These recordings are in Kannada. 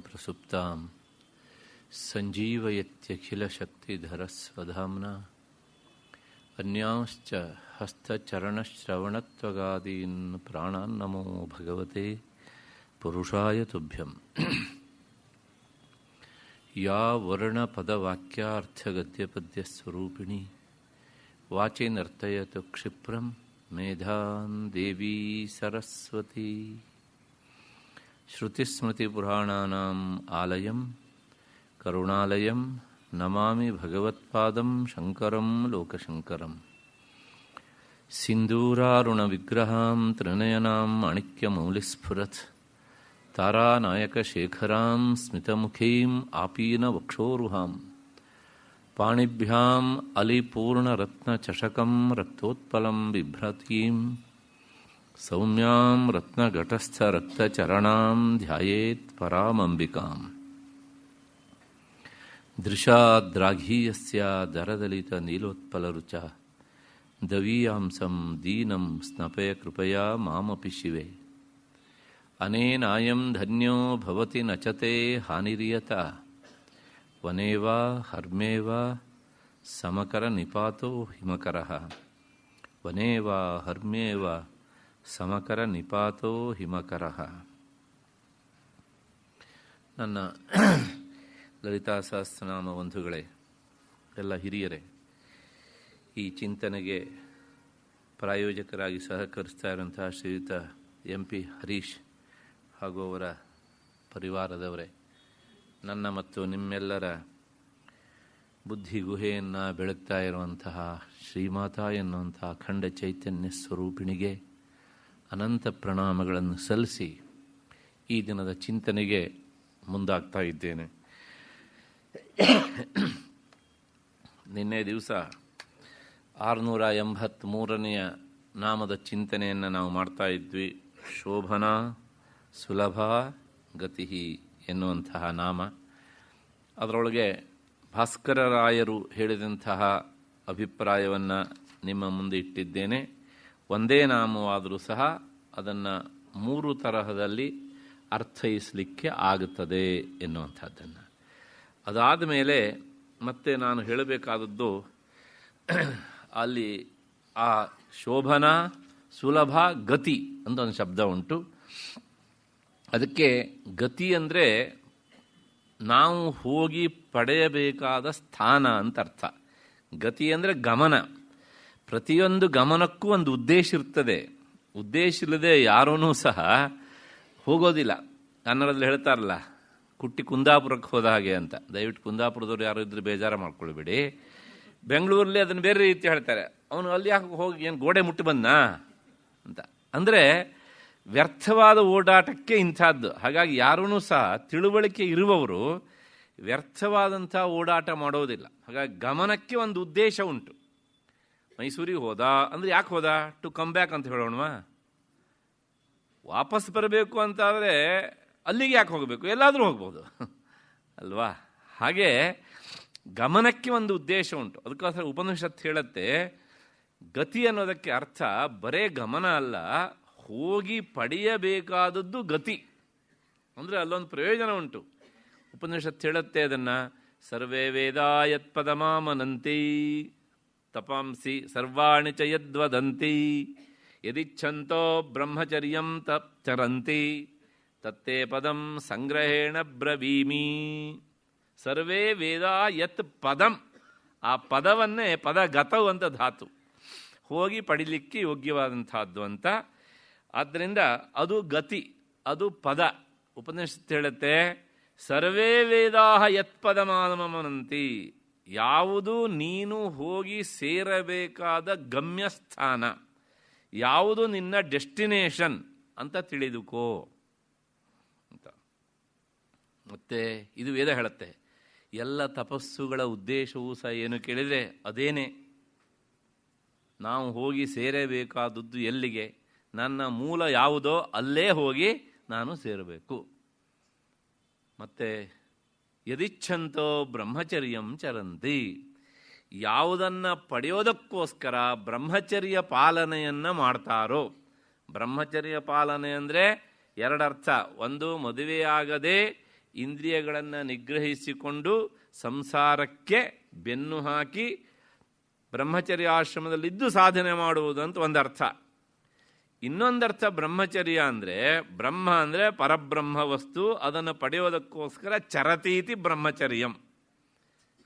ಪ್ರಸುಪ್ತಾಂ ಸಂಜೀವಯತ್ಯಖಿಲಶಕ್ತಿಧರಸ್ವಧಾಮ್ನಾ ಅನ್ಯಾಂಶ್ಚ ಹಸ್ತಚರಣಶ್ರವಣತ್ವಗಾದೀನ್ ಪ್ರಾಣಾನ್ನಮೋ ಭಗವತೆ ಪುರುಷಾಯ ತುಭ್ಯಂ. ಯಾ ವರ್ಣಪದವಾಕ್ಯಾರ್ಥಗದ್ಯಪದ್ಯಸ್ವರೂಪಿಣಿ ವಾಚಿ ನರ್ತಯತು ಕ್ಷಿಪ್ರಂ ಮೇಧಾನ್ ದೇವಿ ಸರಸ್ವತಿ. ಶ್ರುತಿಸ್ಮೃತಿಪುರಾಣಾನಾಂ ಆಲಯಂ ಕರುಣಾಲಯಂ ನಮಾಮಿ ಭಗವತ್ಪಾದಂ ಶಂಕರಂ ಲೋಕಶಂಕರಂ. ಸಿಂಧೂರಾರುಣವಿಗ್ರಹಾಂ ತ್ರಿನಯನಾಂ ಮಾಣಿಕ್ಯಮೌಲಿಸ್ಫುರತ್ ತಾರಾನಾಯಕಶೇಖರಾಂ ಸ್ಮಿತಮುಖೀಂ ಆಪೀನವಕ್ಷೋರುಹಾಂ ಪಾಣಿಭ್ಯಾಂ ಅಲಿಪೂರ್ಣರತ್ನಚಷಕಂ ರಕ್ತೋತ್ಪಲಂ ಬಿಭ್ರತೀಂ ಸೌಮ್ಯಾಂ ರತ್ನಘಟಸ್ಥರಕ್ತಚರಣಾಂ ಧ್ಯಾಯೇತ್ ಪರಾಮಂಬಿಕಾಂ. ದೃಶಾದ್ರಾಘೀಯಸ್ಯ ದರದಲಿತನೀಲೋತ್ಪಲರುಚ ದವೀಯಾಂಸಂ ದೀನಂ ಸ್ನಪಯ ಕೃಪಯಾ ಮಾಮಪಿ ಶಿವೆ. ಅನೇನಾಯಂ ಧನ್ಯೋ ಭವತಿ ನಚತೆ ಹಾನಿರಿಯತ ವನೇವಾ ಹರ್ಮೇವಾ ಸಮಕರ ನಿಪಾತೋ ಹಿಮಕರಃ. ವನೇವಾ ಹರ್ಮೇವಾ ಸಮಕರ ನಿಪಾತೋ ಹಿಮಕರಃ. ನನ್ನ ಲಲಿತಾ ಸಹಸ್ರನಾಮ ಬಂಧುಗಳೇ, ಎಲ್ಲ ಹಿರಿಯರೇ, ಈ ಚಿಂತನೆಗೆ ಪ್ರಾಯೋಜಕರಾಗಿ ಸಹಕರಿಸ್ತಾ ಇರುವಂತಹ ಶ್ರೀಯುತ MP ಹರೀಶ್ ಹಾಗೂ ಅವರ ಪರಿವಾರದವರೇ, ನನ್ನ ಮತ್ತು ನಿಮ್ಮೆಲ್ಲರ ಬುದ್ಧಿ ಗುಹೆಯನ್ನು ಬೆಳಗ್ತಾ ಇರುವಂತಹ ಶ್ರೀಮಾತಾ ಎನ್ನುವಂತಹ ಅಖಂಡ ಚೈತನ್ಯ ಸ್ವರೂಪಿಣಿಗೆ ಅನಂತ ಪ್ರಣಾಮಗಳನ್ನು ಸಲ್ಲಿಸಿ ಈ ದಿನದ ಚಿಂತನೆಗೆ ಮುಂದಾಗ್ತಾ ಇದ್ದೇನೆ. ನಿನ್ನೆ ದಿವಸ 683ನೆಯ ನಾಮದ ಚಿಂತನೆಯನ್ನು ನಾವು ಮಾಡ್ತಾ ಇದ್ವಿ. ಶೋಭನಾ ಸುಲಭ ಗತಿ ಎನ್ನುವಂತಹ ನಾಮ. ಅದರೊಳಗೆ ಭಾಸ್ಕರರಾಯರು ಹೇಳಿದಂತಹ ಅಭಿಪ್ರಾಯವನ್ನು ನಿಮ್ಮ ಮುಂದೆ ಇಟ್ಟಿದ್ದೇನೆ. ಒಂದೇ ನಾಮವಾದರೂ ಸಹ ಅದನ್ನು 3 ತರಹದಲ್ಲಿ ಅರ್ಥೈಸಲಿಕ್ಕೆ ಆಗುತ್ತದೆ ಎನ್ನುವಂಥದ್ದನ್ನು. ಅದಾದ ಮೇಲೆ ಮತ್ತೆ ನಾನು ಹೇಳಬೇಕಾದದ್ದು, ಅಲ್ಲಿ ಆ ಶೋಭನಾ ಸುಲಭ ಗತಿ ಅಂತ ಒಂದು ಶಬ್ದ ಉಂಟು. ಅದಕ್ಕೆ ಗತಿ ಅಂದರೆ ನಾವು ಹೋಗಿ ಪಡೆಯಬೇಕಾದ ಸ್ಥಾನ ಅಂತ ಅರ್ಥ. ಗತಿ ಅಂದರೆ ಗಮನ. ಪ್ರತಿಯೊಂದು ಗಮನಕ್ಕೂ ಒಂದು ಉದ್ದೇಶ ಇರ್ತದೆ. ಉದ್ದೇಶ ಇಲ್ಲದೆ ಯಾರೂ ಸಹ ಹೋಗೋದಿಲ್ಲ. ಕನ್ನಡದಲ್ಲಿ ಹೇಳ್ತಾರಲ್ಲ, ಕುಟ್ಟಿ ಕುಂದಾಪುರಕ್ಕೆ ಹೋದ ಹಾಗೆ ಅಂತ. ದಯವಿಟ್ಟು ಕುಂದಾಪುರದವ್ರು ಯಾರು ಇದ್ರೆ ಬೇಜಾರು ಮಾಡ್ಕೊಳ್ಬೇಡಿ. ಬೆಂಗಳೂರಲ್ಲಿ ಅದನ್ನು ಬೇರೆ ರೀತಿ ಹೇಳ್ತಾರೆ. ಅವನು ಅಲ್ಲಿ ಯಾಕೆ ಹೋಗಿ ಏನು ಗೋಡೆ ಮುಟ್ಟಿ ಬಂದನಾ ಅಂತ. ಅಂದರೆ ವ್ಯರ್ಥವಾದ ಓಡಾಟಕ್ಕೆ ಇಂಥದ್ದು. ಹಾಗಾಗಿ ಯಾರೂ ಸಹ ತಿಳುವಳಿಕೆ ಇರುವವರು ವ್ಯರ್ಥವಾದಂಥ ಓಡಾಟ ಮಾಡೋದಿಲ್ಲ. ಹಾಗಾಗಿ ಗಮನಕ್ಕೆ ಒಂದು ಉದ್ದೇಶ ಉಂಟು. ಮೈಸೂರಿಗೆ ಹೋದ ಅಂದರೆ ಯಾಕೆ ಹೋದ? ಟು ಕಮ್ ಬ್ಯಾಕ್ ಅಂತ ಹೇಳೋಣವಾ? ವಾಪಸ್ ಬರಬೇಕು ಅಂತಾದರೆ ಅಲ್ಲಿಗೆ ಯಾಕೆ ಹೋಗಬೇಕು? ಎಲ್ಲಾದರೂ ಹೋಗ್ಬೋದು ಅಲ್ವಾ? ಹಾಗೆ ಗಮನಕ್ಕೆ ಒಂದು ಉದ್ದೇಶ ಉಂಟು. ಅದಕ್ಕೋಸ್ಕರ ಉಪನಿಷತ್ತು ಹೇಳುತ್ತೆ, ಗತಿ ಅನ್ನೋದಕ್ಕೆ ಅರ್ಥ ಬರೇ ಗಮನ ಅಲ್ಲ, ಹೋಗಿ ಪಡೆಯಬೇಕಾದದ್ದು ಗತಿ. ಅಂದರೆ ಅಲ್ಲೊಂದು ಪ್ರಯೋಜನ ಉಂಟು. ಉಪನಿಷತ್ತು ಹೇಳುತ್ತೆ ಅದನ್ನು, ಸರ್ವೇ ವೇದಾ ಯತ್ಪದಮಾಮನಂತಿ ತಪಾಂಸಿ ಸರ್ವಾಣಿ ಚ ಯದ್ವದಂತಿ ಯದಿಚ್ಛಂತೋ ಬ್ರಹ್ಮಚರ್ಯಂ ತಚ್ಚರಂತಿ ತತ್ತೇ ಪದಂ ಸಂಗ್ರಹೇಣ ಬ್ರವೀಮಿ. ಸರ್ವೇ ವೇದಾ ಯತ್ ಪದಂ. ಆ ಪದವನ್ನೇ ಪದಗತವು ಅಂತ ಧಾತು, ಹೋಗಿ ಪಡಿಲಿಕ್ಕೆ ಯೋಗ್ಯವಾದಂಥದ್ದು ಅಂತ. ಆದ್ದರಿಂದ ಅದು ಗತಿ, ಅದು ಪದ. ಉಪನಿಷತ್ತು ಹೇಳುತ್ತೆ, ಸರ್ವೇ ವೇದಾ ಯತ್ಪದಮಾನಮನಂತಿ. ಯಾವುದು ನೀನು ಹೋಗಿ ಸೇರಬೇಕಾದ ಗಮ್ಯಸ್ಥಾನ, ಯಾವುದು ನಿನ್ನ ಡೆಸ್ಟಿನೇಷನ್ ಅಂತ ತಿಳಿದುಕೋ ಅಂತ. ಮತ್ತೆ ಇದು ವೇದ ಹೇಳುತ್ತೆ. ಎಲ್ಲ ತಪಸ್ಸುಗಳ ಉದ್ದೇಶವೂ ಸಹ ಏನು ಕೇಳಿದರೆ ಅದೇನೇ. ನಾವು ಹೋಗಿ ಸೇರಬೇಕಾದದ್ದು ಎಲ್ಲಿಗೆ? ನನ್ನ ಮೂಲ ಯಾವುದೋ ಅಲ್ಲೇ ಹೋಗಿ ನಾನು ಸೇರಬೇಕು. ಮತ್ತೆ ಯದಿಚ್ಛಂತೋ ಬ್ರಹ್ಮಚರ್ಯಂ ಚರಂತಿ. ಯಾವುದನ್ನು ಪಡೆಯೋದಕ್ಕೋಸ್ಕರ ಬ್ರಹ್ಮಚರ್ಯ ಪಾಲನೆಯನ್ನು ಮಾಡ್ತಾರೋ. ಬ್ರಹ್ಮಚರ್ಯ ಪಾಲನೆ ಅಂದರೆ ಎರಡರ್ಥ. ಒಂದು, ಮದುವೆಯಾಗದೆ ಇಂದ್ರಿಯಗಳನ್ನು ನಿಗ್ರಹಿಸಿಕೊಂಡು ಸಂಸಾರಕ್ಕೆ ಬೆನ್ನು ಹಾಕಿ ಬ್ರಹ್ಮಚರ್ಯಾಶ್ರಮದಲ್ಲಿದ್ದು ಸಾಧನೆ ಮಾಡುವುದು ಅಂತ ಒಂದರ್ಥ. ಇನ್ನೊಂದರ್ಥ ಬ್ರಹ್ಮಚರ್ಯ ಅಂದರೆ, ಬ್ರಹ್ಮ ಅಂದರೆ ಪರಬ್ರಹ್ಮ ವಸ್ತು, ಅದನ್ನು ಪಡೆಯೋದಕ್ಕೋಸ್ಕರ ಚರತೀತಿ ಬ್ರಹ್ಮಚರ್ಯಂ,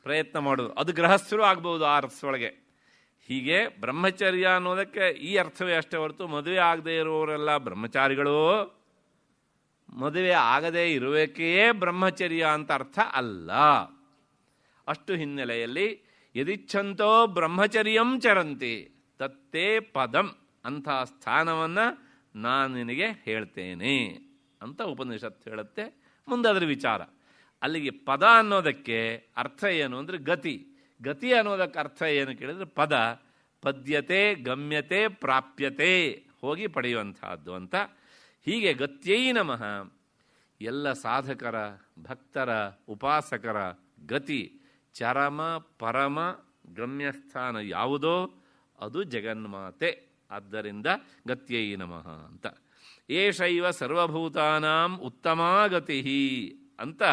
ಪ್ರಯತ್ನ ಮಾಡೋದು. ಅದು ಗೃಹಸ್ಥರು ಆಗ್ಬೋದು ಆ ಅರ್ಥದೊಳಗೆ. ಹೀಗೆ ಬ್ರಹ್ಮಚರ್ಯ ಅನ್ನೋದಕ್ಕೆ ಈ ಅರ್ಥವೇ ಅಷ್ಟೇ ಹೊರತು ಮದುವೆ ಆಗದೇ ಇರುವವರೆಲ್ಲ ಬ್ರಹ್ಮಚಾರಿಗಳು, ಮದುವೆ ಆಗದೇ ಇರುವಿಕೆಯೇ ಬ್ರಹ್ಮಚರ್ಯ ಅಂತ ಅರ್ಥ ಅಲ್ಲ. ಅಷ್ಟು ಹಿನ್ನೆಲೆಯಲ್ಲಿ ಯದಿಚ್ಛಂತೋ ಬ್ರಹ್ಮಚರ್ಯಂ ಚರಂತಿ ತತ್ತೇ ಪದಂ, ಅಂಥ ಸ್ಥಾನವನ್ನು ನಾನು ನಿನಗೆ ಹೇಳ್ತೇನೆ ಅಂತ ಉಪನಿಷತ್ತು ಹೇಳುತ್ತೆ. ಮುಂದೆ ಅದರ ವಿಚಾರ. ಅಲ್ಲಿಗೆ ಪದ ಅನ್ನೋದಕ್ಕೆ ಅರ್ಥ ಏನು ಅಂದರೆ ಗತಿ. ಗತಿ ಅನ್ನೋದಕ್ಕೆ ಅರ್ಥ ಏನು ಕೇಳಿದರೆ ಪದ, ಪದ್ಯತೆ, ಗಮ್ಯತೆ, ಪ್ರಾಪ್ಯತೆ, ಹೋಗಿ ಪಡೆಯುವಂತಹದ್ದು ಅಂತ. ಹೀಗೆ ಗತ್ಯೈ ನಮಃ, ಎಲ್ಲ ಸಾಧಕರ, ಭಕ್ತರ, ಉಪಾಸಕರ ಗತಿ, ಚರಮ ಪರಮ ಗಮ್ಯಸ್ಥಾನ ಯಾವುದೋ ಅದು ಜಗನ್ಮಾತೆ. ಆದ್ದರಿಂದ ಗತ್ಯೈ ನಮಃ ಅಂತ. ಏಷೈವ ಸರ್ವಭೂತಾನಾಂ ಉತ್ತಮಾ ಗತಿ ಅಂತ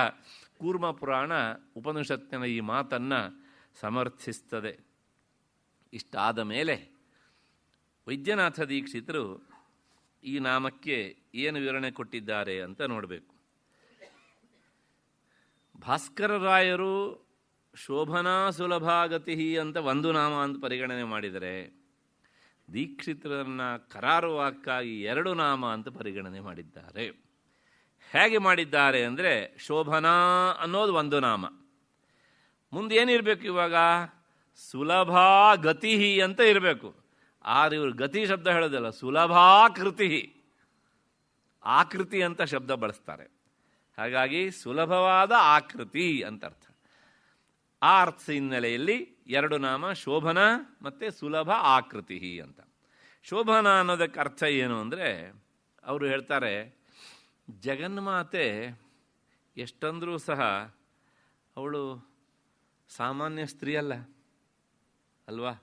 ಕೂರ್ಮ ಪುರಾಣ ಉಪನಿಷತ್ತಿನ ಈ ಮಾತನ್ನು ಸಮರ್ಥಿಸ್ತದೆ. ಇಷ್ಟಾದ ಮೇಲೆ ವೈದ್ಯನಾಥ ದೀಕ್ಷಿತರು ಈ ನಾಮಕ್ಕೆ ಏನು ವಿವರಣೆ ಕೊಟ್ಟಿದ್ದಾರೆ ಅಂತ ನೋಡಬೇಕು. ಭಾಸ್ಕರರಾಯರು ಶೋಭನಾ ಸುಲಭಾಗತಿ ಅಂತ ಒಂದು ನಾಮ ಅಂತ ಪರಿಗಣನೆ ಮಾಡಿದರೆ, ದೀಕ್ಷಿತರನ್ನು ಕರಾರುವಾಕ್ಕಾಗಿ ಎರಡು ನಾಮ ಅಂತ ಪರಿಗಣನೆ ಮಾಡಿದ್ದಾರೆ. ಹೇಗೆ ಮಾಡಿದ್ದಾರೆ ಅಂದರೆ, ಶೋಭನಾ ಅನ್ನೋದು ಒಂದು ನಾಮ, ಮುಂದೆ ಏನಿರಬೇಕು ಇವಾಗ ಸುಲಭಾ ಗತಿ ಅಂತ ಇರಬೇಕು. ಆದರೆ ಇವರು ಗತಿ ಶಬ್ದ ಹೇಳೋದಿಲ್ಲ, ಸುಲಭಾಕೃತಿ, ಆಕೃತಿ ಅಂತ ಶಬ್ದ ಬಳಸ್ತಾರೆ. ಹಾಗಾಗಿ ಸುಲಭವಾದ ಆಕೃತಿ ಅಂತ ಅರ್ಥ. ಆ ಅರ್ಥ ಹಿನ್ನೆಲೆಯಲ್ಲಿ ಎರಡು ನಾಮ, ಶೋಭನಾ ಮತ್ತು ಸುಲಭ ಆಕೃತಿ ಅಂತ. ಶೋಭನಾ ಅನ್ನೋದಕ್ಕೆ ಅರ್ಥ ಏನು ಅಂದರೆ, ಅವರು ಹೇಳ್ತಾರೆ ಜಗನ್ಮಾತೆ ಎಷ್ಟಂದರೂ ಸಹ ಅವಳು ಸಾಮಾನ್ಯ ಸ್ತ್ರೀ ಅಲ್ವಾ.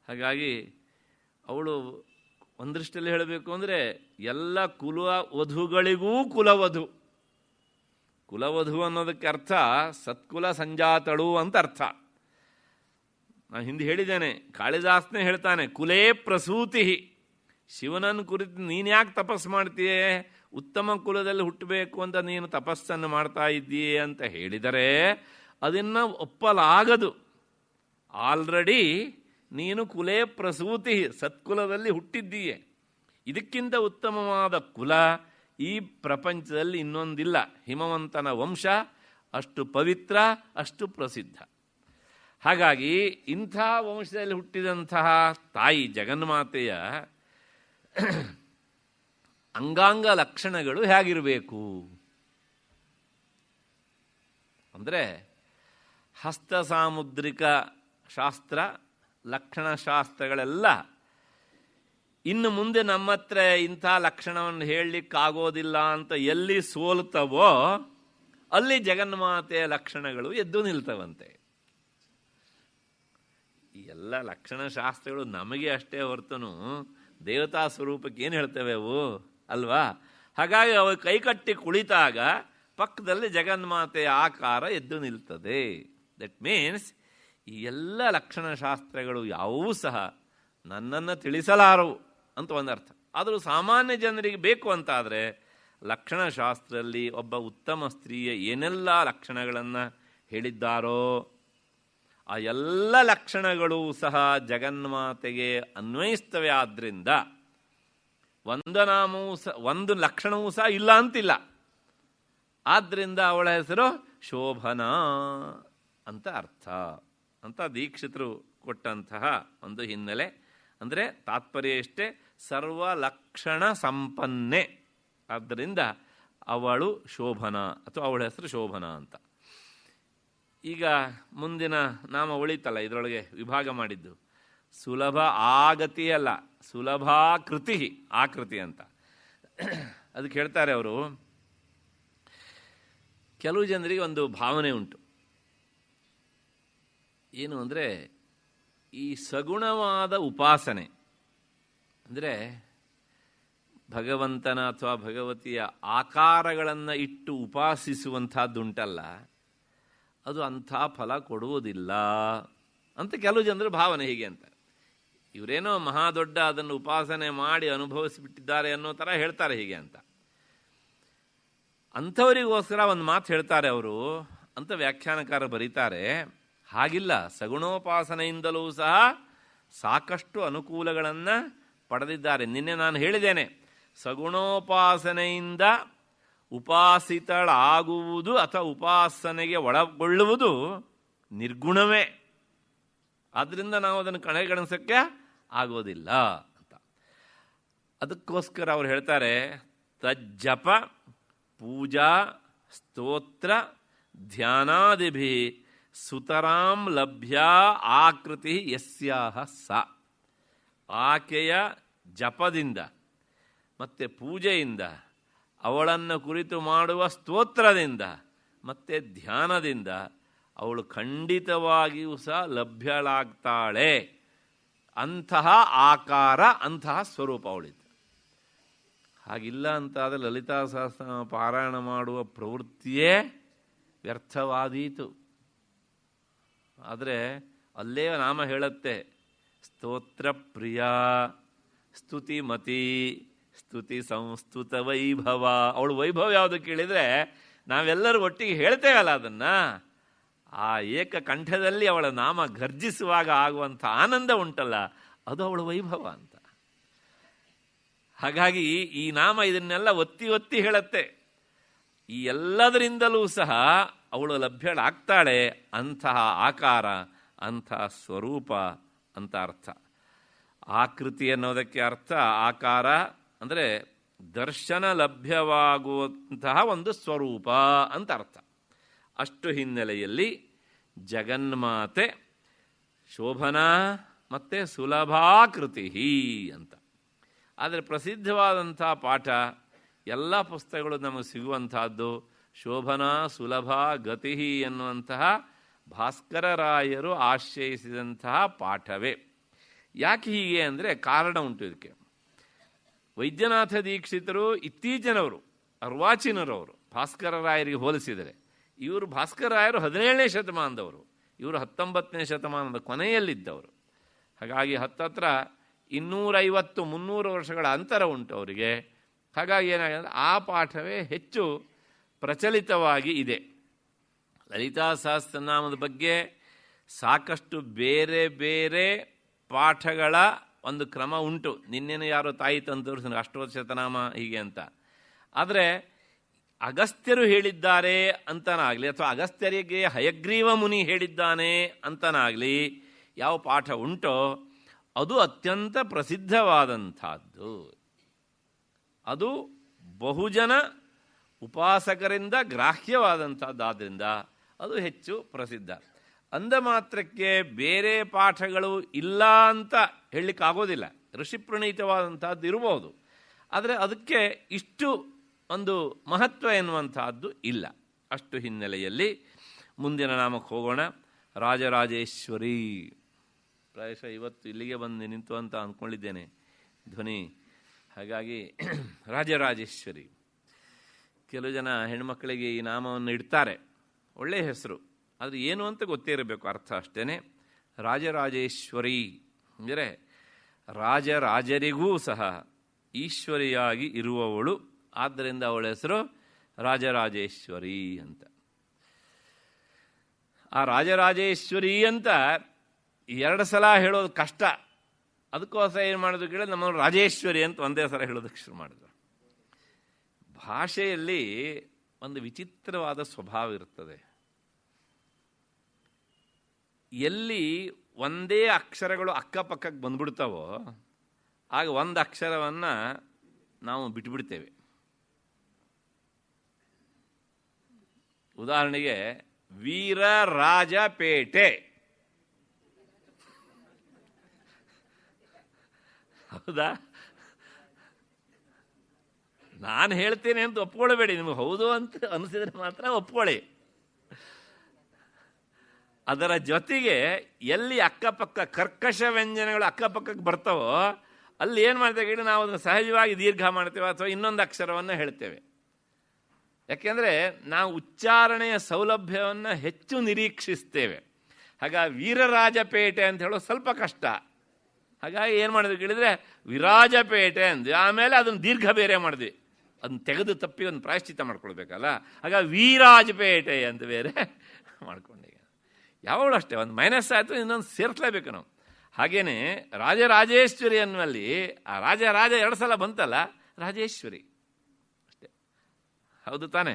ಹಾಗಾಗಿ ಅವಳು ಒಂದೃಷ್ಟಲ್ಲಿ ಹೇಳಬೇಕು ಅಂದರೆ ಎಲ್ಲ ಕುಲವಧುಗಳಿಗೂ ಕುಲವಧು. ಕುಲವಧು ಅನ್ನೋದಕ್ಕೆ ಅರ್ಥ ಸತ್ಕುಲ ಸಂಜಾತಳು ಅಂತ ಅರ್ಥ. ನಾನು ಹಿಂದೆ ಹೇಳಿದ್ದೇನೆ, ಕಾಳಿದಾಸನೇ ಹೇಳ್ತಾನೆ ಕುಲೇ ಪ್ರಸೂತಿ. ಶಿವನನ್ನು ಕುರಿತು ನೀನು ಯಾಕೆ ತಪಸ್ಸು ಮಾಡ್ತೀಯೇ, ಉತ್ತಮ ಕುಲದಲ್ಲಿ ಹುಟ್ಟಬೇಕು ಅಂತ ನೀನು ತಪಸ್ಸನ್ನು ಮಾಡ್ತಾ ಇದ್ದೀಯೇ ಅಂತ ಹೇಳಿದರೆ ಅದನ್ನು ಒಪ್ಪಲಾಗದು. ಆಲ್ರೆಡಿ ನೀನು ಕುಲೇ ಪ್ರಸೂತಿ, ಸತ್ಕುಲದಲ್ಲಿ ಹುಟ್ಟಿದ್ದೀಯೆ. ಇದಕ್ಕಿಂತ ಉತ್ತಮವಾದ ಕುಲ ಈ ಪ್ರಪಂಚದಲ್ಲಿ ಇನ್ನೊಂದಿಲ್ಲ. ಹಿಮವಂತನ ವಂಶ ಅಷ್ಟು ಪವಿತ್ರ, ಅಷ್ಟು ಪ್ರಸಿದ್ಧ. ಹಾಗಾಗಿ ಇಂಥ ವಂಶದಲ್ಲಿ ಹುಟ್ಟಿದಂತಹ ತಾಯಿ ಜಗನ್ಮಾತೆಯ ಅಂಗಾಂಗ ಲಕ್ಷಣಗಳು ಹೇಗಿರಬೇಕು ಅಂದರೆ, ಹಸ್ತ ಸಾಮುದ್ರಿಕ ಶಾಸ್ತ್ರ, ಲಕ್ಷಣಶಾಸ್ತ್ರಗಳೆಲ್ಲ ಇನ್ನು ಮುಂದೆ ನಮ್ಮ ಹತ್ರ ಇಂಥ ಲಕ್ಷಣವನ್ನು ಹೇಳಲಿಕ್ಕಾಗೋದಿಲ್ಲ ಅಂತ ಎಲ್ಲಿ ಸೋಲ್ತವೋ ಅಲ್ಲಿ ಜಗನ್ಮಾತೆಯ ಲಕ್ಷಣಗಳು ಎದ್ದು ನಿಲ್ತವಂತೆ. ಈ ಎಲ್ಲ ಲಕ್ಷಣಶಾಸ್ತ್ರಗಳು ನಮಗೆ ಅಷ್ಟೇ ಹೊರತನು ದೇವತಾ ಸ್ವರೂಪಕ್ಕೆ ಏನು ಹೇಳ್ತೇವೆ ಅವು ಅಲ್ವಾ. ಹಾಗಾಗಿ ಅವು ಕೈಕಟ್ಟಿ ಕುಳಿತಾಗ ಪಕ್ಕದಲ್ಲಿ ಜಗನ್ಮಾತೆಯ ಆಕಾರ ಎದ್ದು ನಿಲ್ತದೆ. ದಟ್ ಮೀನ್ಸ್ ಈ ಎಲ್ಲ ಲಕ್ಷಣಶಾಸ್ತ್ರಗಳು ಯಾವುವೂ ಸಹ ನನ್ನನ್ನು ತಿಳಿಸಲಾರವು ಅಂತ ಒಂದರ್ಥ. ಆದರೂ ಸಾಮಾನ್ಯ ಜನರಿಗೆ ಬೇಕು ಅಂತಾದರೆ ಲಕ್ಷಣಶಾಸ್ತ್ರದಲ್ಲಿ ಒಬ್ಬ ಉತ್ತಮ ಸ್ತ್ರೀಯ ಏನೆಲ್ಲ ಲಕ್ಷಣಗಳನ್ನು ಹೇಳಿದ್ದಾರೋ ಆ ಎಲ್ಲ ಲಕ್ಷಣಗಳು ಸಹ ಜಗನ್ಮಾತೆಗೆ ಅನ್ವಯಿಸ್ತವೆ. ಆದ್ದರಿಂದ ಒಂದು ನಾಮವೂ ಒಂದು ಲಕ್ಷಣವೂ ಸಹ ಇಲ್ಲ ಅಂತಿಲ್ಲ. ಆದ್ದರಿಂದ ಅವಳ ಹೆಸರು ಶೋಭನಾ ಅಂತ ಅರ್ಥ ಅಂತ ದೀಕ್ಷಿತರು ಕೊಟ್ಟಂತಹ ಒಂದು ಹಿನ್ನೆಲೆ. ಅಂದರೆ ತಾತ್ಪರ್ಯ ಇಷ್ಟೇ, ಸರ್ವ ಲಕ್ಷಣ ಸಂಪನ್ನೆ. ಆದ್ದರಿಂದ ಅವಳು ಶೋಭನಾ ಅಥವಾ ಅವಳ ಹೆಸರು ಶೋಭನಾ ಅಂತ. ಈಗ ಮುಂದಿನ ನಾಮ ಉಳಿತಲ್ಲ, ಇದರೊಳಗೆ ವಿಭಾಗ ಮಾಡಿದ್ದು ಸುಲಭ ಆಗತಿ ಅಲ್ಲ, ಸುಲಭಾಕೃತಿ, ಆಕೃತಿ ಅಂತ. ಅದಕ್ಕೆ ಹೇಳ್ತಾರೆ ಅವರು, ಕೆಲವು ಜನರಿಗೆ ಒಂದು ಭಾವನೆ ಉಂಟು, ಏನು ಅಂದರೆ ಈ ಸಗುಣವಾದ ಉಪಾಸನೆ ಅಂದರೆ ಭಗವಂತನ ಅಥವಾ ಭಗವತಿಯ ಆಕಾರಗಳನ್ನು ಇಟ್ಟು ಉಪಾಸಿಸುವಂಥದ್ದುಂಟಲ್ಲ, ಅದು ಅಂಥ ಫಲ ಕೊಡುವುದಿಲ್ಲ ಅಂತ ಕೆಲವು ಜನರ ಭಾವನೆ ಹೀಗೆ ಅಂತ. ಇವರೇನೋ ಮಹಾದೊಡ್ಡ ಅದನ್ನು ಉಪಾಸನೆ ಮಾಡಿ ಅನುಭವಿಸಿಬಿಟ್ಟಿದ್ದಾರೆ ಅನ್ನೋ ಥರ ಹೇಳ್ತಾರೆ ಹೀಗೆ ಅಂತ. ಅಂಥವರಿಗೋಸ್ಕರ ಒಂದು ಮಾತು ಹೇಳ್ತಾರೆ ಅವರು ಅಂತ ವ್ಯಾಖ್ಯಾನಕಾರ ಬರೀತಾರೆ. ಹಾಗಿಲ್ಲ, ಸಗುಣೋಪಾಸನೆಯಿಂದಲೂ ಸಹ ಸಾಕಷ್ಟು ಅನುಕೂಲಗಳನ್ನು ಪಡೆದಿದ್ದಾರೆ. ನಿನ್ನೆ ನಾನು ಹೇಳಿದ್ದೇನೆ, ಸಗುಣೋಪಾಸನೆಯಿಂದ ಉಪಾಸಿತಳಾಗುವುದು ಅಥವಾ ಉಪಾಸನೆಗೆ ಒಳಗೊಳ್ಳುವುದು ನಿರ್ಗುಣವೇ. ಆದ್ದರಿಂದ ನಾವು ಅದನ್ನು ಕಡೆಗಣಿಸೋಕ್ಕೆ ಆಗೋದಿಲ್ಲ ಅಂತ. ಅದಕ್ಕೋಸ್ಕರ ಅವ್ರು ಹೇಳ್ತಾರೆ, ತಜ್ಜಪ ಪೂಜಾ ಸ್ತೋತ್ರ ಧ್ಯಾನಾದಿಭಿ ಸುತರಾಂ ಲಭ್ಯ ಆಕೃತಿ ಯಸ್ಯಾಹ ಸ. ಆಕೆಯ ಜಪದಿಂದ ಮತ್ತು ಪೂಜೆಯಿಂದ, ಅವಳನ್ನು ಕುರಿತು ಮಾಡುವ ಸ್ತೋತ್ರದಿಂದ ಮತ್ತು ಧ್ಯಾನದಿಂದ ಅವಳು ಖಂಡಿತವಾಗಿಯೂ ಸಹ ಲಭ್ಯಳಾಗ್ತಾಳೆ. ಅಂತಹ ಆಕಾರ, ಅಂತಹ ಸ್ವರೂಪ ಅವಳಿದ್ದು. ಹಾಗಿಲ್ಲ ಅಂತಾದರೆ ಲಲಿತಾ ಸಹಸ್ರನಾಮ ಪಾರಾಯಣ ಮಾಡುವ ಪ್ರವೃತ್ತಿಯೇ ವ್ಯರ್ಥವಾದೀತು. ಆದರೆ ಅಲ್ಲೇ ನಾಮ ಹೇಳುತ್ತೆ, ಸ್ತೋತ್ರ ಪ್ರಿಯ ಸ್ತುತಿಮತಿ ಸ್ತುತಿ ಸಂಸ್ತುತ ವೈಭವ. ಅವಳು ವೈಭವ ಯಾವುದು ಕೇಳಿದರೆ ನಾವೆಲ್ಲರೂ ಒಟ್ಟಿಗೆ ಹೇಳ್ತೇವಲ್ಲ ಅದನ್ನು, ಆ ಏಕಕಂಠದಲ್ಲಿ ಅವಳ ನಾಮ ಗರ್ಜಿಸುವಾಗ ಆಗುವಂಥ ಆನಂದ ಉಂಟಲ್ಲ, ಅದು ಅವಳ ವೈಭವ ಅಂತ. ಹಾಗಾಗಿ ಈ ನಾಮ ಇದನ್ನೆಲ್ಲ ಒತ್ತಿ ಒತ್ತಿ ಹೇಳುತ್ತೆ. ಈ ಎಲ್ಲದರಿಂದಲೂ ಸಹ ಅವಳು ಲಭ್ಯಳಾಗ್ತಾಳೆ. ಅಂತಹ ಆಕಾರ, ಅಂತಹ ಸ್ವರೂಪ ಅಂತ ಅರ್ಥ. ಆಕೃತಿ ಅನ್ನೋದಕ್ಕೆ ಅರ್ಥ ಆಕಾರ ಅಂದರೆ ದರ್ಶನ ಲಭ್ಯವಾಗುವಂತಹ ಒಂದು ಸ್ವರೂಪ ಅಂತ ಅರ್ಥ. ಅಷ್ಟು ಹಿನ್ನೆಲೆಯಲ್ಲಿ ಜಗನ್ಮಾತೆ ಶೋಭನಾ ಮತ್ತು ಸುಲಭಾಕೃತಿ ಅಂತ. ಆದರೆ ಪ್ರಸಿದ್ಧವಾದಂಥ ಪಾಠ, ಎಲ್ಲ ಪುಸ್ತಕಗಳು ನಮಗೆ ಸಿಗುವಂತಹದ್ದು ಶೋಭನಾ ಸುಲಭ ಗತಿ ಎನ್ನುವಂತಹ ಭಾಸ್ಕರರಾಯರು ಆಶ್ರಯಿಸಿದಂತಹ ಪಾಠವೇ. ಯಾಕೆ ಹೀಗೆ ಅಂದರೆ ಕಾರಣ ಉಂಟು ಇದಕ್ಕೆ. ವೈದ್ಯನಾಥ ದೀಕ್ಷಿತರು ಇತ್ತೀಚಿನವರು, ಅರ್ವಾಚಿನರವರು ಭಾಸ್ಕರರಾಯರಿಗೆ ಹೋಲಿಸಿದರೆ. ಇವರು ಭಾಸ್ಕರರಾಯರು 17ನೇ ಶತಮಾನದವರು, ಇವರು 19ನೇ ಶತಮಾನದ ಕೊನೆಯಲ್ಲಿದ್ದವರು. ಹಾಗಾಗಿ ಹತ್ತತ್ರ 250-300 ವರ್ಷಗಳ ಅಂತರ ಉಂಟು ಅವರಿಗೆ. ಹಾಗಾಗಿ ಏನಾಗಿದೆ, ಆ ಪಾಠವೇ ಹೆಚ್ಚು ಪ್ರಚಲಿತವಾಗಿ ಇದೆ. ಲಲಿತಾ ಸಹಸ್ರನಾಮದ ಬಗ್ಗೆ ಸಾಕಷ್ಟು ಬೇರೆ ಬೇರೆ ಪಾಠಗಳ ಒಂದು ಕ್ರಮ ಉಂಟು. ನಿನ್ನೆನೇ ಯಾರೋ ತಾಯಿ ತಂದು ತೋರಿಸಿದ್ರು ಅಷ್ಟೋತ್ತರಶತನಾಮ ಹೀಗೆ ಅಂತ. ಆದರೆ ಅಗಸ್ತ್ಯರು ಹೇಳಿದ್ದಾರೆ ಅಂತನಾಗಲಿ, ಅಥವಾ ಅಗಸ್ತ್ಯರಿಗೆ ಹಯಗ್ರೀವ ಮುನಿ ಹೇಳಿದ್ದಾನೆ ಅಂತನಾಗಲಿ ಯಾವ ಪಾಠ ಉಂಟೋ ಅದು ಅತ್ಯಂತ ಪ್ರಸಿದ್ಧವಾದಂಥದ್ದು. ಅದು ಬಹುಜನ ಉಪಾಸಕರಿಂದ ಗ್ರಾಹ್ಯವಾದಂಥದ್ದಾದ್ದರಿಂದ ಅದು ಹೆಚ್ಚು ಪ್ರಸಿದ್ಧ. ಅಂದ ಮಾತ್ರಕ್ಕೆ ಬೇರೆ ಪಾಠಗಳು ಇಲ್ಲ ಅಂತ ಹೇಳಲಿಕ್ಕಾಗೋದಿಲ್ಲ. ಋಷಿಪ್ರಣೀತವಾದಂಥದ್ದು ಇರಬಹುದು, ಆದರೆ ಅದಕ್ಕೆ ಇಷ್ಟು ಒಂದು ಮಹತ್ವ ಎನ್ನುವಂತಹದ್ದು ಇಲ್ಲ. ಅಷ್ಟು ಹಿನ್ನೆಲೆಯಲ್ಲಿ ಮುಂದಿನ ನಾಮಕ್ಕೆ ಹೋಗೋಣ. ರಾಜರಾಜೇಶ್ವರಿ. ಪ್ರಾಯಶಃ ಇವತ್ತು ಇಲ್ಲಿಗೆ ಬಂದು ನಿಂತು ಅಂತ ಅಂದ್ಕೊಂಡಿದ್ದೇನೆ ಧ್ವನಿ. ಹಾಗಾಗಿ ರಾಜರಾಜೇಶ್ವರಿ. ಕೆಲವು ಜನ ಹೆಣ್ಮಕ್ಕಳಿಗೆ ಈ ನಾಮವನ್ನು ಇಡ್ತಾರೆ, ಒಳ್ಳೆಯ ಹೆಸರು, ಅದು ಏನು ಅಂತ ಗೊತ್ತೇ ಇರಬೇಕು, ಅರ್ಥ ಅಷ್ಟೇ. ರಾಜರಾಜೇಶ್ವರಿ ಅಂದರೆ ರಾಜರಾಜರಿಗೂ ಸಹ ಈಶ್ವರಿಯಾಗಿ ಇರುವವಳು. ಆದ್ದರಿಂದ ಅವಳ ಹೆಸರು ರಾಜರಾಜೇಶ್ವರಿ ಅಂತ. ಆ ರಾಜರಾಜೇಶ್ವರಿ ಅಂತ 2 ಸಲ ಹೇಳೋದು ಕಷ್ಟ. ಅದಕ್ಕೋಸ್ಕರ ಏನು ಮಾಡೋದು ಕೇಳಿದ್ರೆ ನಮ್ಮನ್ನು ರಾಜೇಶ್ವರಿ ಅಂತ ಒಂದೇ ಸಲ ಹೇಳೋದಕ್ಕೆ ಶುರು ಮಾಡಿದ್ರು. ಭಾಷೆಯಲ್ಲಿ ಒಂದು ವಿಚಿತ್ರವಾದ ಸ್ವಭಾವ ಇರುತ್ತದೆ. ಎಲ್ಲಿ ಒಂದೇ ಅಕ್ಷರಗಳು ಅಕ್ಕಪಕ್ಕಕ್ಕೆ ಬಂದ್ಬಿಡ್ತಾವೋ ಆಗ ಒಂದು ಅಕ್ಷರವನ್ನು ನಾವು ಬಿಟ್ಬಿಡ್ತೇವೆ. ಉದಾಹರಣೆಗೆ ವೀರರಾಜಪೇಟೆ, ಹೌದಾ? ನಾನು ಹೇಳ್ತೇನೆ ಅಂತ ಒಪ್ಕೊಳ್ಬೇಡಿ, ನಿಮಗೆ ಹೌದು ಅಂತ ಅನಿಸಿದ್ರೆ ಮಾತ್ರ ಒಪ್ಕೊಳ್ಳಿ. ಅದರ ಜೊತೆಗೆ ಎಲ್ಲಿ ಅಕ್ಕಪಕ್ಕ ಕರ್ಕಶ ವ್ಯಂಜನಗಳು ಅಕ್ಕಪಕ್ಕಕ್ಕೆ ಬರ್ತಾವೋ ಅಲ್ಲಿ ಏನು ಮಾಡ್ತೇವೆ ಹೇಳಿ, ನಾವು ಅದನ್ನು ಸಹಜವಾಗಿ ದೀರ್ಘ ಮಾಡ್ತೇವೆ ಅಥವಾ ಇನ್ನೊಂದು ಅಕ್ಷರವನ್ನು ಹೇಳ್ತೇವೆ. ಯಾಕೆಂದರೆ ನಾವು ಉಚ್ಚಾರಣೆಯ ಸೌಲಭ್ಯವನ್ನು ಹೆಚ್ಚು ನಿರೀಕ್ಷಿಸ್ತೇವೆ. ಹಾಗಾಗಿ ವೀರರಾಜಪೇಟೆ ಅಂತ ಹೇಳೋದು ಸ್ವಲ್ಪ ಕಷ್ಟ. ಹಾಗಾಗಿ ಏನು ಮಾಡಿದ್ವಿ ಕೇಳಿದರೆ ವಿರಾಜಪೇಟೆ ಅಂದ್ವಿ, ಆಮೇಲೆ ಅದನ್ನು ದೀರ್ಘ ಬೇರೆ ಮಾಡಿದ್ವಿ. ಅದನ್ನು ತೆಗೆದು ತಪ್ಪಿ ಒಂದು ಪ್ರಾಯಶ್ಚಿತ್ತ ಮಾಡ್ಕೊಳ್ಬೇಕಲ್ಲ, ಹಾಗಾಗಿ ವೀರಾಜಪೇಟೆ ಅಂತ ಬೇರೆ ಮಾಡ್ಕೊಂಡೆ. ಯಾವಾಗಲೂ ಅಷ್ಟೇ, ಒಂದು ಮೈನಸ್ ಆಯಿತು ಇನ್ನೊಂದು ಸೇರಿಸಲೇಬೇಕು ನಾವು. ಹಾಗೇನೆ ರಾಜರಾಜೇಶ್ವರಿ ಅನ್ನುವಲ್ಲಿ ಆ ರಾಜ 2 ಸಲ ಬಂತಲ್ಲ, ರಾಜೇಶ್ವರಿ ಅಷ್ಟೇ, ಹೌದು ತಾನೆ?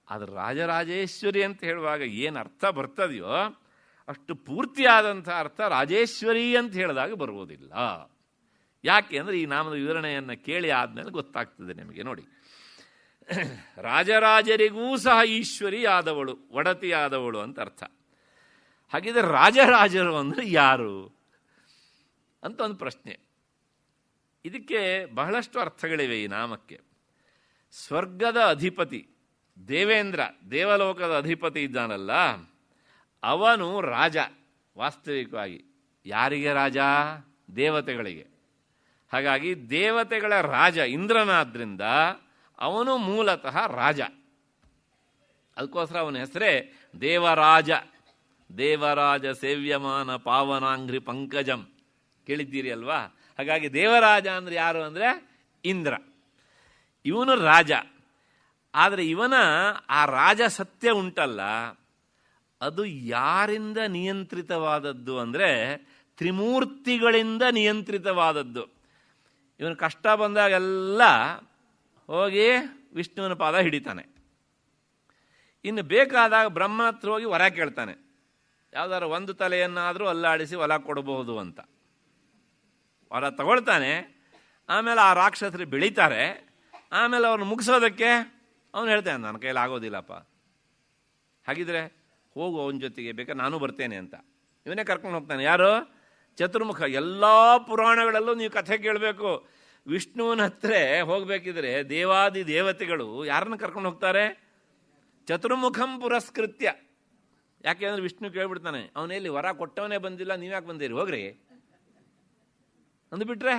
ಆದರೆ ರಾಜರಾಜೇಶ್ವರಿ ಅಂತ ಹೇಳುವಾಗ ಏನು ಅರ್ಥ ಬರ್ತದೆಯೋ ಅಷ್ಟು ಪೂರ್ತಿಯಾದಂಥ ಅರ್ಥ ರಾಜೇಶ್ವರಿ ಅಂತ ಹೇಳಿದಾಗ ಬರುವುದಿಲ್ಲ. ಯಾಕೆ ಅಂದರೆ ಈ ನಾಮದ ವಿವರಣೆಯನ್ನು ಕೇಳಿ ಆದಮೇಲೆ ಗೊತ್ತಾಗ್ತದೆ ನಿಮಗೆ. ನೋಡಿ, ರಾಜರಾಜರಿಗೂ ಸಹ ಈಶ್ವರಿ ಆದವಳು, ಒಡತಿಯಾದವಳು ಅಂತ ಅರ್ಥ. ಹಾಗಿದ್ರೆ ರಾಜರಾಜರು ಅಂದರೆ ಯಾರು ಅಂತ ಒಂದು ಪ್ರಶ್ನೆ. ಇದಕ್ಕೆ ಬಹಳಷ್ಟು ಅರ್ಥಗಳಿವೆ ಈ ನಾಮಕ್ಕೆ. ಸ್ವರ್ಗದ ಅಧಿಪತಿ ದೇವೇಂದ್ರ, ದೇವಲೋಕದ ಅಧಿಪತಿ ಇದ್ದಾನಲ್ಲ, ಅವನು ರಾಜ. ವಾಸ್ತವಿಕವಾಗಿ ಯಾರಿಗೆ ರಾಜ? ದೇವತೆಗಳಿಗೆ. ಹಾಗಾಗಿ ದೇವತೆಗಳ ರಾಜ ಇಂದ್ರನಾದ್ರಿಂದ ಅವನು ಮೂಲತಃ ರಾಜ. ಅದಕ್ಕೋಸ್ಕರ ಅವನ ಹೆಸರೇ ದೇವರಾಜ. ದೇವರಾಜ ಸೇವ್ಯಮಾನ ಪಾವನಾಂಘ್ರಿ ಪಂಕಜಂ, ಕೇಳಿದ್ದೀರಿ ಅಲ್ವಾ? ಹಾಗಾಗಿ ದೇವರಾಜ ಅಂದರೆ ಯಾರು ಅಂದರೆ ಇಂದ್ರ. ಇವನು ರಾಜ. ಆದರೆ ಇವನ ಆ ರಾಜ ಸತ್ಯ ಉಂಟಲ್ಲ, ಅದು ಯಾರಿಂದ ನಿಯಂತ್ರಿತವಾದದ್ದು ಅಂದರೆ ತ್ರಿಮೂರ್ತಿಗಳಿಂದ ನಿಯಂತ್ರಿತವಾದದ್ದು. ಇವನು ಕಷ್ಟ ಬಂದಾಗೆಲ್ಲ ಹೋಗಿ ವಿಷ್ಣುವಿನ ಪಾದ ಹಿಡಿತಾನೆ. ಇನ್ನು ಬೇಕಾದಾಗ ಬ್ರಹ್ಮನ ಹತ್ರ ಹೋಗಿ ವರ ಕೇಳ್ತಾನೆ, ಯಾವುದಾದ್ರು ಒಂದು ತಲೆಯನ್ನಾದರೂ ಅಲ್ಲಾಡಿಸಿ ಹೊಲ ಕೊಡಬಹುದು ಅಂತ. ವರ ತಗೊಳ್ತಾನೆ. ಆಮೇಲೆ ಆ ರಾಕ್ಷಸರು ಬೆಳೀತಾರೆ. ಆಮೇಲೆ ಅವ್ರನ್ನ ಮುಗಿಸೋದಕ್ಕೆ ಅವನು ಹೇಳ್ತಾನೆ, ನನ್ನ ಕೈಯಲ್ಲಿ ಆಗೋದಿಲ್ಲಪ್ಪ, ಹಾಗಿದ್ರೆ ಹೋಗು ಅವನ ಜೊತೆಗೆ, ಬೇಕಾದ್ರೆ ನಾನು ಬರ್ತೇನೆ ಅಂತ. ಇವನೇ ಕರ್ಕೊಂಡು ಹೋಗ್ತಾನೆ. ಯಾರು? ಚತುರ್ಮುಖ. ಎಲ್ಲ ಪುರಾಣಗಳಲ್ಲೂ ನೀವು ಕಥೆ ಕೇಳಬೇಕು. ವಿಷ್ಣುವಿನ ಹತ್ರ ಹೋಗಬೇಕಿದ್ರೆ ದೇವಾದಿ ದೇವತೆಗಳು ಯಾರನ್ನು ಕರ್ಕೊಂಡು ಹೋಗ್ತಾರೆ? ಚತುರ್ಮುಖಂ ಪುರಸ್ಕೃತ್ಯ. ಯಾಕೆಂದ್ರೆ ವಿಷ್ಣು ಕೇಳ್ಬಿಡ್ತಾನೆ, ಅವನಲ್ಲಿ ವರ ಕೊಟ್ಟವನೇ ಬಂದಿಲ್ಲ, ನೀವ್ಯಾಕೆ ಬಂದಿರಿ, ಹೋಗ್ರಿ ಅಂದುಬಿಟ್ರೆ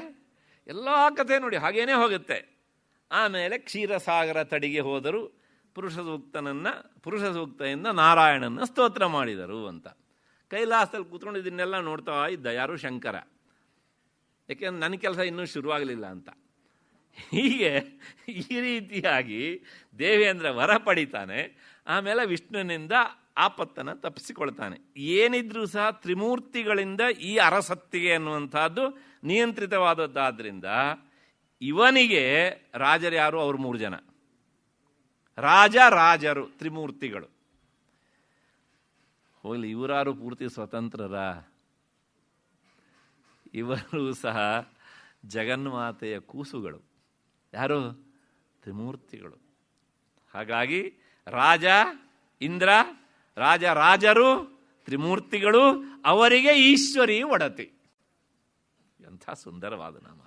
ಎಲ್ಲ ಕಥೆ ನೋಡಿ ಹಾಗೇನೇ ಹೋಗುತ್ತೆ. ಆಮೇಲೆ ಕ್ಷೀರಸಾಗರ ತಡಿಗೆ ಹೋದರು, ಪುರುಷ ಸೂಕ್ತದಿಂದ ನಾರಾಯಣನ ಸ್ತೋತ್ರ ಮಾಡಿದರು ಅಂತ. ಕೈಲಾಸದಲ್ಲಿ ಕೂತ್ಕೊಂಡು ಇದನ್ನೆಲ್ಲ ನೋಡ್ತಾ ಇದ್ದ ಯಾರು? ಶಂಕರ. ಯಾಕೆಂದ್ರೆ ನನ್ನ ಕೆಲಸ ಇನ್ನೂ ಶುರುವಾಗಲಿಲ್ಲ ಅಂತ. ಹೀಗೆ ಈ ರೀತಿಯಾಗಿ ದೇವೇಂದ್ರ ವರ ಪಡಿತಾನೆ. ಆಮೇಲೆ ವಿಷ್ಣುವಿನಿಂದ ಆಪತ್ತನ್ನು ತಪ್ಪಿಸಿಕೊಳ್ತಾನೆ. ಏನಿದ್ರೂ ಸಹ ತ್ರಿಮೂರ್ತಿಗಳಿಂದ ಈ ಅರಸತ್ತಿಗೆ ಅನ್ನುವಂಥದ್ದು ನಿಯಂತ್ರಿತವಾದದ್ದಾದ್ದರಿಂದ ಇವನಿಗೆ ರಾಜರು ಯಾರು? ಅವರು 3 ಜನ ರಾಜರು, ತ್ರಿಮೂರ್ತಿಗಳು. ಹೋಗಲಿ, ಇವರಾರು ಪೂರ್ತಿ ಸ್ವತಂತ್ರರ? ಇವರು ಸಹ ಜಗನ್ಮಾತೆಯ ಕೂಸುಗಳು. ಯಾರು? ತ್ರಿಮೂರ್ತಿಗಳು. ಹಾಗಾಗಿ ರಾಜ ಇಂದ್ರ, ರಾಜರು, ತ್ರಿಮೂರ್ತಿಗಳು, ಅವರಿಗೆ ಈಶ್ವರಿ ಒಡತಿ. ಎಂಥ ಸುಂದರವಾದ ನಾಮ.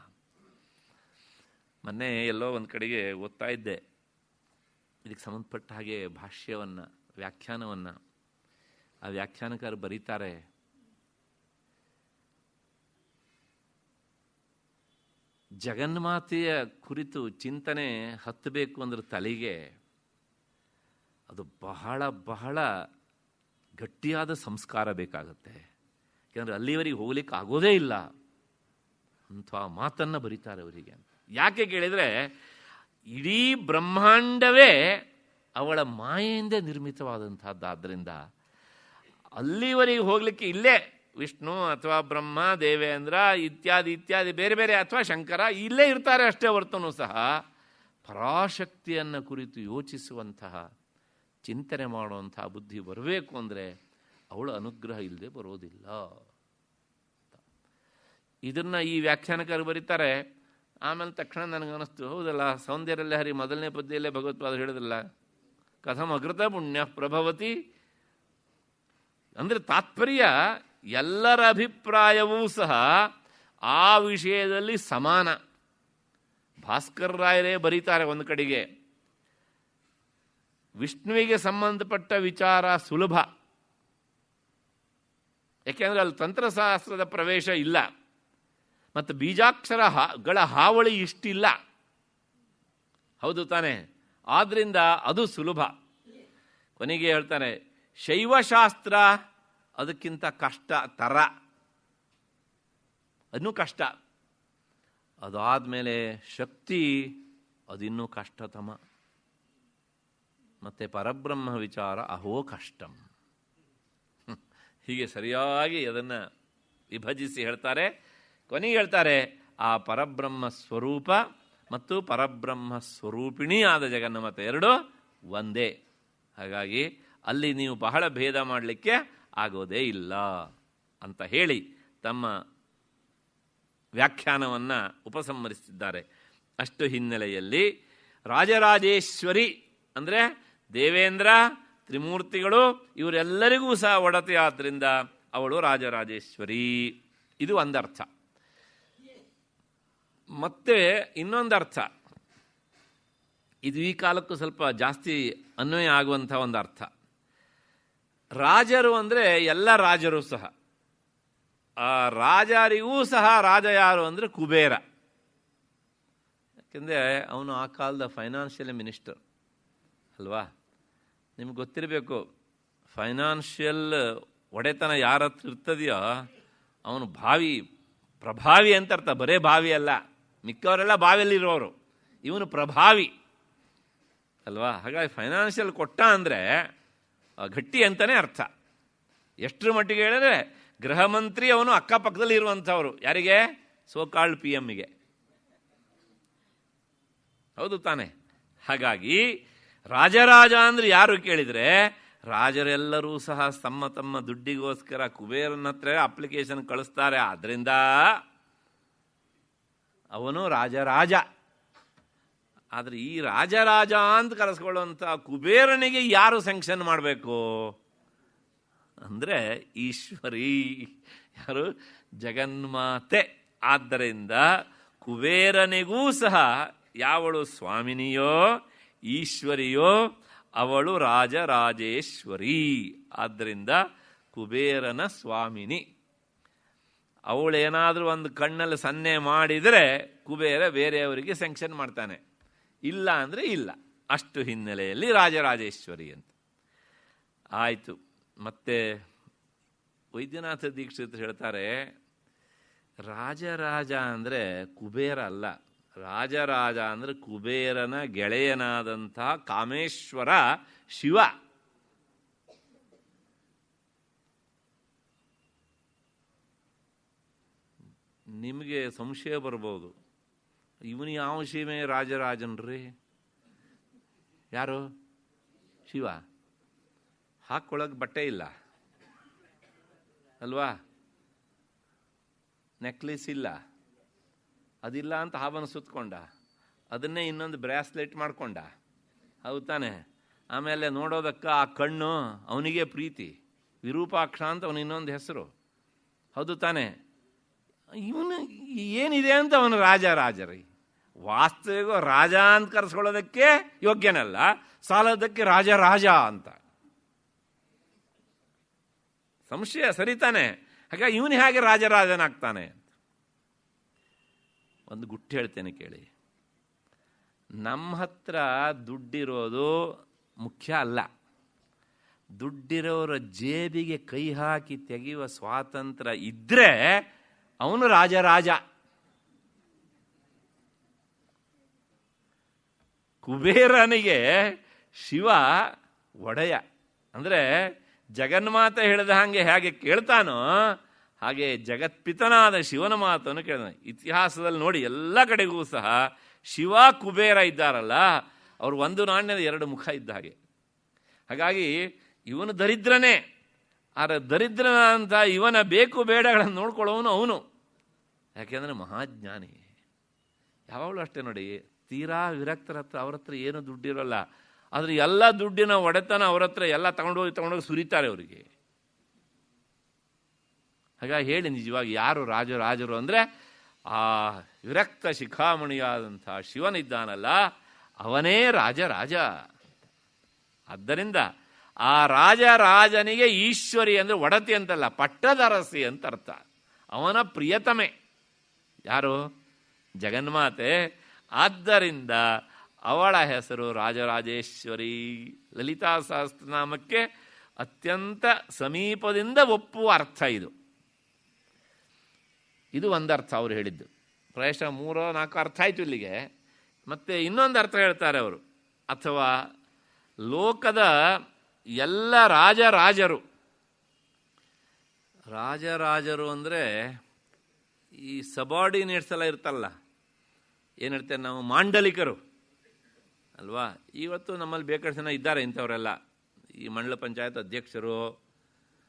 ಮೊನ್ನೆ ಎಲ್ಲೋ ಒಂದು ಕಡೆಗೆ ಓದ್ತಾ ಇದ್ದೆ, ಇದಕ್ಕೆ ಸಂಬಂಧಪಟ್ಟ ಹಾಗೆ ಭಾಷ್ಯವನ್ನು, ವ್ಯಾಖ್ಯಾನವನ್ನು. ಆ ವ್ಯಾಖ್ಯಾನಕಾರರು ಬರೀತಾರೆ, ಜಗನ್ಮಾತೆಯ ಕುರಿತು ಚಿಂತನೆ ಹತ್ತಬೇಕು ಅಂದ್ರೆ ತಲೆಗೆ ಅದು ಬಹಳ ಬಹಳ ಗಟ್ಟಿಯಾದ ಸಂಸ್ಕಾರ ಬೇಕಾಗುತ್ತೆ. ಯಾಕೆಂದರೆ ಅಲ್ಲಿವರೆಗೆ ಹೋಗ್ಲಿಕ್ಕೆ ಆಗೋದೇ ಇಲ್ಲ ಅಂಥ ಮಾತನ್ನು ಬರೀತಾರೆ ಅವರಿಗೆ. ಯಾಕೆ ಕೇಳಿದರೆ ಇಡೀ ಬ್ರಹ್ಮಾಂಡವೇ ಅವಳ ಮಾಯೆಯಿಂದ ನಿರ್ಮಿತವಾದಂಥದ್ದಾದ್ದರಿಂದ ಅಲ್ಲಿವರೆಗೆ ಹೋಗಲಿಕ್ಕೆ ಇಲ್ಲೇ ವಿಷ್ಣು ಅಥವಾ ಬ್ರಹ್ಮ, ದೇವೇಂದ್ರ ಇತ್ಯಾದಿ ಬೇರೆ ಬೇರೆ ಅಥವಾ ಶಂಕರ ಇಲ್ಲೇ ಇರ್ತಾರೆ ಅಷ್ಟೇ ಹೊರತೂ ಸಹ ಪರಾಶಕ್ತಿಯನ್ನು ಕುರಿತು ಯೋಚಿಸುವಂತಹ, ಚಿಂತನೆ ಮಾಡುವಂತಹ ಬುದ್ಧಿ ಬರಬೇಕು ಅಂದರೆ ಅವಳ ಅನುಗ್ರಹ ಇಲ್ಲದೆ ಬರೋದಿಲ್ಲ. ಇದನ್ನು ಈ ವ್ಯಾಖ್ಯಾನಕಾರರು ಬರೀತಾರೆ. ಆಮೇಲೆ ತಕ್ಷಣ ನನಗನ್ನಿಸ್ತು, ಹೌದಲ್ಲ, ಸೌಂದರ್ಯಲಹರಿ ಮೊದಲನೇ ಪದ್ಯಲ್ಲೇ ಭಗವತ್ಪಾದರು ಹೇಳಿದ್ರಲ್ಲ, ಕಥಂ ಅಕೃತ ಪುಣ್ಯ ಪ್ರಭವತಿ. ಅಂದರೆ ತಾತ್ಪರ್ಯ ಎಲ್ಲರ ಅಭಿಪ್ರಾಯವೂ ಸಹ ಆ ವಿಷಯದಲ್ಲಿ ಸಮಾನ. ಭಾಸ್ಕರ ರಾಯರೇ ಬರೀತಾರೆ ಒಂದು ಕಡೆಗೆ, ವಿಷ್ಣುವಿಗೆ ಸಂಬಂಧಪಟ್ಟ ವಿಚಾರ ಸುಲಭ, ಯಾಕೆಂದರೆ ಅಲ್ಲಿ ತಂತ್ರಶಾಸ್ತ್ರದ ಪ್ರವೇಶ ಇಲ್ಲ. ಮತ್ತು ಬೀಜಾಕ್ಷರಗಳ ಹಾವಳಿ ಇಷ್ಟಿಲ್ಲ, ಹೌದು ತಾನೆ? ಆದ್ದರಿಂದ ಅದು ಸುಲಭ. ಕೊನೆಗೆ ಹೇಳ್ತಾನೆ ಶೈವಶಾಸ್ತ್ರ ಅದಕ್ಕಿಂತ ಕಷ್ಟ ತರ, ಅದನ್ನೂ ಕಷ್ಟ. ಅದಾದಮೇಲೆ ಶಕ್ತಿ ಅದಿನ್ನೂ ಕಷ್ಟತಮ. ಮತ್ತು ಪರಬ್ರಹ್ಮ ವಿಚಾರ ಅಹೋ ಕಷ್ಟಂ. ಹೀಗೆ ಸರಿಯಾಗಿ ಅದನ್ನು ವಿಭಜಿಸಿ ಹೇಳ್ತಾರೆ. ಕೊನೆಗೆ ಹೇಳ್ತಾರೆ ಆ ಪರಬ್ರಹ್ಮ ಸ್ವರೂಪ ಮತ್ತು ಪರಬ್ರಹ್ಮ ಸ್ವರೂಪಿಣಿ ಆದ ಜಗನ್ಮಾತೆ ಎರಡೂ ಒಂದೇ. ಹಾಗಾಗಿ ಅಲ್ಲಿ ನೀವು ಬಹಳ ಭೇದ ಮಾಡಲಿಕ್ಕೆ ಆಗೋದೇ ಇಲ್ಲ ಅಂತ ಹೇಳಿ ತಮ್ಮ ವ್ಯಾಖ್ಯಾನವನ್ನು ಉಪಸಂಹರಿಸಿದ್ದಾರೆ. ಅಷ್ಟು ಹಿನ್ನೆಲೆಯಲ್ಲಿ ರಾಜರಾಜೇಶ್ವರಿ ಅಂದರೆ ದೇವೇಂದ್ರ ತ್ರಿಮೂರ್ತಿಗಳು ಇವರೆಲ್ಲರಿಗೂ ಸಹ ಒಡತಿ ಆದ್ದರಿಂದ ಅವಳು ರಾಜರಾಜೇಶ್ವರಿ. ಇದು ಒಂದರ್ಥ. ಮತ್ತೆ ಇನ್ನೊಂದರ್ಥ, ಇದು ಈ ಕಾಲಕ್ಕೂ ಸ್ವಲ್ಪ ಜಾಸ್ತಿ ಅನ್ವಯ ಆಗುವಂಥ ಒಂದು ಅರ್ಥ. ರಾಜರು ಅಂದರೆ ಎಲ್ಲ ರಾಜರು ಸಹ. ಆ ರಾಜರಿಗೂ ಸಹ ರಾಜ ಯಾರು ಅಂದರೆ ಕುಬೇರ. ಯಾಕೆಂದರೆ ಅವನು ಆ ಕಾಲದ ಫೈನಾನ್ಷಿಯಲ್ ಮಿನಿಸ್ಟರ್ ಅಲ್ವಾ? ನಿಮ್ಗೆ ಗೊತ್ತಿರಬೇಕು, ಫೈನಾನ್ಷಿಯಲ್ ಒಡೆತನ ಯಾರ ಹತ್ರ ಇರ್ತದೆಯೋ ಅವನು ಪ್ರಭಾವಿ ಅಂತ ಅರ್ಥ. ಬರೇ ಭಾವಿ ಅಲ್ಲ, ಮಿಕ್ಕವರೆಲ್ಲ ಬಾವಿಯಲ್ಲಿರೋರು, ಇವನು ಪ್ರಭಾವಿ ಅಲ್ವಾ? ಹಾಗಾಗಿ ಫೈನಾನ್ಷಿಯಲ್ ಕೊಟ್ಟ ಅಂದರೆ ಗಟ್ಟಿ ಅಂತಲೇ ಅರ್ಥ. ಎಷ್ಟರ ಮಟ್ಟಿಗೆ ಹೇಳಿದ್ರೆ ಗೃಹ ಮಂತ್ರಿ ಅವನು ಅಕ್ಕಪಕ್ಕದಲ್ಲಿ ಇರುವಂಥವ್ರು. ಯಾರಿಗೆ? ಸೋಕಾಲ್ಡ್ PM-ಗೆ, ಹೌದು ತಾನೆ? ಹಾಗಾಗಿ ರಾಜರಾಜ ಅಂದರೆ ಯಾರು ಕೇಳಿದರೆ ರಾಜರೆಲ್ಲರೂ ಸಹ ತಮ್ಮ ತಮ್ಮ ದುಡ್ಡಿಗೋಸ್ಕರ ಕುಬೇರನ ಹತ್ರ ಅಪ್ಲಿಕೇಶನ್ ಕಳಿಸ್ತಾರೆ. ಆದ್ದರಿಂದ ಅವನು ರಾಜರಾಜ. ಆದರೆ ಈ ರಾಜರಾಜ ಅಂತ ಕರೆಸ್ಕೊಳ್ಳುವಂಥ ಕುಬೇರನಿಗೆ ಯಾರು ಸ್ಯಾಂಕ್ಷನ್ ಮಾಡಬೇಕು ಅಂದರೆ ಈಶ್ವರಿ, ಯಾರು? ಜಗನ್ಮಾತೆ. ಆದ್ದರಿಂದ ಕುಬೇರನಿಗೂ ಸಹ ಯಾವಳು ಸ್ವಾಮಿನಿಯೋ ಈಶ್ವರಿಯೋ ಅವಳು ರಾಜರಾಜೇಶ್ವರಿ. ಆದ್ದರಿಂದ ಕುಬೇರನ ಸ್ವಾಮಿನಿ. ಅವಳೇನಾದರೂ ಒಂದು ಕಣ್ಣಲ್ಲಿ ಸನ್ನೆ ಮಾಡಿದರೆ ಕುಬೇರ ಬೇರೆಯವರಿಗೆ ಸ್ಯಾಂಕ್ಷನ್ ಮಾಡ್ತಾನೆ, ಇಲ್ಲ ಅಂದರೆ ಇಲ್ಲ. ಅಷ್ಟು ಹಿನ್ನೆಲೆಯಲ್ಲಿ ರಾಜರಾಜೇಶ್ವರಿ ಅಂತ ಆಯಿತು. ಮತ್ತೆ ವೈದ್ಯನಾಥ ದೀಕ್ಷಿತರು ಹೇಳ್ತಾರೆ, ರಾಜರಾಜ ಅಂದರೆ ಕುಬೇರ ಅಲ್ಲ, ರಾಜರಾಜ ಅಂದರೆ ಕುಬೇರನ ಗೆಳೆಯನಾದಂಥ ಕಾಮೇಶ್ವರ ಶಿವ. ನಿಮಗೆ ಸಂಶಯ ಬರ್ಬೋದು, ಇವನು ಯಾವ ಶಿವೇ ರಾಜರಾಜನ್ರಿ? ಯಾರು? ಶಿವ. ಹಾಕ್ಕೊಳಕ್ಕೆ ಬಟ್ಟೆ ಇಲ್ಲ ಅಲ್ವಾ? ನೆಕ್ಲೆಸ್ ಇಲ್ಲ, ಅದಿಲ್ಲ ಅಂತ ಹಾವನ್ನು ಸುತ್ತಕೊಂಡ, ಅದನ್ನೇ ಇನ್ನೊಂದು ಬ್ರಾಸ್ಲೆಟ್ ಮಾಡ್ಕೊಂಡ, ಹೌದು ತಾನೆ? ಆಮೇಲೆ ನೋಡೋದಕ್ಕೆ ಆ ಕಣ್ಣು ಅವನಿಗೆ ಪ್ರೀತಿ, ವಿರೂಪಾಕ್ಷ ಅಂತ ಅವನು ಇನ್ನೊಂದು ಹೆಸರು, ಹೌದು ತಾನೆ? ಇವನು ಏನಿದೆ ಅಂತ ಅವನು ರಾಜರಿ. ವಾಸ್ತವಿಕ ರಾಜ ಅಂತ ಕರೆಸ್ಕೊಳ್ಳೋದಕ್ಕೆ ಯೋಗ್ಯನಲ್ಲ, ಸಾಲೋದಕ್ಕೆ ರಾಜ ಅಂತ. ಸಂಶಯ ಸರಿತಾನೆ? ಹಾಗಾಗಿ ಇವನು ಹೇಗೆ ರಾಜರಾಜನಾಗ್ತಾನೆ? ಒಂದು ಗುಟ್ಟು ಹೇಳ್ತೇನೆ ಕೇಳಿ. ನಮ್ಮ ಹತ್ರ ದುಡ್ಡಿರೋದು ಮುಖ್ಯ ಅಲ್ಲ, ದುಡ್ಡಿರೋರ ಜೇಬಿಗೆ ಕೈ ಹಾಕಿ ತೆಗೆಯುವ ಸ್ವಾತಂತ್ರ್ಯ ಇದ್ದರೆ ಅವನು ರಾಜ. ಕುಬೇರನಿಗೆ ಶಿವ ಒಡೆಯ. ಅಂದರೆ ಜಗನ್ಮಾತೆ ಹೇಳಿದ ಹಾಗೆ ಹೇಗೆ ಕೇಳ್ತಾನೋ ಹಾಗೆ ಜಗತ್ಪಿತನಾದ ಶಿವನ ಮಾತನ್ನು ಕೇಳಿದ. ಇತಿಹಾಸದಲ್ಲಿ ನೋಡಿ, ಎಲ್ಲ ಕಡೆಗೂ ಸಹ ಶಿವ ಕುಬೇರ ಇದ್ದಾರಲ್ಲ, ಅವರು ಒಂದು ನಾಣ್ಯದ ಎರಡು ಮುಖ ಇದ್ದ ಹಾಗೆ. ಹಾಗಾಗಿ ಇವನು ದರಿದ್ರನೇ, ಆದರೆ ದರಿದ್ರನ ಅಂತ ಇವನ ಬೇಕು ಬೇಡಗಳನ್ನು ನೋಡ್ಕೊಳ್ಳೋನು ಅವನು. ಯಾಕೆಂದರೆ ಮಹಾಜ್ಞಾನಿ. ಯಾವಾಗಲೂ ಅಷ್ಟೇ ನೋಡಿ, ತೀರಾ ವಿರಕ್ತರ ಹತ್ರ ಅವ್ರ ಹತ್ರ ಏನು ದುಡ್ಡಿರೋಲ್ಲ, ಆದರೆ ಎಲ್ಲ ದುಡ್ಡಿನ ಒಡೆತನ ಅವ್ರ ಹತ್ರ ಎಲ್ಲ ತಗೊಂಡೋಗಿ ಸುರಿತಾರೆ ಅವರಿಗೆ. ಹಾಗಾಗಿ ಹೇಳಿ, ನಿಜವಾಗಿ ಯಾರು ರಾಜರು ಅಂದರೆ ಆ ವಿರಕ್ತ ಶಿಖಾಮಣಿಯಾದಂಥ ಶಿವನಿದ್ದಾನಲ್ಲ, ಅವನೇ ರಾಜ. ಆದ್ದರಿಂದ ಆ ರಾಜನಿಗೆ ಈಶ್ವರಿ ಅಂದರೆ ಒಡತಿ ಅಂತಲ್ಲ, ಪಟ್ಟದರಸಿ ಅಂತ ಅರ್ಥ. ಅವನ ಪ್ರಿಯತಮೆ. ಯಾರು? ಜಗನ್ಮಾತೆ. ಆದ್ದರಿಂದ ಅವಳ ಹೆಸರು ರಾಜರಾಜೇಶ್ವರಿ. ಲಲಿತಾ ಸಹಸ್ರನಾಮಕ್ಕೆ ಅತ್ಯಂತ ಸಮೀಪದಿಂದ ಒಪ್ಪುವ ಅರ್ಥ ಇದು. ಇದು ಒಂದು ಅರ್ಥ ಅವರು ಹೇಳಿದ್ದು. ಪ್ರಾಯಶಃ 3-4 ಅರ್ಥ ಆಯಿತು ಇಲ್ಲಿಗೆ. ಮತ್ತು ಇನ್ನೊಂದು ಅರ್ಥ ಹೇಳ್ತಾರೆ ಅವರು, ಅಥವಾ ಲೋಕದ ಎಲ್ಲ ರಾಜರಾಜರು. ರಾಜರಾಜರು ಅಂದರೆ ಈ ಸಬಾರ್ಡಿನೇಟ್ಸ್ ಎಲ್ಲ ಇರ್ತಲ್ಲ, ಏನು ಹೇಳ್ತೇವೆ ನಾವು, ಮಾಂಡಲಿಕರು ಅಲ್ವಾ. ಇವತ್ತು ನಮ್ಮಲ್ಲಿ ಬೇಕಾದಷ್ಟು ಜನ ಇದ್ದಾರೆ ಇಂಥವರೆಲ್ಲ. ಈ ಮಂಡಲ ಪಂಚಾಯತ್ ಅಧ್ಯಕ್ಷರು,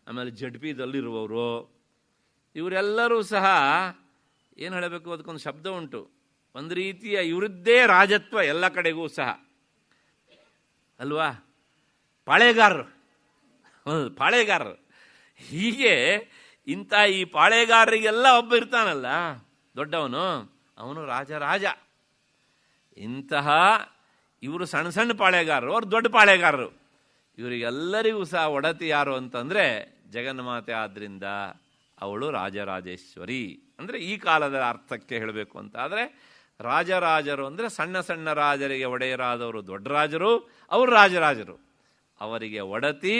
ಆಮೇಲೆ ಜಡ್ಪಿದಲ್ಲಿರುವವರು, ಇವರೆಲ್ಲರೂ ಸಹ ಏನು ಹೇಳಬೇಕು, ಅದಕ್ಕೊಂದು ಶಬ್ದ ಉಂಟು. ಒಂದು ರೀತಿಯ ಇವರದ್ದೇ ರಾಜತ್ವ ಎಲ್ಲ ಕಡೆಗೂ ಸಹ ಅಲ್ವಾ. ಪಾಳೆಗಾರರು, ಪಾಳೆಗಾರರು. ಹೀಗೆ ಇಂಥ ಈ ಪಾಳೆಗಾರರಿಗೆಲ್ಲ ಒಬ್ಬ ಇರ್ತಾನಲ್ಲ ದೊಡ್ಡವನು, ಅವನು ರಾಜ. ಇಂತಹ ಇವರು ಸಣ್ಣ ಸಣ್ಣ ಪಾಳೆಗಾರರು, ಅವ್ರು ದೊಡ್ಡ ಪಾಳೆಗಾರರು. ಇವರಿಗೆಲ್ಲರಿಗೂ ಸಹ ಒಡತಿ ಯಾರು ಅಂತಂದರೆ ಜಗನ್ಮಾತೆ. ಆದ್ದರಿಂದ ಅವಳು ರಾಜರಾಜೇಶ್ವರಿ. ಅಂದರೆ ಈ ಕಾಲದ ಅರ್ಥಕ್ಕೆ ಹೇಳಬೇಕು ಅಂತ ಆದರೆ ರಾಜರಾಜರು ಅಂದರೆ ಸಣ್ಣ ಸಣ್ಣ ರಾಜರಿಗೆ ಒಡೆಯರಾದವರು ದೊಡ್ಡ ರಾಜರು, ಅವರು ರಾಜರಾಜರು. ಅವರಿಗೆ ಒಡತಿ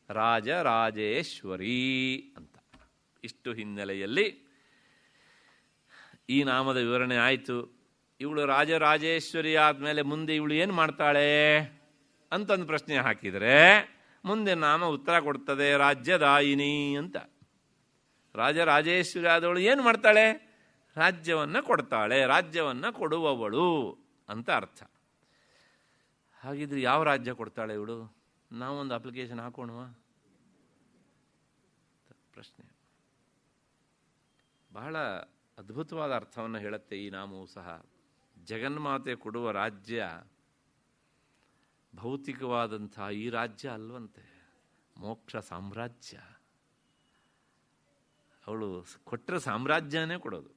ರಾಜರಾಜೇಶ್ವರಿ ಅಂತ. ಇಷ್ಟು ಹಿನ್ನೆಲೆಯಲ್ಲಿ ಈ ನಾಮದ ವಿವರಣೆ ಆಯಿತು. ಇವಳು ರಾಜರಾಜೇಶ್ವರಿ ಆದಮೇಲೆ ಮುಂದೆ ಇವಳು ಏನು ಮಾಡ್ತಾಳೆ ಅಂತಂದು ಪ್ರಶ್ನೆ ಹಾಕಿದರೆ ಮುಂದೆ ನಾಮ ಉತ್ತರ ಕೊಡ್ತದೆ, ರಾಜ್ಯದಾಯಿನಿ ಅಂತ. ರಾಜರಾಜೇಶ್ವರಿ ಆದವಳು ಏನು ಮಾಡ್ತಾಳೆ? ರಾಜ್ಯವನ್ನು ಕೊಡ್ತಾಳೆ, ರಾಜ್ಯವನ್ನು ಕೊಡುವವಳು ಅಂತ ಅರ್ಥ. ಹಾಗಿದ್ರೆ ಯಾವ ರಾಜ್ಯ ಕೊಡ್ತಾಳೆ ಇವಳು? ನಾವೊಂದು ಅಪ್ಲಿಕೇಶನ್ ಹಾಕೋಣವಾ? ಪ್ರಶ್ನೆ. ಬಹಳ ಅದ್ಭುತವಾದ ಅರ್ಥವನ್ನು ಹೇಳುತ್ತೆ ಈ ನಾಮವು ಸಹ. ಜಗನ್ಮಾತೆ ಕೊಡುವ ರಾಜ್ಯ ಭೌತಿಕವಾದಂಥ ಈ ರಾಜ್ಯ ಅಲ್ವಂತೆ, ಮೋಕ್ಷ ಸಾಮ್ರಾಜ್ಯ. ಅವಳು ಕೊಟ್ಟರೆ ಸಾಮ್ರಾಜ್ಯನೇ ಕೊಡೋದು.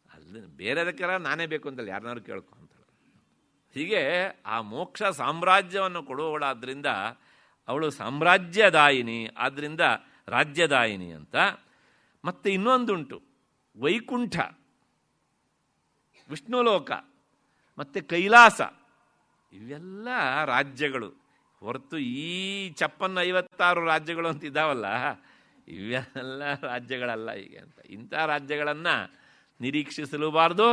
ಅಲ್ಲಿ ಬೇರೆದಕ್ಕೆಲ್ಲ ನಾನೇ ಬೇಕು ಅಂತಲ್ಲ, ಯಾರನ್ನಾರು ಕೇಳ್ಕೊ ಅಂತಾಳೆ. ಹೀಗೆ ಆ ಮೋಕ್ಷ ಸಾಮ್ರಾಜ್ಯವನ್ನು ಕೊಡುವವಳಾದ್ರಿಂದ ಅವಳು ಸಾಮ್ರಾಜ್ಯದಾಯಿನಿ, ಆದ್ದರಿಂದ ರಾಜ್ಯದಾಯಿನಿ ಅಂತ. ಮತ್ತು ಇನ್ನೊಂದುಂಟು, ವೈಕುಂಠ, ವಿಷ್ಣುಲೋಕ ಮತ್ತು ಕೈಲಾಸ, ಇವೆಲ್ಲ ರಾಜ್ಯಗಳು ಹೊರತು ಈ 56 ರಾಜ್ಯಗಳು ಅಂತ ಇದ್ದಾವಲ್ಲ, ಇವೆಲ್ಲ ರಾಜ್ಯಗಳಲ್ಲ ಹೀಗೆ ಅಂತ. ಇಂಥ ರಾಜ್ಯಗಳನ್ನು ನಿರೀಕ್ಷಿಸಲೂಬಾರ್ದು,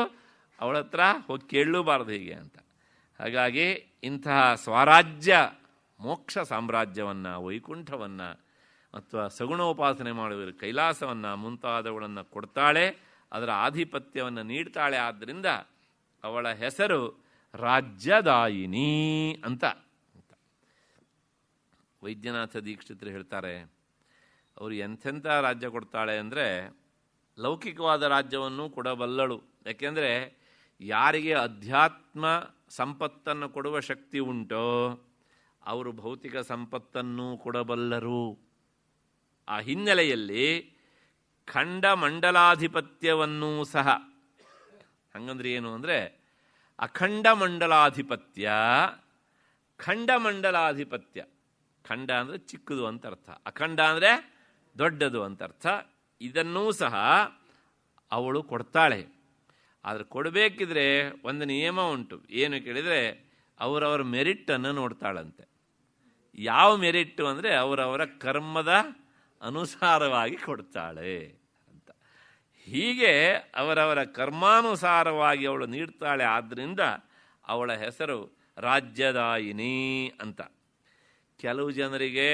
ಅವಳ ಹತ್ರ ಹೋಗಿ ಕೇಳಲೂಬಾರ್ದು ಹೀಗೆ ಅಂತ. ಹಾಗಾಗಿ ಇಂತಹ ಸ್ವರಾಜ್ಯ ಮೋಕ್ಷ ಸಾಮ್ರಾಜ್ಯವನ್ನು, ವೈಕುಂಠವನ್ನು ಅಥವಾ ಸಗುಣೋಪಾಸನೆ ಮಾಡುವ ಕೈಲಾಸವನ್ನು ಮುಂತಾದವುಗಳನ್ನು ಕೊಡ್ತಾಳೆ, ಅದರ ಆಧಿಪತ್ಯವನ್ನು ನೀಡ್ತಾಳೆ. ಆದ್ದರಿಂದ ಅವಳ ಹೆಸರು ರಾಜ್ಯದಾಯಿನಿ ಅಂತ. ವೈದ್ಯನಾಥ ದೀಕ್ಷಿತರು ಹೇಳ್ತಾರೆ, ಅವರು ಎಂಥೆಂಥ ರಾಜ್ಯ ಕೊಡ್ತಾಳೆ ಅಂದರೆ ಲೌಕಿಕವಾದ ರಾಜ್ಯವನ್ನು ಕೊಡಬಲ್ಲಳು. ಯಾಕೆಂದರೆ ಯಾರಿಗೆ ಅಧ್ಯಾತ್ಮ ಸಂಪತ್ತನ್ನು ಕೊಡುವ ಶಕ್ತಿ ಉಂಟೋ ಅವರು ಭೌತಿಕ ಸಂಪತ್ತನ್ನು ಕೊಡಬಲ್ಲರು. ಆ ಹಿನ್ನೆಲೆಯಲ್ಲಿ ಖಂಡಮಂಡಲಾಧಿಪತ್ಯವನ್ನೂ ಸಹ, ಹಂಗಂದ್ರೆ ಏನು ಅಂದರೆ ಅಖಂಡ ಮಂಡಲಾಧಿಪತ್ಯ, ಖಂಡಮಂಡಲಾಧಿಪತ್ಯ. ಖಂಡ ಅಂದರೆ ಚಿಕ್ಕದು ಅಂತ ಅರ್ಥ, ಅಖಂಡ ಅಂದರೆ ದೊಡ್ಡದು ಅಂತ ಅರ್ಥ. ಇದನ್ನೂ ಸಹ ಅವಳು ಕೊಡ್ತಾಳೆ. ಆದರೆ ಕೊಡಬೇಕಿದ್ರೆ ಒಂದು ನಿಯಮ ಉಂಟು. ಏನು ಕೇಳಿದರೆ ಅವರವರ ಮೆರಿಟನ್ನು ನೋಡ್ತಾಳಂತೆ. ಯಾವ ಮೆರಿಟ್ಟು ಅಂದರೆ ಅವರವರ ಕರ್ಮದ ಅನುಸಾರವಾಗಿ ಕೊಡ್ತಾಳೆ ಅಂತ. ಹೀಗೆ ಅವರವರ ಕರ್ಮಾನುಸಾರವಾಗಿ ಅವಳು ನೀಡ್ತಾಳೆ. ಆದ್ದರಿಂದ ಅವಳ ಹೆಸರು ರಾಜ್ಯದಾಯಿನಿ ಅಂತ. ಕೆಲವು ಜನರಿಗೆ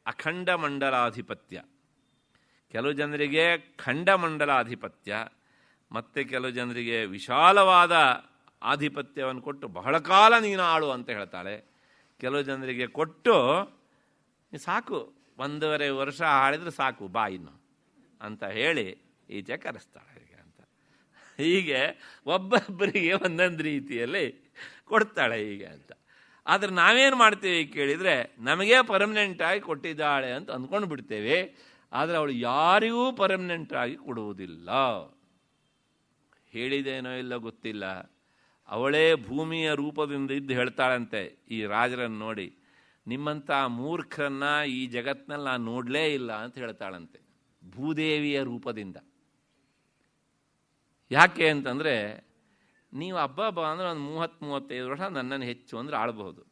ಅಖಂಡ ಮಂಡಲಾಧಿಪತ್ಯ, ಕೆಲವು ಜನರಿಗೆ ಖಂಡಮಂಡಲಾಧಿಪತ್ಯ, ಮತ್ತು ಕೆಲವು ಜನರಿಗೆ ವಿಶಾಲವಾದ ಆಧಿಪತ್ಯವನ್ನು ಕೊಟ್ಟು ಬಹಳ ಕಾಲ ನೀನು ಆಳು ಅಂತ ಹೇಳ್ತಾಳೆ. ಕೆಲವು ಜನರಿಗೆ ಕೊಟ್ಟು ಸಾಕು 1.5 ವರ್ಷ ಆಳಿದ್ರೆ ಸಾಕು ಬಾ ಇನ್ನು ಅಂತ ಹೇಳಿ ಈಚೆ ಕರೆಸ್ತಾಳೆ ಹೀಗೆ ಅಂತ. ಹೀಗೆ ಒಬ್ಬೊಬ್ಬರಿಗೆ ಒಂದೊಂದು ರೀತಿಯಲ್ಲಿ ಕೊಡ್ತಾಳೆ ಹೀಗೆ ಅಂತ. ಆದರೆ ನಾವೇನು ಮಾಡ್ತೀವಿ ಕೇಳಿದರೆ ನಮಗೇ ಪರ್ಮನೆಂಟಾಗಿ ಕೊಟ್ಟಿದ್ದಾಳೆ ಅಂತ ಅಂದ್ಕೊಂಡು ಬಿಡ್ತೇವೆ. ಆದರೆ ಅವಳು ಯಾರಿಗೂ ಪರ್ಮನೆಂಟಾಗಿ ಕೊಡುವುದಿಲ್ಲ. ಹೇಳಿದೇನೋ ಇಲ್ಲ ಗೊತ್ತಿಲ್ಲ, ಅವಳೇ ಭೂಮಿಯ ರೂಪದಿಂದ ಇದ್ದು ಹೇಳ್ತಾಳಂತೆ ಈ ರಾಜರನ್ನು ನೋಡಿ, ನಿಮ್ಮಂಥ ಮೂರ್ಖರನ್ನ ಈ ಜಗತ್ತಿನಲ್ಲಿ ನಾನು ನೋಡಲೇ ಇಲ್ಲ ಅಂತ ಹೇಳ್ತಾಳಂತೆ ಭೂದೇವಿಯ ರೂಪದಿಂದ. ಯಾಕೆ ಅಂತಂದರೆ ನೀವು ಹಬ್ಬ ಅಂದರೆ ಒಂದು 30-35 ವರ್ಷ ನನ್ನನ್ನು ಹೆಚ್ಚು ಅಂದರೆ ಆಳಬಹುದು.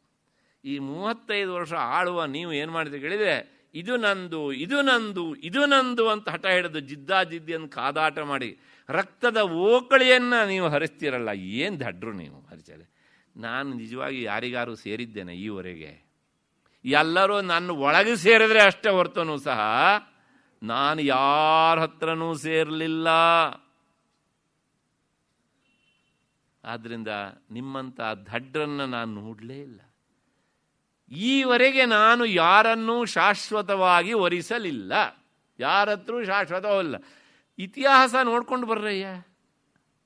ಈ 35 ವರ್ಷ ಆಳುವ ನೀವು ಏನು ಮಾಡಿದ್ರೆ ಕೇಳಿದರೆ ಇದು ನಂದು ಇದು ನಂದು ಇದು ನಂದು ಅಂತ ಹಠ ಹಿಡಿದು ಜಿದ್ದಾಜಿದ್ದಿಯನ್ನು ಕಾದಾಟ ಮಾಡಿ ರಕ್ತದ ಓಕಳಿಯನ್ನು ನೀವು ಹರಿಸ್ತೀರಲ್ಲ, ಏನು ದಡ್ರು ನೀವು ಹರಿಸದೆ. ನಾನು ನಿಜವಾಗಿ ಯಾರಿಗಾರು ಸೇರಿದ್ದೇನೆ ಈವರೆಗೆ? ಎಲ್ಲರೂ ನನ್ನ ಒಳಗೆ ಸೇರಿದ್ರೆ ಅಷ್ಟೇ ಹೊರತನೂ ಸಹ ನಾನು ಯಾರ ಹತ್ರನೂ ಸೇರಲಿಲ್ಲ. ಆದ್ದರಿಂದ ನಿಮ್ಮಂಥ ದಡ್ರನ್ನು ನಾನು ನೋಡಲೇ ಇಲ್ಲ. ಈವರೆಗೆ ನಾನು ಯಾರನ್ನೂ ಶಾಶ್ವತವಾಗಿ ಒರಿಸಲಿಲ್ಲ, ಯಾರ ಹತ್ರ ಶಾಶ್ವತವಲ್ಲ. ಇತಿಹಾಸ ನೋಡ್ಕೊಂಡು ಬರ್ರಯ್ಯ.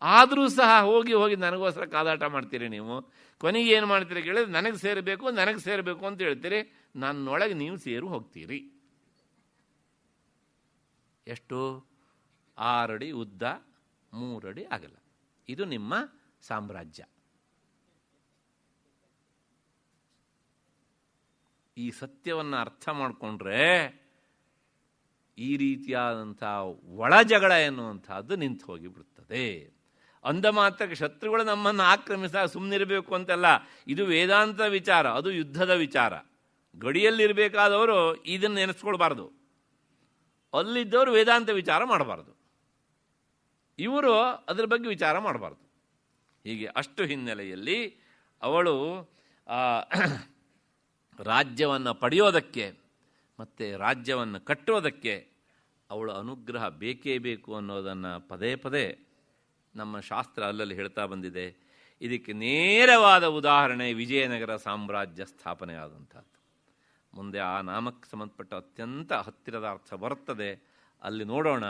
ಆದರೂ ಸಹ ಹೋಗಿ ಹೋಗಿ ನನಗೋಸ್ಕರ ಕಾದಾಟ ಮಾಡ್ತೀರಿ ನೀವು. ಕೊನೆಗೆ ಏನು ಮಾಡ್ತೀರಿ ಕೇಳಿದ್ರೆ ನನಗೆ ಸೇರಬೇಕು ಅಂತ ಹೇಳ್ತೀರಿ. ನನ್ನೊಳಗೆ ನೀವು ಸೇರು ಹೋಗ್ತೀರಿ. ಎಷ್ಟು? 6 ಅಡಿ ಉದ್ದ, 3 ಅಡಿ ಅಗಲ. ಇದು ನಿಮ್ಮ ಸಾಮ್ರಾಜ್ಯ. ಈ ಸತ್ಯವನ್ನು ಅರ್ಥ ಮಾಡಿಕೊಂಡ್ರೆ ಈ ರೀತಿಯಾದಂಥ ಒಳಜಗಳ ಎನ್ನುವಂಥದ್ದು ನಿಂತು ಹೋಗಿಬಿಡುತ್ತದೆ. ಅಂದ ಮಾತ್ರಕ್ಕೆ ಶತ್ರುಗಳು ನಮ್ಮನ್ನು ಆಕ್ರಮಿಸಿದಾಗ ಸುಮ್ಮನಿರಬೇಕು ಅಂತೆಲ್ಲ. ಇದು ವೇದಾಂತ ವಿಚಾರ, ಅದು ಯುದ್ಧದ ವಿಚಾರ. ಗಡಿಯಲ್ಲಿರಬೇಕಾದವರು ಇದನ್ನು ನೆನೆಸ್ಕೊಳ್ಬಾರ್ದು. ಅಲ್ಲಿದ್ದವರು ವೇದಾಂತ ವಿಚಾರ ಮಾಡಬಾರ್ದು, ಇವರು ಅದರ ಬಗ್ಗೆ ವಿಚಾರ ಮಾಡಬಾರ್ದು. ಹೀಗೆ ಅಷ್ಟು ಹಿನ್ನೆಲೆಯಲ್ಲಿ ಅವಳು ರಾಜ್ಯವನ್ನು ಪಡೆಯೋದಕ್ಕೆ ಮತ್ತು ರಾಜ್ಯವನ್ನು ಕಟ್ಟೋದಕ್ಕೆ ಅವಳ ಅನುಗ್ರಹ ಬೇಕೇ ಬೇಕು ಅನ್ನೋದನ್ನು ಪದೇ ಪದೇ ನಮ್ಮ ಶಾಸ್ತ್ರ ಅಲ್ಲಲ್ಲಿ ಹೇಳ್ತಾ ಬಂದಿದೆ. ಇದಕ್ಕೆ ನೇರವಾದ ಉದಾಹರಣೆ ವಿಜಯನಗರ ಸಾಮ್ರಾಜ್ಯ ಸ್ಥಾಪನೆ ಆದಂಥದ್ದು. ಮುಂದೆ ಆ ನಾಮಕ್ಕೆ ಸಂಬಂಧಪಟ್ಟ ಅತ್ಯಂತ ಹತ್ತಿರದ ಅರ್ಥ ಬರುತ್ತದೆ, ಅಲ್ಲಿ ನೋಡೋಣ.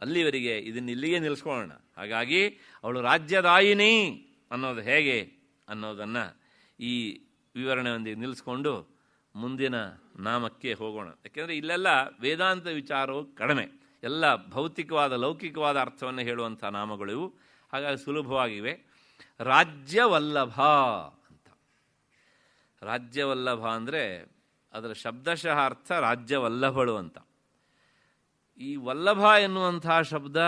ಅಲ್ಲಿವರೆಗೆ ಇದನ್ನು ಇಲ್ಲಿಗೆ ನಿಲ್ಲಿಸ್ಕೊಳ್ಳೋಣ. ಹಾಗಾಗಿ ಅವಳು ರಾಜ್ಯದಾಯಿನಿ ಅನ್ನೋದು ಹೇಗೆ ಅನ್ನೋದನ್ನು ಈ ವಿವರಣೆಯೊಂದಿಗೆ ನಿಲ್ಲಿಸ್ಕೊಂಡು ಮುಂದಿನ ನಾಮಕ್ಕೆ ಹೋಗೋಣ. ಯಾಕೆಂದರೆ ಇಲ್ಲೆಲ್ಲ ವೇದಾಂತ ವಿಚಾರವು ಕಡಿಮೆ, ಎಲ್ಲ ಭೌತಿಕವಾದ ಲೌಕಿಕವಾದ ಅರ್ಥವನ್ನು ಹೇಳುವಂಥ ನಾಮಗಳು. ಹಾಗಾಗಿ ಸುಲಭವಾಗಿವೆ. ರಾಜ್ಯವಲ್ಲಭ ಅಂತ. ರಾಜ್ಯವಲ್ಲಭ ಅಂದರೆ ಅದರ ಶಬ್ದಶಃ ಅರ್ಥ ರಾಜ್ಯವಲ್ಲಭಳು ಅಂತ. ಈ ವಲ್ಲಭ ಎನ್ನುವಂತಹ ಶಬ್ದ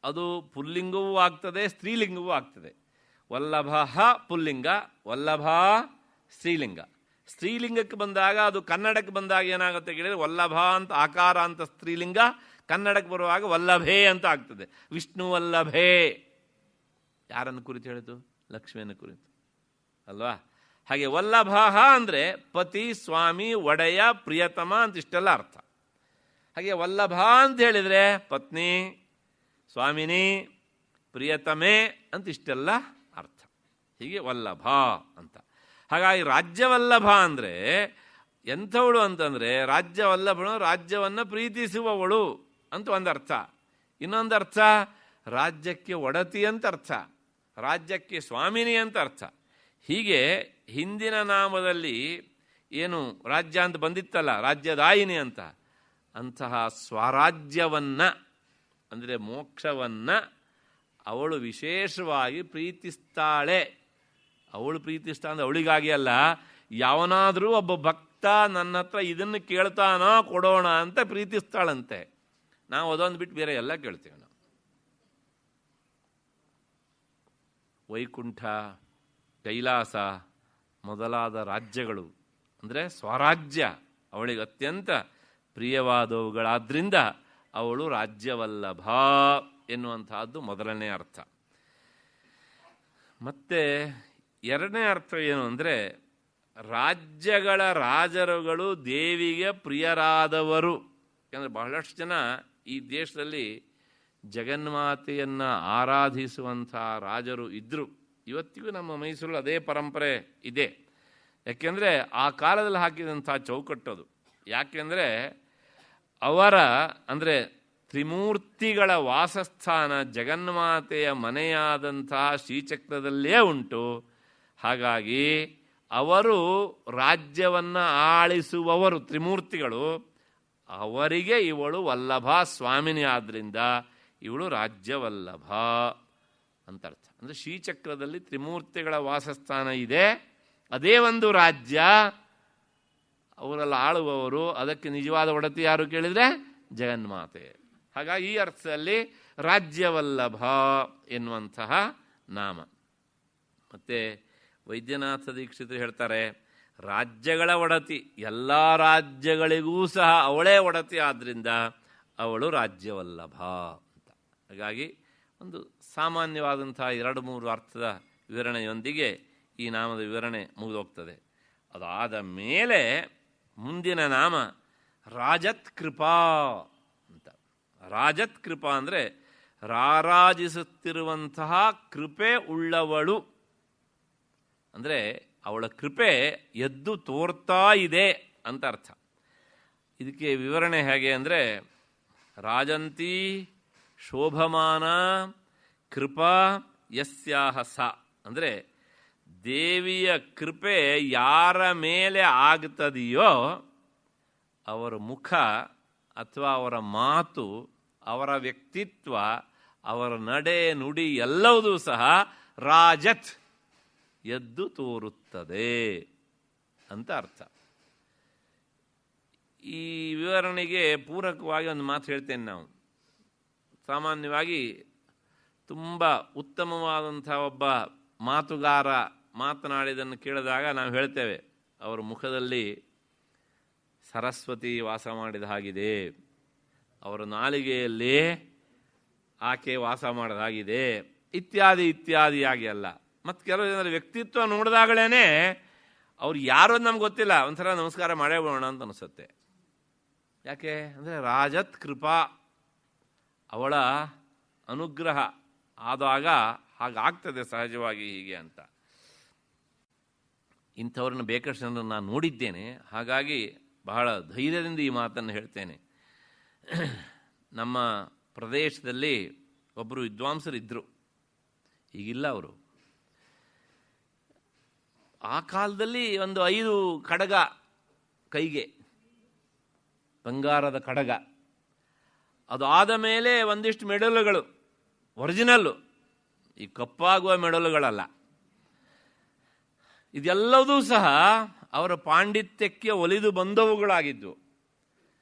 ಅದು ಪುಲ್ಲಿಂಗವೂ ಆಗ್ತದೆ, ಸ್ತ್ರೀಲಿಂಗವೂ ಆಗ್ತದೆ. ವಲ್ಲಭ ಪುಲ್ಲಿಂಗ, ವಲ್ಲಭ ಸ್ತ್ರೀಲಿಂಗ. ಸ್ತ್ರೀಲಿಂಗಕ್ಕೆ ಬಂದಾಗ ಅದು ಕನ್ನಡಕ್ಕೆ ಬಂದಾಗ ಏನಾಗುತ್ತೆ ಕೇಳಿದರೆ ವಲ್ಲಭ ಅಂತ ಆಕಾರ ಅಂತ ಸ್ತ್ರೀಲಿಂಗ, ಕನ್ನಡಕ್ಕೆ ಬರುವಾಗ ವಲ್ಲಭೆ ಅಂತ ಆಗ್ತದೆ. ವಿಷ್ಣು ವಲ್ಲಭೆ ಯಾರನ್ನು ಕುರಿತು ಹೇಳಿತು? ಲಕ್ಷ್ಮಿಯನ್ನು ಕುರಿತು ಅಲ್ವಾ? ಹಾಗೆ ವಲ್ಲಭ ಅಂದರೆ ಪತಿ, ಸ್ವಾಮಿ, ಒಡೆಯ, ಪ್ರಿಯತಮ ಅಂತ ಇಷ್ಟೆಲ್ಲ ಅರ್ಥ. ಹಾಗೆ ವಲ್ಲಭ ಅಂತ ಹೇಳಿದರೆ ಪತ್ನಿ, ಸ್ವಾಮಿನಿ, ಪ್ರಿಯತಮೆ ಅಂತ ಇಷ್ಟೆಲ್ಲ ಅರ್ಥ. ಹೀಗೆ ವಲ್ಲಭ ಅಂತ. ಹಾಗಾಗಿ ರಾಜ್ಯವಲ್ಲಭ ಅಂದರೆ ಎಂಥವಳು ಅಂತಂದರೆ ರಾಜ್ಯವಲ್ಲಭಳು ರಾಜ್ಯವನ್ನು ಪ್ರೀತಿಸುವವಳು ಅಂತ ಒಂದು ಅರ್ಥ. ಇನ್ನೊಂದು ಅರ್ಥ ರಾಜ್ಯಕ್ಕೆ ಒಡತಿ ಅಂತ ಅರ್ಥ, ರಾಜ್ಯಕ್ಕೆ ಸ್ವಾಮಿನಿ ಅಂತ ಅರ್ಥ. ಹೀಗೆ ಹಿಂದಿನ ನಾಮದಲ್ಲಿ ಏನು ರಾಜ್ಯ ಅಂತ ಬಂದಿತ್ತಲ್ಲ, ರಾಜ್ಯದಾಯಿನಿ ಅಂತ, ಅಂತಹ ಸ್ವರಾಜ್ಯವನ್ನು ಅಂದರೆ ಮೋಕ್ಷವನ್ನು ಅವಳು ವಿಶೇಷವಾಗಿ ಪ್ರೀತಿಸ್ತಾಳೆ. ಅವಳು ಪ್ರೀತಿಸ್ತಾ ಅಂದರೆ ಅವಳಿಗಾಗಿ ಅಲ್ಲ, ಯಾವನಾದರೂ ಒಬ್ಬ ಭಕ್ತ ನನ್ನ ಹತ್ರ ಇದನ್ನು ಕೇಳ್ತಾನೋ ಕೊಡೋಣ ಅಂತ ಪ್ರೀತಿಸ್ತಾಳಂತೆ. ನಾವು ಅದೊಂದು ಬಿಟ್ಟು ಬೇರೆ ಎಲ್ಲ ಕೇಳ್ತೀವಿ. ನಾವು ವೈಕುಂಠ, ಕೈಲಾಸ ಮೊದಲಾದ ರಾಜ್ಯಗಳು ಅಂದರೆ ಸ್ವರಾಜ್ಯ ಅವಳಿಗೆ ಅತ್ಯಂತ ಪ್ರಿಯವಾದವುಗಳಾದ್ದರಿಂದ ಅವಳು ರಾಜ್ಯವಲ್ಲಭ ಎನ್ನುವಂತಹದ್ದು ಮೊದಲನೇ ಅರ್ಥ. ಮತ್ತೆ ಎರಡನೇ ಅರ್ಥ ಏನು ಅಂದರೆ ರಾಜ್ಯಗಳ ರಾಜರುಗಳು ದೇವಿಗೆ ಪ್ರಿಯರಾದವರು. ಯಾಕಂದರೆ ಬಹಳಷ್ಟು ಜನ ಈ ದೇಶದಲ್ಲಿ ಜಗನ್ಮಾತೆಯನ್ನು ಆರಾಧಿಸುವಂಥ ರಾಜರು ಇದ್ದರು. ಇವತ್ತಿಗೂ ನಮ್ಮ ಮೈಸೂರಲ್ಲಿ ಅದೇ ಪರಂಪರೆ ಇದೆ. ಯಾಕೆಂದರೆ ಆ ಕಾಲದಲ್ಲಿ ಹಾಕಿದಂಥ ಚೌಕಟ್ಟದು. ಯಾಕೆಂದರೆ ಅವರ ಅಂದರೆ ತ್ರಿಮೂರ್ತಿಗಳ ವಾಸಸ್ಥಾನ ಜಗನ್ಮಾತೆಯ ಮನೆಯಾದಂತಹ ಶ್ರೀಚಕ್ರದಲ್ಲೇ ಉಂಟು. ಹಾಗಾಗಿ ಅವರು ರಾಜ್ಯವನ್ನು ಆಳಿಸುವವರು ತ್ರಿಮೂರ್ತಿಗಳು. ಅವರಿಗೆ ಇವಳು ವಲ್ಲಭ ಸ್ವಾಮಿನಿ ಆದ್ದರಿಂದ ಇವಳು ರಾಜ್ಯವಲ್ಲಭ ಅಂತ ಅರ್ಥ. ಅಂದರೆ ಶ್ರೀಚಕ್ರದಲ್ಲಿ ತ್ರಿಮೂರ್ತಿಗಳ ವಾಸಸ್ಥಾನ ಇದೆ, ಅದೇ ಒಂದು ರಾಜ್ಯ, ಅವರೆಲ್ಲ ಆಳುವವರು. ಅದಕ್ಕೆ ನಿಜವಾದ ಒಡತಿ ಯಾರು ಕೇಳಿದರೆ ಜಗನ್ಮಾತೆ. ಹಾಗಾಗಿ ಈ ಅರ್ಥದಲ್ಲಿ ರಾಜ್ಯವಲ್ಲಭ ಎನ್ನುವಂತಹ ನಾಮ. ಮತ್ತು ವೈದ್ಯನಾಥ ದೀಕ್ಷಿತರು ಹೇಳ್ತಾರೆ, ರಾಜ್ಯಗಳ ಒಡತಿ, ಎಲ್ಲ ರಾಜ್ಯಗಳಿಗೂ ಸಹ ಅವಳೇ ಒಡತಿ, ಆದ್ದರಿಂದ ಅವಳು ರಾಜ್ಯವಲ್ಲಭ ಅಂತ. ಹಾಗಾಗಿ ಒಂದು ಸಾಮಾನ್ಯವಾದಂತಹ 2-3 ಅರ್ಥದ ವಿವರಣೆಯೊಂದಿಗೆ ಈ ನಾಮದ ವಿವರಣೆ ಮುಗಿದೋಗ್ತದೆ. ಅದಾದ ಮೇಲೆ ಮುಂದಿನ ನಾಮ ರಾಜತ್ಕೃಪಾ ಅಂತ. ರಾಜತ್ಕೃಪಾ ಅಂದರೆ ರಾರಾಜಿಸುತ್ತಿರುವಂತಹ ಕೃಪೆ ಉಳ್ಳವಳು, ಅಂದರೆ ಅವಳ ಕೃಪೆ ಎದ್ದು ತೋರ್ತಾ ಇದೆ ಅಂತ ಅರ್ಥ. ಇದಕ್ಕೆ ವಿವರಣೆ ಹೇಗೆ ಅಂದರೆ, ರಾಜಂತಿ ಶೋಭಮಾನ ಕೃಪಾ ಯಸ್ಯಾಹ ಸ, ಅಂದರೆ ದೇವಿಯ ಕೃಪೆ ಯಾರ ಮೇಲೆ ಆಗ್ತದೆಯೋ ಅವರ ಮುಖ ಅಥವಾ ಅವರ ಮಾತು, ಅವರ ವ್ಯಕ್ತಿತ್ವ, ಅವರ ನಡೆ ನುಡಿ ಎಲ್ಲವೂ ಸಹ ರಾಜತ್ ಎದ್ದು ತೋರುತ್ತದೆ ಅಂತ ಅರ್ಥ. ಈ ವಿವರಣೆಗೆ ಪೂರಕವಾಗಿ ಒಂದು ಮಾತು ಹೇಳ್ತೇನೆ. ನಾವು ಸಾಮಾನ್ಯವಾಗಿ ತುಂಬ ಉತ್ತಮವಾದಂಥ ಒಬ್ಬ ಮಾತುಗಾರ ಮಾತನಾಡಿದ್ದನ್ನು ಕೇಳಿದಾಗ ನಾವು ಹೇಳ್ತೇವೆ, ಅವರ ಮುಖದಲ್ಲಿ ಸರಸ್ವತಿ ವಾಸ ಮಾಡಿದ ಹಾಗಿದೆ, ಅವರ ನಾಲಿಗೆಯಲ್ಲಿ ಆಕೆ ವಾಸ ಮಾಡಿದ ಹಾಗಿದೆ, ಇತ್ಯಾದಿ ಇತ್ಯಾದಿಯಾಗಿ ಅಲ್ಲ. ಮತ್ತು ಕೆಲವು ಜನರ ವ್ಯಕ್ತಿತ್ವ ನೋಡಿದಾಗಲೇ ಅವ್ರು ಯಾರು ನಮ್ಗೆ ಗೊತ್ತಿಲ್ಲ, ಒಂಥರ ನಮಸ್ಕಾರ ಮಾಡೇ ಬಿಡೋಣ ಅಂತ ಅನಿಸುತ್ತೆ. ಯಾಕೆ ಅಂದರೆ ರಾಜತ್ ಕೃಪಾ, ಅವಳ ಅನುಗ್ರಹ ಆದಾಗ ಹಾಗಾಗ್ತದೆ ಸಹಜವಾಗಿ ಹೀಗೆ ಅಂತ. ಇಂಥವ್ರನ್ನ ಬೇಕಷ್ಟು ಜನರನ್ನು ನಾನು ನೋಡಿದ್ದೇನೆ. ಹಾಗಾಗಿ ಬಹಳ ಧೈರ್ಯದಿಂದ ಈ ಮಾತನ್ನು ಹೇಳ್ತೇನೆ. ನಮ್ಮ ಪ್ರದೇಶದಲ್ಲಿ ಒಬ್ಬರು ವಿದ್ವಾಂಸರಿದ್ದರು, ಈಗಿಲ್ಲ ಅವರು. ಆ ಕಾಲದಲ್ಲಿ ಒಂದು 5 ಕಡಗ ಕೈಗೆ, ಬಂಗಾರದ ಕಡಗ, ಅದು ಆದ ಮೇಲೆ ಒಂದಿಷ್ಟು ಮೆಡಲುಗಳು, ಒರಿಜಿನಲ್ಲು, ಈ ಕಪ್ಪಾಗುವ ಮೆಡಲುಗಳಲ್ಲ. ಇದೆಲ್ಲವೂ ಸಹ ಅವರ ಪಾಂಡಿತ್ಯಕ್ಕೆ ಒಲಿದು ಬಂದವುಗಳಾಗಿದ್ವು.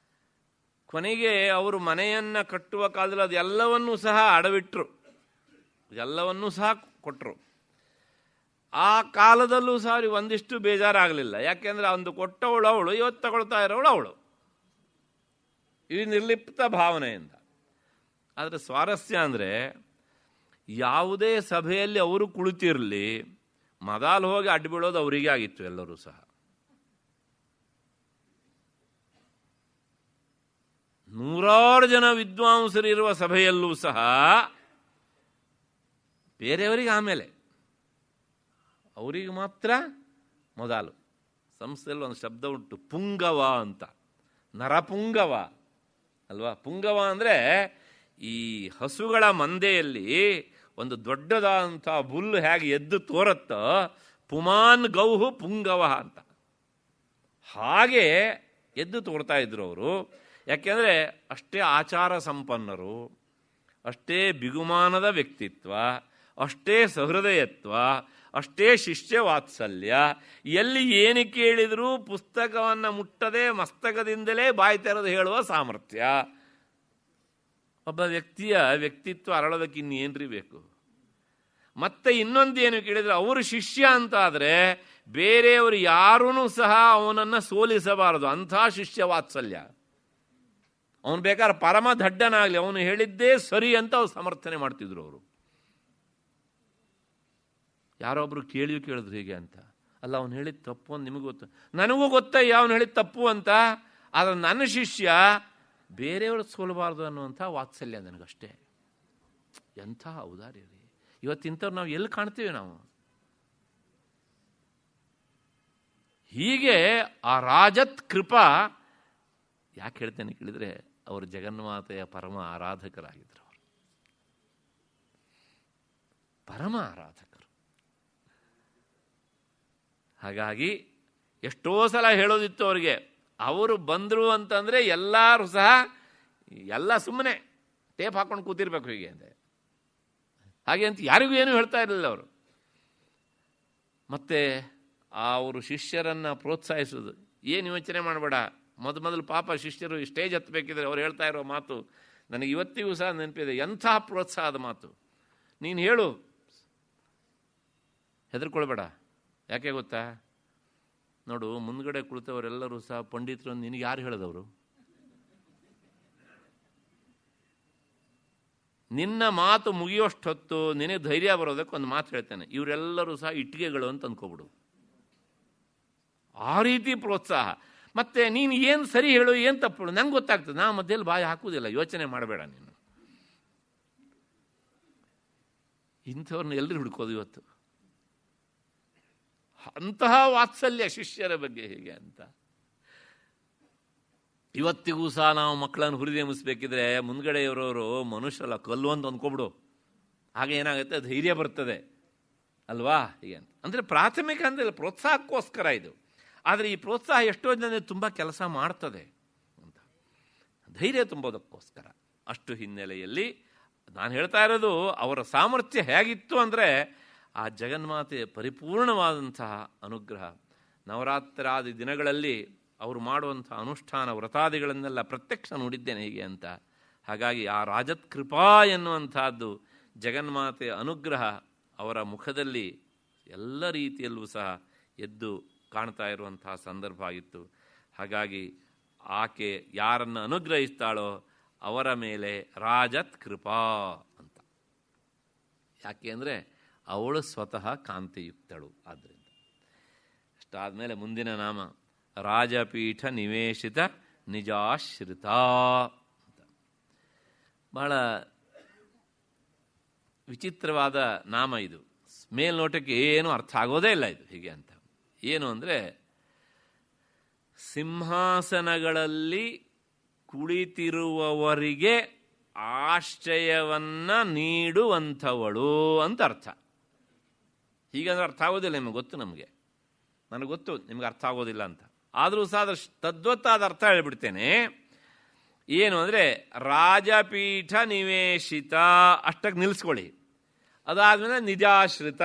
ಕೊನೆಗೆ ಅವರು ಮನೆಯನ್ನು ಕಟ್ಟುವ ಕಾಲದಲ್ಲಿ ಅದೆಲ್ಲವನ್ನೂ ಸಹ ಅಡವಿಟ್ರು, ಎಲ್ಲವನ್ನೂ ಸಹ ಕೊಟ್ಟರು. ಆ ಕಾಲದಲ್ಲೂ ಸಹ ಅವ್ರಿಗೆ ಒಂದಿಷ್ಟು ಬೇಜಾರಾಗಲಿಲ್ಲ. ಯಾಕೆಂದರೆ ಒಂದು ಕೊಟ್ಟವಳು ಅವಳು, ಇವತ್ತು ತಗೊಳ್ತಾ ಇರೋವಳು ಅವಳು, ಈ ನಿರ್ಲಿಪ್ತ ಭಾವನೆಯಿಂದ. ಆದರೆ ಸ್ವಾರಸ್ಯ ಅಂದರೆ, ಯಾವುದೇ ಸಭೆಯಲ್ಲಿ ಅವರು ಕುಳಿತಿರಲಿ, ಮೊದಲು ಹೋಗಿ ಅಡ್ಡಿಬೀಳೋದು ಅವರಿಗೆ ಆಗಿತ್ತು. ಎಲ್ಲರೂ ಸಹ 100 ಜನ ವಿದ್ವಾಂಸರಿರುವ ಸಭೆಯಲ್ಲೂ ಸಹ ಬೇರೆಯವರಿಗೆ ಆಮೇಲೆ, ಅವರಿಗೆ ಮಾತ್ರ ಮೊದಲು. ಸಂಸ್ಥೆಯಲ್ಲಿ ಒಂದು ಶಬ್ದ ಉಂಟು, ಪುಂಗವ ಅಂತ, ನರಪುಂಗವ ಅಲ್ವಾ. ಪುಂಗವ ಅಂದರೆ ಈ ಹಸುಗಳ ಮಂದೆಯಲ್ಲಿ ಒಂದು ದೊಡ್ಡದಾದಂಥ ಹುಲ್ಲು ಹೇಗೆ ಎದ್ದು ತೋರುತ್ತೋ, ಪುಮಾನ್ ಗೌಹು ಪುಂಗವ ಅಂತ, ಹಾಗೆ ಎದ್ದು ತೋರ್ತಾ ಇದ್ರು ಅವರು. ಯಾಕೆಂದರೆ ಅಷ್ಟೇ ಆಚಾರ ಸಂಪನ್ನರು, ಅಷ್ಟೇ ಬಿಗುಮಾನದ ವ್ಯಕ್ತಿತ್ವ, ಅಷ್ಟೇ ಸಹೃದಯತ್ವ, ಅಷ್ಟೇ ಶಿಷ್ಯ ವಾತ್ಸಲ್ಯ. ಎಲ್ಲಿ ಏನು ಕೇಳಿದರೂ ಪುಸ್ತಕವನ್ನು ಮುಟ್ಟದೆ ಮಸ್ತಕದಿಂದಲೇ ಬಾಯಿ ತೆರೆದು ಹೇಳುವ ಸಾಮರ್ಥ್ಯ. ಒಬ್ಬ ವ್ಯಕ್ತಿಯ ವ್ಯಕ್ತಿತ್ವ ಅರಳೋದಕ್ಕೆ ಇನ್ನೇನ್ರಿ ಬೇಕು? ಮತ್ತೆ ಇನ್ನೊಂದು ಏನು ಕೇಳಿದರೆ, ಅವರು ಶಿಷ್ಯ ಅಂತ ಆದರೆ ಬೇರೆಯವರು ಯಾರೂ ಸಹ ಅವನನ್ನು ಸೋಲಿಸಬಾರದು, ಅಂಥ ಶಿಷ್ಯ ವಾತ್ಸಲ್ಯ. ಅವನು ಬೇಕಾದ್ರೆ ಪರಮ ದಡ್ಡನಾಗಲಿ, ಅವನು ಹೇಳಿದ್ದೇ ಸರಿ ಅಂತ ಅವ್ರು ಸಮರ್ಥನೆ ಮಾಡ್ತಿದ್ರು ಅವರು. ಯಾರೊಬ್ಬರು ಕೇಳಿದ್ರು ಹೀಗೆ ಅಂತ, ಅಲ್ಲ ಅವನು ಹೇಳಿದ ತಪ್ಪು ಅಂತ ನಿಮಗೂ ಗೊತ್ತು, ನನಗೂ ಗೊತ್ತಯ್ಯ ಅವನು ಹೇಳಿದ ತಪ್ಪು ಅಂತ, ಆದರೆ ನನ್ನ ಶಿಷ್ಯ ಬೇರೆಯವರು ಸೋಲಬಾರ್ದು ಅನ್ನುವಂಥ ವಾತ್ಸಲ್ಯ ನನಗಷ್ಟೇ. ಎಂಥ ಔದಾರ್ಯ ರೀ! ಇವತ್ತಿಂಥವ್ರು ನಾವು ಎಲ್ಲಿ ಕಾಣ್ತೀವಿ ನಾವು? ಹೀಗೆ ಆ ರಾಜತ್ ಕೃಪಾ ಯಾಕೆ ಹೇಳ್ತೇನೆ ಕೇಳಿದರೆ, ಅವರು ಜಗನ್ಮಾತೆಯ ಪರಮ ಆರಾಧಕರಾಗಿದ್ದರು. ಅವರು ಪರಮ ಆರಾಧಕರು. ಹಾಗಾಗಿ ಎಷ್ಟೋ ಸಲ ಹೇಳೋದಿತ್ತು ಅವರಿಗೆ, ಅವರು ಬಂದರು ಅಂತಂದರೆ ಎಲ್ಲರೂ ಸಹ ಎಲ್ಲ ಸುಮ್ಮನೆ ಟೇಪ್ ಹಾಕೊಂಡು ಕೂತಿರ್ಬೇಕು ಹೀಗೆ ಅಂದೆ. ಹಾಗೆ ಅಂತ ಯಾರಿಗೂ ಏನೂ ಹೇಳ್ತಾ ಇರಲಿಲ್ಲ ಅವರು. ಮತ್ತು ಅವರು ಶಿಷ್ಯರನ್ನು ಪ್ರೋತ್ಸಾಹಿಸೋದು, ಏನು ಯೋಚನೆ ಮಾಡಬೇಡ, ಮೊದಲು ಪಾಪ ಶಿಷ್ಯರು ಸ್ಟೇಜ್ ಹತ್ತಬೇಕಿದ್ರೆ ಅವ್ರು ಹೇಳ್ತಾ ಇರೋ ಮಾತು, ನನಗೆ ಇವತ್ತಿಗೂ ಸಹ ನೆನಪಿದೆ. ಎಂಥ ಪ್ರೋತ್ಸಾಹದ ಮಾತು. ನೀನು ಹೇಳು, ಹೆದರ್ಕೊಳ್ಬೇಡ. ಯಾಕೆ ಗೊತ್ತಾ, ನೋಡು ಮುಂದ್ಗಡೆ ಕುಳಿತವರೆಲ್ಲರೂ ಸಹ ಪಂಡಿತರು. ನಿನಗೆ ಯಾರು ಹೇಳೋದವರು? ನಿನ್ನ ಮಾತು ಮುಗಿಯೋಷ್ಟೊತ್ತು ನಿನಗೆ ಧೈರ್ಯ ಬರೋದಕ್ಕೆ ಒಂದು ಮಾತು ಹೇಳ್ತೇನೆ, ಇವರೆಲ್ಲರೂ ಸಹ ಇಟ್ಟಿಗೆಗಳು ಅಂತ ಅಂದ್ಕೊಬಿಡು. ಆ ರೀತಿ ಪ್ರೋತ್ಸಾಹ. ಮತ್ತೆ ನೀನು ಏನು ಸರಿ ಹೇಳು, ಏನು ತಪ್ಪು ಹೇಳು ನಂಗೆ ಗೊತ್ತಾಗ್ತದೆ. ನಾ ಮಧ್ಯದಲ್ಲಿ ಬಾಯಿ ಹಾಕುವುದಿಲ್ಲ, ಯೋಚನೆ ಮಾಡಬೇಡ ನೀನು. ಇಂಥವ್ರನ್ನ ಎಲ್ಲರೂ ಹುಡ್ಕೋದು ಇವತ್ತು. ಅಂತಹ ವಾತ್ಸಲ್ಯ ಶಿಷ್ಯರ ಬಗ್ಗೆ ಹೇಗೆ ಅಂತ. ಇವತ್ತಿಗೂ ಸಹ ನಾವು ಮಕ್ಕಳನ್ನು ಹುರಿದೆಂಬಿಸ್ಬೇಕಿದ್ರೆ ಮುಂದ್ಗಡೆ ಇರೋರು ಮನುಷ್ಯರಲ್ಲ, ಕಲ್ಲು ಅಂತ ಅಂದ್ಕೊಬಿಡು. ಹಾಗೆ ಏನಾಗುತ್ತೆ, ಧೈರ್ಯ ಬರ್ತದೆ ಅಲ್ವಾ? ಹೀಗೆ ಅಂತ ಅಂದರೆ ಪ್ರಾಥಮಿಕ ಅಂದರೆ ಪ್ರೋತ್ಸಾಹಕ್ಕೋಸ್ಕರ ಇದು. ಆದರೆ ಈ ಪ್ರೋತ್ಸಾಹ ಎಷ್ಟೋ ಜನ ತುಂಬ ಕೆಲಸ ಮಾಡ್ತದೆ ಅಂತ, ಧೈರ್ಯ ತುಂಬೋದಕ್ಕೋಸ್ಕರ. ಅಷ್ಟು ಹಿನ್ನೆಲೆಯಲ್ಲಿ ನಾನು ಹೇಳ್ತಾ ಇರೋದು, ಅವರ ಸಾಮರ್ಥ್ಯ ಹೇಗಿತ್ತು ಅಂದರೆ ಆ ಜಗನ್ಮಾತೆಯ ಪರಿಪೂರ್ಣವಾದಂತಹ ಅನುಗ್ರಹ. ನವರಾತ್ರಾದಿ ದಿನಗಳಲ್ಲಿ ಅವರು ಮಾಡುವಂಥ ಅನುಷ್ಠಾನ ವ್ರತಾದಿಗಳನ್ನೆಲ್ಲ ಪ್ರತ್ಯಕ್ಷ ನೋಡಿದ್ದೇನೆ ಹೀಗೆ ಅಂತ. ಹಾಗಾಗಿ ಆ ರಾಜತ್ಕೃಪಾ ಎನ್ನುವಂಥದ್ದು, ಜಗನ್ಮಾತೆಯ ಅನುಗ್ರಹ ಅವರ ಮುಖದಲ್ಲಿ ಎಲ್ಲ ರೀತಿಯಲ್ಲೂ ಸಹ ಎದ್ದು ಕಾಣ್ತಾ ಇರುವಂತಹ ಸಂದರ್ಭ ಆಗಿತ್ತು. ಹಾಗಾಗಿ ಆಕೆ ಯಾರನ್ನು ಅನುಗ್ರಹಿಸ್ತಾಳೋ ಅವರ ಮೇಲೆ ರಾಜತ್ಕೃಪಾ ಅಂತ. ಯಾಕೆ ಅಂದರೆ ಅವಳು ಸ್ವತಃ ಕಾಂತಿಯುಕ್ತಳು. ಆದ್ದರಿಂದ ಅಷ್ಟಾದಮೇಲೆ ಮುಂದಿನ ನಾಮ ರಾಜಪೀಠ ನಿವೇಶಿತ ನಿಜಾಶ್ರಿತ ಅಂತ. ಬಹಳ ವಿಚಿತ್ರವಾದ ನಾಮ ಇದು. ಮೇಲ್ನೋಟಕ್ಕೆ ಏನು ಅರ್ಥ ಆಗೋದೇ ಇಲ್ಲ ಇದು ಹೀಗೆ ಅಂತ. ಏನು ಅಂದರೆ, ಸಿಂಹಾಸನಗಳಲ್ಲಿ ಕುಳಿತಿರುವವರಿಗೆ ಆಶ್ರಯವನ್ನು ನೀಡುವಂಥವಳು ಅಂತ ಅರ್ಥ. ಹೀಗಂದ್ರೆ ಅರ್ಥ ಆಗೋದಿಲ್ಲ, ನಿಮಗೆ ಗೊತ್ತು, ನನಗೆ ಗೊತ್ತು ನಿಮ್ಗೆ ಅರ್ಥ ಆಗೋದಿಲ್ಲ ಅಂತ. ಆದರೂ ಸಹ ಅದ್ರ ತದ್ವತ್ತಾದ ಅರ್ಥ ಹೇಳ್ಬಿಡ್ತೇನೆ. ಏನು ಅಂದರೆ, ರಾಜಪೀಠ ನಿವೇಶಿತ ಅಷ್ಟಕ್ಕೆ ನಿಲ್ಲಿಸ್ಕೊಳ್ಳಿ. ಅದಾದಮೇಲೆ ನಿಜಾಶ್ರಿತ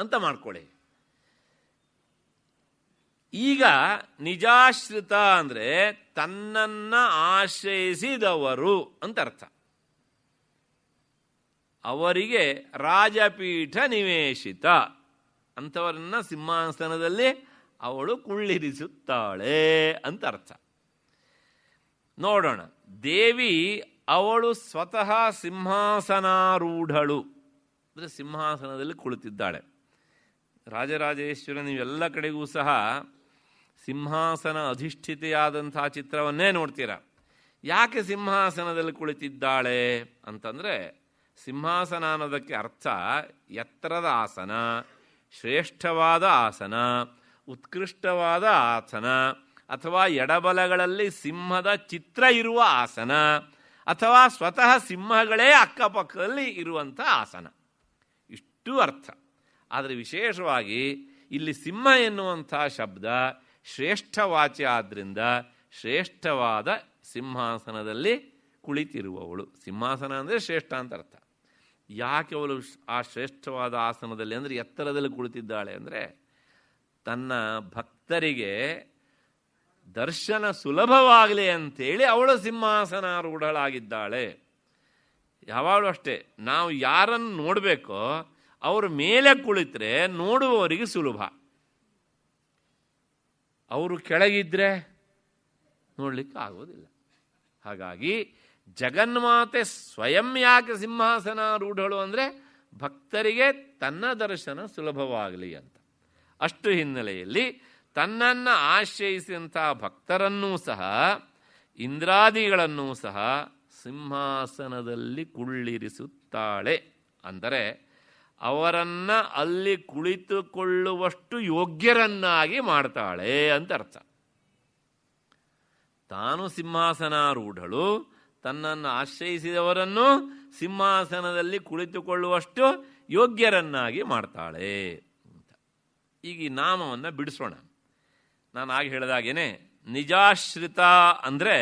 ಅಂತ ಮಾಡ್ಕೊಳ್ಳಿ. ಈಗ ನಿಜಾಶ್ರಿತ ಅಂದರೆ ತನ್ನನ್ನು ಆಶ್ರಯಿಸಿದವರು ಅಂತ ಅರ್ಥ. ಅವರಿಗೆ ರಾಜಪೀಠ ನಿವೇಶಿತ, ಅಂಥವರನ್ನ ಸಿಂಹಾಸನದಲ್ಲಿ ಅವಳು ಕುಳ್ಳಿರಿಸುತ್ತಾಳೆ ಅಂತ ಅರ್ಥ. ನೋಡೋಣ, ದೇವಿ ಅವಳು ಸ್ವತಃ ಸಿಂಹಾಸನಾರೂಢಳು ಅಂದರೆ ಸಿಂಹಾಸನದಲ್ಲಿ ಕುಳಿತಿದ್ದಾಳೆ. ರಾಜರಾಜೇಶ್ವರ ನೀವೆಲ್ಲ ಕಡೆಗೂ ಸಹ ಸಿಂಹಾಸನ ಅಧಿಷ್ಠಿತೆಯಾದಂಥ ಚಿತ್ರವನ್ನೇ ನೋಡ್ತೀರ. ಯಾಕೆ ಸಿಂಹಾಸನದಲ್ಲಿ ಕುಳಿತಿದ್ದಾಳೆ ಅಂತಂದರೆ, ಸಿಂಹಾಸನ ಅನ್ನೋದಕ್ಕೆ ಅರ್ಥ ಎತ್ತರದ ಆಸನ, ಶ್ರೇಷ್ಠವಾದ ಆಸನ, ಉತ್ಕೃಷ್ಟವಾದ ಆಸನ, ಅಥವಾ ಎಡಬಲಗಳಲ್ಲಿ ಸಿಂಹದ ಚಿತ್ರ ಇರುವ ಆಸನ, ಅಥವಾ ಸ್ವತಃ ಸಿಂಹಗಳೇ ಅಕ್ಕಪಕ್ಕದಲ್ಲಿ ಇರುವಂಥ ಆಸನ. ಇಷ್ಟು ಅರ್ಥ. ಆದರೆ ವಿಶೇಷವಾಗಿ ಇಲ್ಲಿ ಸಿಂಹ ಎನ್ನುವಂಥ ಶಬ್ದ ಶ್ರೇಷ್ಠವಾಚ್ಯ ಆದ್ದರಿಂದ ಶ್ರೇಷ್ಠವಾದ ಸಿಂಹಾಸನದಲ್ಲಿ ಕುಳಿತಿರುವವಳು. ಸಿಂಹಾಸನ ಅಂದರೆ ಶ್ರೇಷ್ಠ ಅಂತ ಅರ್ಥ. ಯಾಕೆ ಅವಳು ಆ ಶ್ರೇಷ್ಠವಾದ ಆಸನದಲ್ಲಿ ಅಂದರೆ ಎತ್ತರದಲ್ಲಿ ಕುಳಿತಿದ್ದಾಳೆ ಅಂದರೆ, ತನ್ನ ಭಕ್ತರಿಗೆ ದರ್ಶನ ಸುಲಭವಾಗಲಿ ಅಂತೇಳಿ ಅವಳು ಸಿಂಹಾಸನಾರೂಢಳಾಗಿದ್ದಾಳೆ. ಯಾವಾಗಲೂ ಅಷ್ಟೇ, ನಾವು ಯಾರನ್ನು ನೋಡಬೇಕೋ ಅವ್ರ ಮೇಲೆ ಕುಳಿತರೆ ನೋಡುವವರಿಗೆ ಸುಲಭ. ಅವರು ಕೆಳಗಿದ್ರೆ ನೋಡಲಿಕ್ಕೆ ಆಗೋದಿಲ್ಲ. ಹಾಗಾಗಿ ಜಗನ್ಮಾತೆ ಸ್ವಯಂ ಯಾಕೆ ಸಿಂಹಾಸನಾರೂಢಳು ಅಂದರೆ, ಭಕ್ತರಿಗೆ ತನ್ನ ದರ್ಶನ ಸುಲಭವಾಗಲಿ ಅಂತ. ಅಷ್ಟು ಹಿನ್ನೆಲೆಯಲ್ಲಿ ತನ್ನನ್ನು ಆಶ್ರಯಿಸಿದಂಥ ಭಕ್ತರನ್ನೂ ಸಹ ಇಂದ್ರಾದಿಗಳನ್ನೂ ಸಹ ಸಿಂಹಾಸನದಲ್ಲಿ ಕುಳ್ಳಿರಿಸುತ್ತಾಳೆ. ಅಂದರೆ ಅವರನ್ನು ಅಲ್ಲಿ ಕುಳಿತುಕೊಳ್ಳುವಷ್ಟು ಯೋಗ್ಯರನ್ನಾಗಿ ಮಾಡ್ತಾಳೆ ಅಂತ ಅರ್ಥ. ತಾನು ಸಿಂಹಾಸನಾರೂಢಳು, ತನ್ನನ್ನು ಆಶ್ರಯಿಸಿದವರನ್ನು ಸಿಂಹಾಸನದಲ್ಲಿ ಕುಳಿತುಕೊಳ್ಳುವಷ್ಟು ಯೋಗ್ಯರನ್ನಾಗಿ ಮಾಡ್ತಾಳೆ ಅಂತ. ಈಗ ಈ ನಾಮವನ್ನು ಬಿಡಿಸೋಣ. ನಾನು ಆಗ ಹೇಳಿದಾಗೇನೆ, ನಿಜಾಶ್ರಿತ ಅಂದರೆ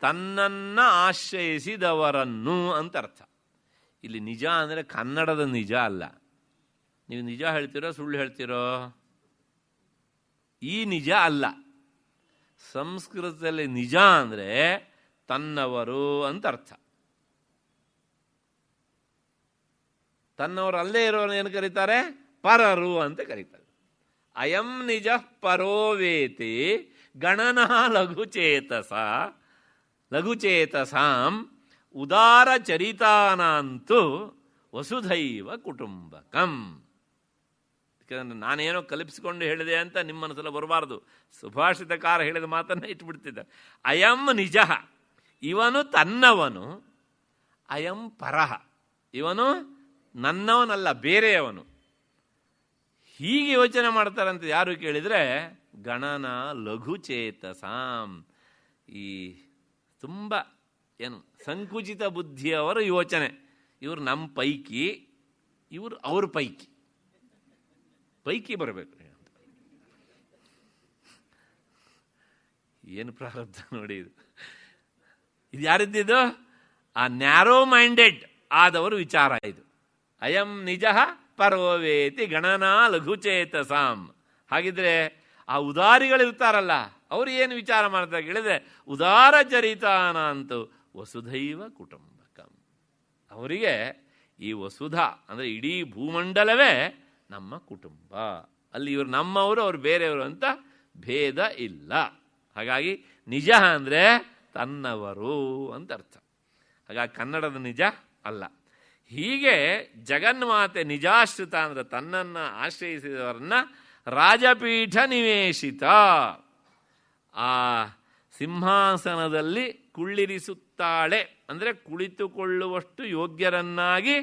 ತನ್ನನ್ನು ಆಶ್ರಯಿಸಿದವರನ್ನು ಅಂತ ಅರ್ಥ. ಇಲ್ಲಿ ನಿಜ ಅಂದರೆ ಕನ್ನಡದ ನಿಜ ಅಲ್ಲ. ನೀವು ನಿಜ ಹೇಳ್ತೀರೋ ಸುಳ್ಳು ಹೇಳ್ತೀರೋ? ಈ ನಿಜ ಅಲ್ಲ. ಸಂಸ್ಕೃತದಲ್ಲಿ ನಿಜ ಅಂದರೆ ತನ್ನವರು ಅಂತ ಅರ್ಥ. ತನ್ನವರು ಅಲ್ಲೇ ಇರೋರು ಏನು ಕರೀತಾರೆ? ಪರರು ಅಂತ ಕರೀತಾರೆ. ಅಯಂ ನಿಜ ಪರೋವೇತಿ ಗಣನಾ ಲಘುಚೇತಸಾಂ ಉದಾರ ಚರಿತಾನಾಂತು ವಸುಧೈವ ಕುಟುಂಬಕಂ. ಯಾಕಂದ್ರೆ ನಾನೇನೋ ಕಲ್ಪಿಸಿಕೊಂಡು ಹೇಳಿದೆ ಅಂತ ನಿಮ್ಮ ಮನಸ್ಸಲ್ಲಿ ಬರಬಾರ್ದು. ಸುಭಾಷಿತಕಾರ ಹೇಳಿದ ಮಾತನ್ನು ಇಟ್ಬಿಡ್ತಿದ್ದ. ಅಯಂ ನಿಜ, ಇವನು ತನ್ನವನು. ಅಯಂ ಪರಹ, ಇವನು ನನ್ನವನಲ್ಲ, ಬೇರೆಯವನು. ಹೀಗೆ ಯೋಚನೆ ಮಾಡ್ತಾರಂತ ಯಾರು ಕೇಳಿದರೆ ಗಣನ ಲಘುಚೇತಸಾಂ. ಈ ತುಂಬ ಏನು ಸಂಕುಚಿತ ಬುದ್ಧಿಯವರ ಯೋಚನೆ. ಇವರು ನಮ್ಮ ಪೈಕಿ, ಇವರು ಅವ್ರ ಪೈಕಿ ಬರಬೇಕು. ಏನು ಪ್ರಾರಬ್ಧ ನೋಡಿ ಇದು. ಇದು ಯಾರಿದ್ದಿದ್ದು? ಆ ನ್ಯಾರೋ ಮೈಂಡೆಡ್ ಆದವರು ವಿಚಾರ ಇದು. ಅಯಂ ನಿಜ ಪರೋವೇತಿ ಗಣನಾ ಲಘುಚೇತಸಾಂ. ಹಾಗಿದ್ರೆ ಆ ಉದಾರಿಗಳಿರ್ತಾರಲ್ಲ, ಅವರು ಏನು ವಿಚಾರ ಮಾಡ್ತಾರೆ ಕೇಳಿದ್ರೆ ಉದಾರ ಚರಿತಾನಂತೂ ವಸುಧೈವ ಕುಟುಂಬಕಂ. ಅವರಿಗೆ ಈ ವಸುಧಾ ಅಂದರೆ ಇಡೀ ಭೂಮಂಡಲವೇ ನಮ್ಮ ಕುಟುಂಬ. ಅಲ್ಲಿ ಇವರು ನಮ್ಮವರು, ಅವರು ಬೇರೆಯವರು ಅಂತ ಭೇದ ಇಲ್ಲ. ಹಾಗಾಗಿ ನಿಜ ಅಂದರೆ ತನ್ನವರು ಅಂತ ಅರ್ಥ. ಹಾಗಾಗಿ ಕನ್ನಡದ ನಿಜ ಅಲ್ಲ. ಹೀಗೆ ಜಗನ್ಮಾತೆ ನಿಜಾಶ್ರಿತ ಅಂದರೆ ತನ್ನನ್ನು ಆಶ್ರಯಿಸಿದವರನ್ನ ರಾಜಪೀಠ ನಿವೇಶಿತ, ಆ ಸಿಂಹಾಸನದಲ್ಲಿ ಕುಳ್ಳಿರಿಸುತ್ತಾಳೆ ಅಂದರೆ ಕುಳಿತುಕೊಳ್ಳುವಷ್ಟು ಯೋಗ್ಯರನ್ನಾಗಿ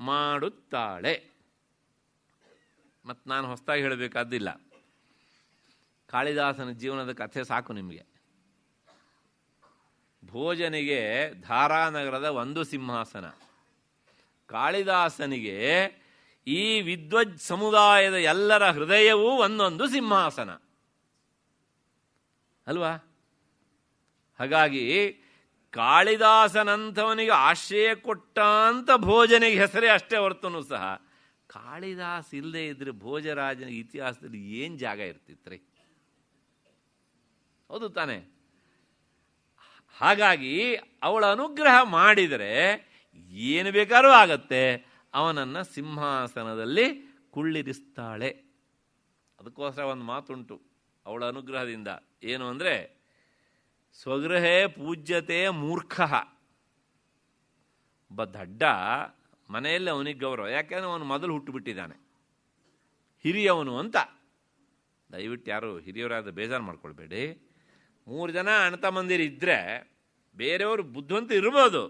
ಮಾಡುತ್ತಾಳೆ. ಮತ್ತು ನಾನು ಹೊಸದಾಗಿ ಹೇಳಬೇಕಾದ್ದಿಲ್ಲ. ಕಾಳಿದಾಸನ ಜೀವನದ ಕಥೆ ಸಾಕು ನಿಮಗೆ. ಭೋಜನಿಗೆ ಧಾರಾನಗರದ ಒಂದು ಸಿಂಹಾಸನ, ಕಾಳಿದಾಸನಿಗೆ ಈ ವಿದ್ವಜ್ ಸಮುದಾಯದ ಎಲ್ಲರ ಹೃದಯವೂ ಒಂದೊಂದು ಸಿಂಹಾಸನ ಅಲ್ವಾ? ಹಾಗಾಗಿ ಕಾಳಿದಾಸನಂಥವನಿಗೆ ಆಶ್ರಯ ಕೊಟ್ಟ ಅಂತ ಭೋಜನಿಗೆ ಹೆಸರೇ ಅಷ್ಟೇ ಹೊರತನು ಸಹ ಕಾಳಿದಾಸ ಇಲ್ಲದೆ ಇದ್ರೆ ಭೋಜರಾಜನ ಇತಿಹಾಸದಲ್ಲಿ ಏನು ಜಾಗ ಇರ್ತಿತ್ರಿ? ಹೌದು ತಾನೆ? ಹಾಗಾಗಿ ಅವಳ ಅನುಗ್ರಹ ಮಾಡಿದರೆ ಏನು ಬೇಕಾದ್ರೂ ಆಗತ್ತೆ. ಅವನನ್ನು ಸಿಂಹಾಸನದಲ್ಲಿ ಕುಳ್ಳಿರಿಸ್ತಾಳೆ. ಅದಕ್ಕೋಸ್ಕರ ಒಂದು ಮಾತುಂಟು ಅವಳ ಅನುಗ್ರಹದಿಂದ. ಏನು ಅಂದರೆ ಸ್ವಗೃಹೇ ಪೂಜ್ಯತೆ ಮೂರ್ಖ. ಒಬ್ಬ ದಡ್ಡ ಮನೆಯಲ್ಲಿ ಅವನಿಗೆ ಗೌರವ, ಯಾಕೆಂದ್ರೆ ಅವನು ಮೊದಲು ಹುಟ್ಟುಬಿಟ್ಟಿದ್ದಾನೆ, ಹಿರಿಯವನು ಅಂತ. ದಯವಿಟ್ಟು ಯಾರು ಹಿರಿಯವರಾದ ಬೇಜಾರು ಮಾಡ್ಕೊಳ್ಬೇಡಿ. 3 ಜನ ಅಣ್ಣತಮ್ಮಂದಿರು ಇದ್ದರೆ ಬೇರೆಯವರು ಬುದ್ಧಿವಂತ ಇರ್ಬೋದು,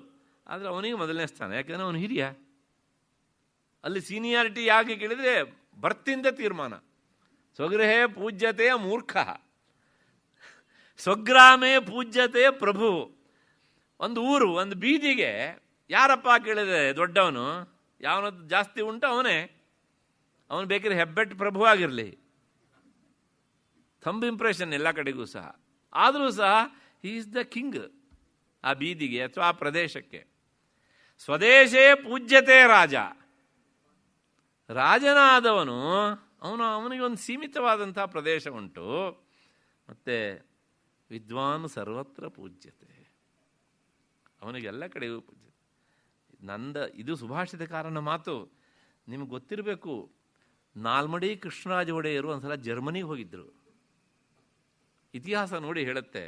ಆದರೆ ಅವನಿಗೆ ಮೊದಲನೇ ಸ್ಥಾನ, ಯಾಕೆಂದರೆ ಅವನು ಹಿರಿಯ. ಅಲ್ಲಿ ಸೀನಿಯಾರಿಟಿ ಯಾಕೆ ಕೇಳಿದರೆ ಬರ್ತಿಂದ ತೀರ್ಮಾನ. ಸ್ವಗೃಹೇ ಪೂಜ್ಯತೆಯ ಮೂರ್ಖ, ಸ್ವಗ್ರಾಮೇ ಪೂಜ್ಯತೆ ಪ್ರಭು. ಒಂದು ಊರು, ಒಂದು ಬೀದಿಗೆ ಯಾರಪ್ಪ ಕೇಳಿದರೆ ದೊಡ್ಡವನು, ಯಾವನದ್ದು ಜಾಸ್ತಿ ಉಂಟು ಅವನೇ. ಅವನು ಬೇಕಾದ್ರೆ ಹೆಬ್ಬೆಟ್ಟು ಪ್ರಭು ಆಗಿರಲಿ, ಥಂಬ್ ಇಂಪ್ರೆಷನ್ ಎಲ್ಲ ಕಡೆಗೂ ಸಹ. ಆದರೂ ಸಹ ಹಿ ಈಸ್ ದ ಕಿಂಗ್ ಆ ಬೀದಿಗೆ ಅಥವಾ ಆ ಪ್ರದೇಶಕ್ಕೆ. ಸ್ವದೇಶೇ ಪೂಜ್ಯತೆ ರಾಜ. ರಾಜನಾದವನು ಅವನಿಗೆ ಒಂದು ಸೀಮಿತವಾದಂತಹ ಪ್ರದೇಶ ಉಂಟು. ಮತ್ತು ವಿದ್ವಾನ್ ಸರ್ವತ್ರ ಪೂಜ್ಯತೆ, ಅವನಿಗೆಲ್ಲ ಕಡೆಗೂ ಪೂಜ್ಯತೆ. ಇದು ಸುಭಾಷಿತಕಾರನ ಮಾತು. ನಿಮ್ಗೆ ಗೊತ್ತಿರಬೇಕು, ನಾಲ್ಮಡಿ ಕೃಷ್ಣರಾಜ ಒಡೆಯರು ಒಂದ್ಸಲ ಜರ್ಮನಿಗೆ ಹೋಗಿದ್ದರು. ಇತಿಹಾಸ ನೋಡಿ ಹೇಳುತ್ತೆ.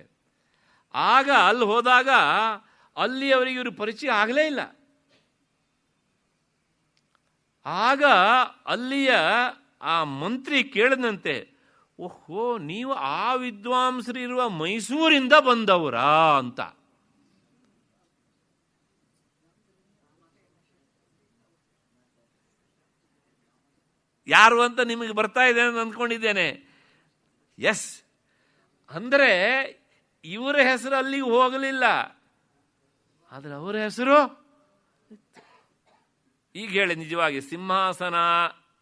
ಆಗ ಅಲ್ಲಿ ಹೋದಾಗ ಅಲ್ಲಿ ಅವರಿಗೆ ಇವರು ಪರಿಚಯ ಆಗಲೇ ಇಲ್ಲ. ಆಗ ಅಲ್ಲಿಯ ಆ ಮಂತ್ರಿ ಕೇಳಿದಂತೆ, ಓಹೋ, ನೀವು ಆ ವಿದ್ವಾಂಸರು ಇರುವ ಮೈಸೂರಿಂದ ಬಂದವರಾ ಅಂತ. ಯಾರು ಅಂತ ನಿಮಗೆ ಬರ್ತಾ ಇದೆ ಅಂತ ಅಂದ್ಕೊಂಡಿದ್ದೇನೆ. ಎಸ್, ಅಂದರೆ ಇವರ ಹೆಸರು ಅಲ್ಲಿಗೆ ಹೋಗಲಿಲ್ಲ, ಆದರೆ ಅವರ ಹೆಸರು ಈಗ ಹೇಳಿ. ನಿಜವಾಗಿ ಸಿಂಹಾಸನ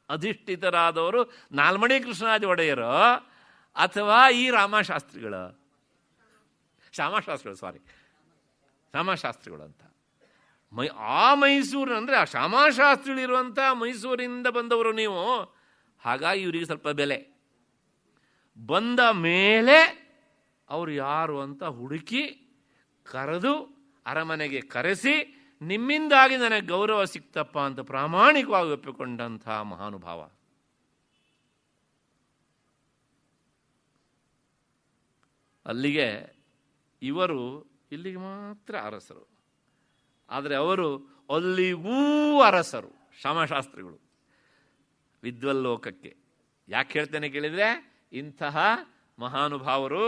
ಅಧಿಷ್ಠಿತರಾದವರು ನಾಲ್ಮಡಿ ಕೃಷ್ಣರಾಜ ಒಡೆಯರು ಅಥವಾ ಈ ರಾಮಶಾಸ್ತ್ರಿಗಳು, ಶ್ಯಾಮಶಾಸ್ತ್ರಿಗಳು ಅಂತ. ಆ ಮೈಸೂರು ಅಂದರೆ ಆ ಶ್ಯಾಮಶಾಸ್ತ್ರಿಗಳಿರುವಂಥ ಮೈಸೂರಿಂದ ಬಂದವರು ನೀವು. ಹಾಗಾಗಿ ಇವರಿಗೆ ಸ್ವಲ್ಪ ಬೆಲೆ. ಬಂದ ಮೇಲೆ ಅವರು ಯಾರು ಅಂತ ಹುಡುಕಿ ಕರೆದು ಅರಮನೆಗೆ ಕರೆಸಿ ನಿಮ್ಮಿಂದಾಗಿ ನನಗೆ ಗೌರವ ಸಿಕ್ತಪ್ಪ ಅಂತ ಪ್ರಾಮಾಣಿಕವಾಗಿ ಒಪ್ಪಿಕೊಂಡಂಥ ಮಹಾನುಭಾವ. ಅಲ್ಲಿಗೆ ಇವರು ಇಲ್ಲಿಗೆ ಮಾತ್ರ ಅರಸರು, ಆದರೆ ಅವರು ಅಲ್ಲಿಗೂ ಅರಸರು. ಶ್ಯಾಮಶಾಸ್ತ್ರಿಗಳು ವಿದ್ವಲ್ಲೋಕಕ್ಕೆ ಯಾಕೆ ಹೇಳ್ತೇನೆ ಕೇಳಿದರೆ, ಇಂತಹ ಮಹಾನುಭಾವರು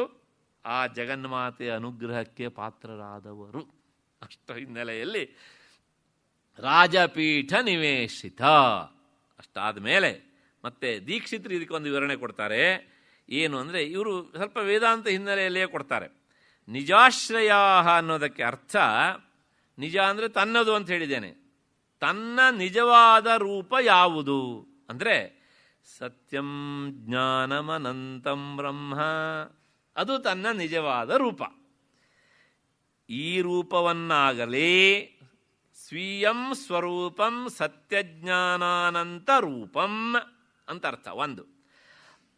ಆ ಜಗನ್ಮಾತೆಯ ಅನುಗ್ರಹಕ್ಕೆ ಪಾತ್ರರಾದವರು. ಅಷ್ಟ ಹಿನ್ನೆಲೆಯಲ್ಲಿ ರಾಜಪೀಠ ನಿವೇಶಿತ. ಅಷ್ಟಾದ ಮೇಲೆ ಮತ್ತೆ ದೀಕ್ಷಿತರು ಇದಕ್ಕೊಂದು ವಿವರಣೆ ಕೊಡ್ತಾರೆ. ಏನು ಅಂದರೆ, ಇವರು ಸ್ವಲ್ಪ ವೇದಾಂತ ಹಿನ್ನೆಲೆಯಲ್ಲಿಯೇ ಕೊಡ್ತಾರೆ. ನಿಜಾಶ್ರಯ ಅನ್ನೋದಕ್ಕೆ ಅರ್ಥ, ನಿಜ ಅಂದರೆ ತನ್ನದು ಅಂತ ಹೇಳಿದ್ದೇನೆ. ತನ್ನ ನಿಜವಾದ ರೂಪ ಯಾವುದು ಅಂದರೆ ಸತ್ಯಂ ಜ್ಞಾನಮನಂತಂ ಬ್ರಹ್ಮ, ಅದು ತನ್ನ ನಿಜವಾದ ರೂಪ. ಈ ರೂಪವನ್ನಾಗಲಿ ಸ್ವೀಯಂ ಸ್ವರೂಪಂ ಸತ್ಯಜ್ಞಾನಾನಂತ ರೂಪಂ ಅಂತ ಅರ್ಥ ಒಂದು.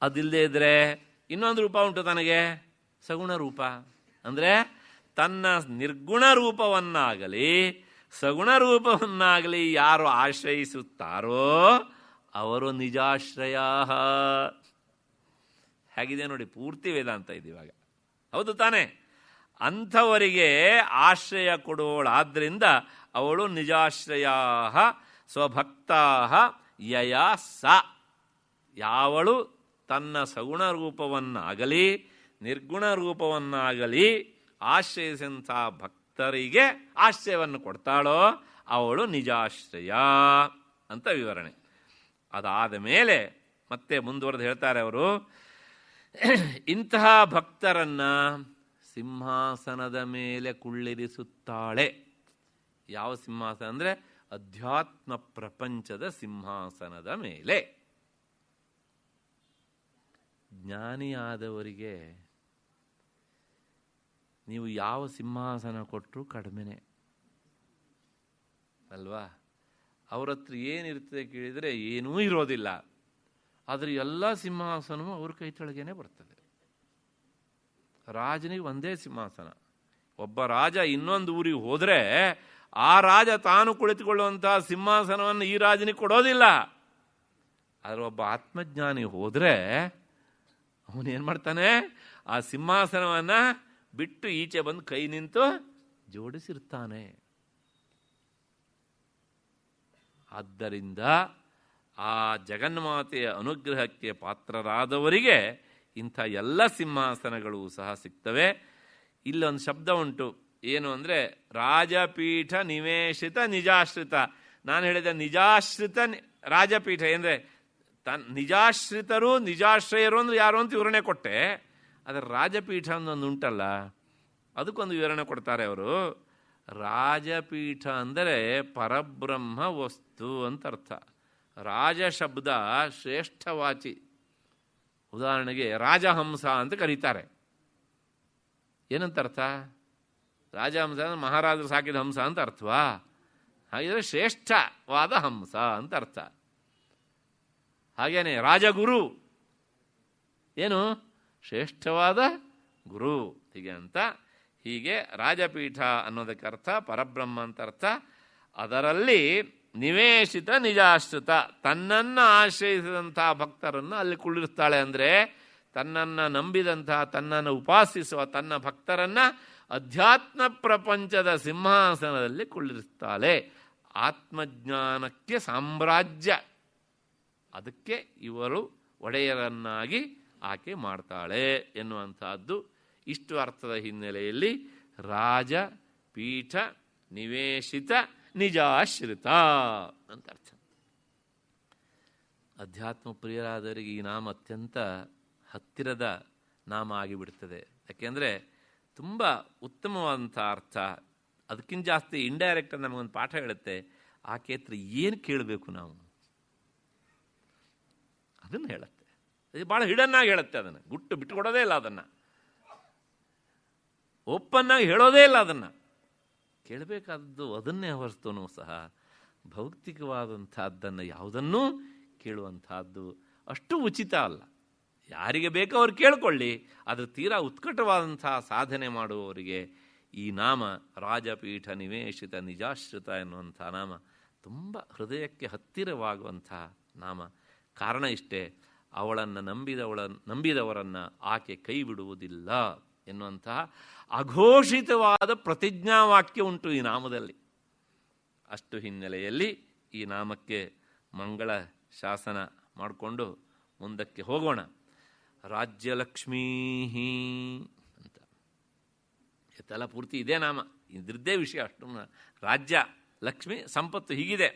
ಅದಿಲ್ಲದೆ ಇದ್ರೆ ಇನ್ನೊಂದು ರೂಪ ಉಂಟು ತನಗೆ, ಸಗುಣ ರೂಪ. ಅಂದರೆ ತನ್ನ ನಿರ್ಗುಣ ರೂಪವನ್ನಾಗಲಿ ಸಗುಣ ರೂಪವನ್ನಾಗಲಿ ಯಾರು ಆಶ್ರಯಿಸುತ್ತಾರೋ ಅವರು ನಿಜಾಶ್ರಯ. ಹೇಗಿದೆ ನೋಡಿ, ಪೂರ್ತಿ ವೇದಾಂತ ಇದಿವಾಗ, ಹೌದು ತಾನೇ? ಅಂಥವರಿಗೆ ಆಶ್ರಯ ಕೊಡೋಳಾದ್ದರಿಂದ ಅವಳು ನಿಜಾಶ್ರಯ. ಸ್ವಭಕ್ತಾ ಯಯಾ ಸ, ಯಾವಳು ತನ್ನ ಸಗುಣ ರೂಪವನ್ನಾಗಲಿ ನಿರ್ಗುಣ ರೂಪವನ್ನಾಗಲಿ ಆಶ್ರಯಿಸಿದಂಥ ಭಕ್ತರಿಗೆ ಆಶ್ರಯವನ್ನು ಕೊಡ್ತಾಳೋ ಅವಳು ನಿಜಾಶ್ರಯ ಅಂತ ವಿವರಣೆ. ಅದಾದ ಮೇಲೆ ಮತ್ತೆ ಮುಂದುವರೆದು ಹೇಳ್ತಾರೆ ಅವರು, ಇಂತಹ ಭಕ್ತರನ್ನ ಸಿಂಹಾಸನದ ಮೇಲೆ ಕುಳ್ಳಿರಿಸುತ್ತಾಳೆ. ಯಾವ ಸಿಂಹಾಸನ ಅಂದರೆ ಅಧ್ಯಾತ್ಮ ಪ್ರಪಂಚದ ಸಿಂಹಾಸನದ ಮೇಲೆ. ಜ್ಞಾನಿಯಾದವರಿಗೆ ನೀವು ಯಾವ ಸಿಂಹಾಸನ ಕೊಟ್ಟರೂ ಕಡಿಮೆನೆ ಅಲ್ವಾ? ಅವ್ರ ಹತ್ರ ಏನಿರ್ತದೆ ಕೇಳಿದರೆ ಏನೂ ಇರೋದಿಲ್ಲ, ಆದರೆ ಎಲ್ಲ ಸಿಂಹಾಸನವೂ ಅವ್ರ ಕೈ ಕೆಳಗೇನೆ ಬರ್ತದೆ. ರಾಜನಿಗೆ ಒಂದೇ ಸಿಂಹಾಸನ. ಒಬ್ಬ ರಾಜ ಇನ್ನೊಂದು ಊರಿಗೆ ಹೋದರೆ ಆ ರಾಜ ತಾನು ಕುಳಿತುಕೊಳ್ಳುವಂತಹ ಸಿಂಹಾಸನವನ್ನು ಈ ರಾಜನಿಗೆ ಕೊಡೋದಿಲ್ಲ. ಆದರೆ ಒಬ್ಬ ಆತ್ಮಜ್ಞಾನಿ ಹೋದರೆ ಅವನೇನು ಮಾಡ್ತಾನೆ, ಆ ಸಿಂಹಾಸನವನ್ನು ಬಿಟ್ಟು ಈಚೆ ಬಂದು ಕೈ ನಿಂತು ಜೋಡಿಸಿರ್ತಾನೆ. ಆದ್ದರಿಂದ ಆ ಜಗನ್ಮಾತೆಯ ಅನುಗ್ರಹಕ್ಕೆ ಪಾತ್ರರಾದವರಿಗೆ ಇಂಥ ಎಲ್ಲ ಸಿಂಹಾಸನಗಳು ಸಹ ಸಿಗ್ತವೆ. ಇಲ್ಲೊಂದು ಶಬ್ದ ಉಂಟು, ಏನು ಅಂದರೆ ರಾಜಪೀಠ ನಿವೇಶಿತ ನಿಜಾಶ್ರಿತ. ನಾನು ಹೇಳಿದೆ ನಿಜಾಶ್ರಿತ ರಾಜಪೀಠ ಅಂದರೆ ನಿಜಾಶ್ರಿತರು ನಿಜಾಶ್ರಯರು ಅಂದರೆ ಯಾರು ಅಂತ ವಿವರಣೆ ಕೊಟ್ಟೆ. ಅದರ ರಾಜಪೀಠ ಅನ್ನೊಂದು ಉಂಟಲ್ಲ, ಅದಕ್ಕೊಂದು ವಿವರಣೆ ಕೊಡ್ತಾರೆ ಅವರು. ರಾಜಪೀಠ ಅಂದರೆ ಪರಬ್ರಹ್ಮ ವಸ್ತು ಅಂತ ಅರ್ಥ. ರಾಜ ಶಬ್ದ ಶ್ರೇಷ್ಠವಾಚಿ. ಉದಾಹರಣೆಗೆ ರಾಜಹಂಸ ಅಂತ ಕರೀತಾರೆ. ಏನಂತ ಅರ್ಥ? ರಾಜಹಂಸ ಅಂದರೆ ಮಹಾರಾಜರು ಸಾಕಿದ ಹಂಸ ಅಂತ ಅರ್ಥವಾ? ಹಾಗಿದ್ರೆ ಶ್ರೇಷ್ಠವಾದ ಹಂಸ ಅಂತ ಅರ್ಥ. ಹಾಗೇನೆ ರಾಜಗುರು ಏನು? ಶ್ರೇಷ್ಠವಾದ ಗುರು. ಹೀಗೆ ಅಂತ, ಹೀಗೆ ರಾಜಪೀಠ ಅನ್ನೋದಕ್ಕೆ ಅರ್ಥ ಪರಬ್ರಹ್ಮ ಅಂತ ಅರ್ಥ. ಅದರಲ್ಲಿ ನಿವೇಶಿತ ನಿಜಾಶ್ರಿತ, ತನ್ನನ್ನು ಆಶ್ರಯಿಸಿದಂಥ ಭಕ್ತರನ್ನು ಅಲ್ಲಿ ಕುಳ್ಳಿರ್ತಾಳೆ. ಅಂದರೆ ತನ್ನನ್ನು ನಂಬಿದಂಥ, ತನ್ನನ್ನು ಉಪಾಸಿಸುವ ತನ್ನ ಭಕ್ತರನ್ನು ಅಧ್ಯಾತ್ಮ ಪ್ರಪಂಚದ ಸಿಂಹಾಸನದಲ್ಲಿ ಕುಳ್ಳಿರ್ತಾಳೆ. ಆತ್ಮಜ್ಞಾನಕ್ಕೆ ಸಾಮ್ರಾಜ್ಯ, ಅದಕ್ಕೆ ಇವರು ಒಡೆಯರನ್ನಾಗಿ ಆಕೆ ಮಾಡ್ತಾಳೆ ಎನ್ನುವಂತಹದ್ದು. ಇಷ್ಟು ಅರ್ಥದ ಹಿನ್ನೆಲೆಯಲ್ಲಿ ರಾಜ ಪೀಠ ನಿವೇಶಿತ ನಿಜಾಶ್ರಿತ ಅಂತ ಅರ್ಥ. ಅಧ್ಯಾತ್ಮ ಪ್ರಿಯರಾದವರಿಗೆ ಈ ನಾಮ ಅತ್ಯಂತ ಹತ್ತಿರದ ನಾಮ ಆಗಿಬಿಡ್ತದೆ. ಯಾಕೆಂದರೆ ತುಂಬ ಉತ್ತಮವಾದಂಥ ಅರ್ಥ. ಅದಕ್ಕಿಂತ ಜಾಸ್ತಿ ಇಂಡೈರೆಕ್ಟ್ ನಮಗೊಂದು ಪಾಠ ಹೇಳುತ್ತೆ. ಆಕೆ ಹತ್ರ ಏನು ಕೇಳಬೇಕು ನಾವು ಅದನ್ನು ಹೇಳುತ್ತೆ. ಅದು ಭಾಳ ಹಿಡನ್ನಾಗಿ ಹೇಳುತ್ತೆ. ಅದನ್ನು ಗುಟ್ಟು ಬಿಟ್ಟುಕೊಡೋದೇ ಇಲ್ಲ, ಅದನ್ನು ಓಪನ್ನಾಗಿ ಹೇಳೋದೇ ಇಲ್ಲ. ಅದನ್ನು ಕೇಳಬೇಕಾದದ್ದು ಅದನ್ನೇ ಹೊರತುನೂ ಸಹ ಭೌತಿಕವಾದಂಥದ್ದನ್ನು ಯಾವುದನ್ನೂ ಕೇಳುವಂಥದ್ದು ಅಷ್ಟು ಉಚಿತ ಅಲ್ಲ. ಯಾರಿಗೆ ಬೇಕೋ ಅವ್ರು ಕೇಳಿಕೊಳ್ಳಿ. ಅದು ತೀರಾ ಉತ್ಕಟವಾದಂಥ ಸಾಧನೆ ಮಾಡುವವರಿಗೆ ಈ ನಾಮ ರಾಜಪೀಠ ನಿವೇಶಿತ ನಿಜಾಶ್ರಿತ ಎನ್ನುವಂಥ ನಾಮ ತುಂಬ ಹೃದಯಕ್ಕೆ ಹತ್ತಿರವಾಗುವಂಥ ನಾಮ. ಕಾರಣ ಇಷ್ಟೇ, ಅವಳನ್ನು ನಂಬಿದವರನ್ನು ಆಕೆ ಕೈ ಬಿಡುವುದಿಲ್ಲ ಎನ್ನುವಂತಹ ಅಘೋಷಿತವಾದ ಪ್ರತಿಜ್ಞಾವಾಕ್ಯ ಉಂಟು ಈ ನಾಮದಲ್ಲಿ. ಅಷ್ಟು ಹಿನ್ನೆಲೆಯಲ್ಲಿ ಈ ನಾಮಕ್ಕೆ ಮಂಗಳ ಶಾಸನ ಮಾಡಿಕೊಂಡು ಮುಂದಕ್ಕೆ ಹೋಗೋಣ. ರಾಜ್ಯಲಕ್ಷ್ಮೀ ಅಂತ ತಲ ಪೂರ್ತಿ ಇದೇ ನಾಮ, ಇದ್ರದ್ದೇ ವಿಷಯ. ಅಷ್ಟು ರಾಜ್ಯ, ಲಕ್ಷ್ಮಿ, ಸಂಪತ್ತು ಹೀಗಿದೆ.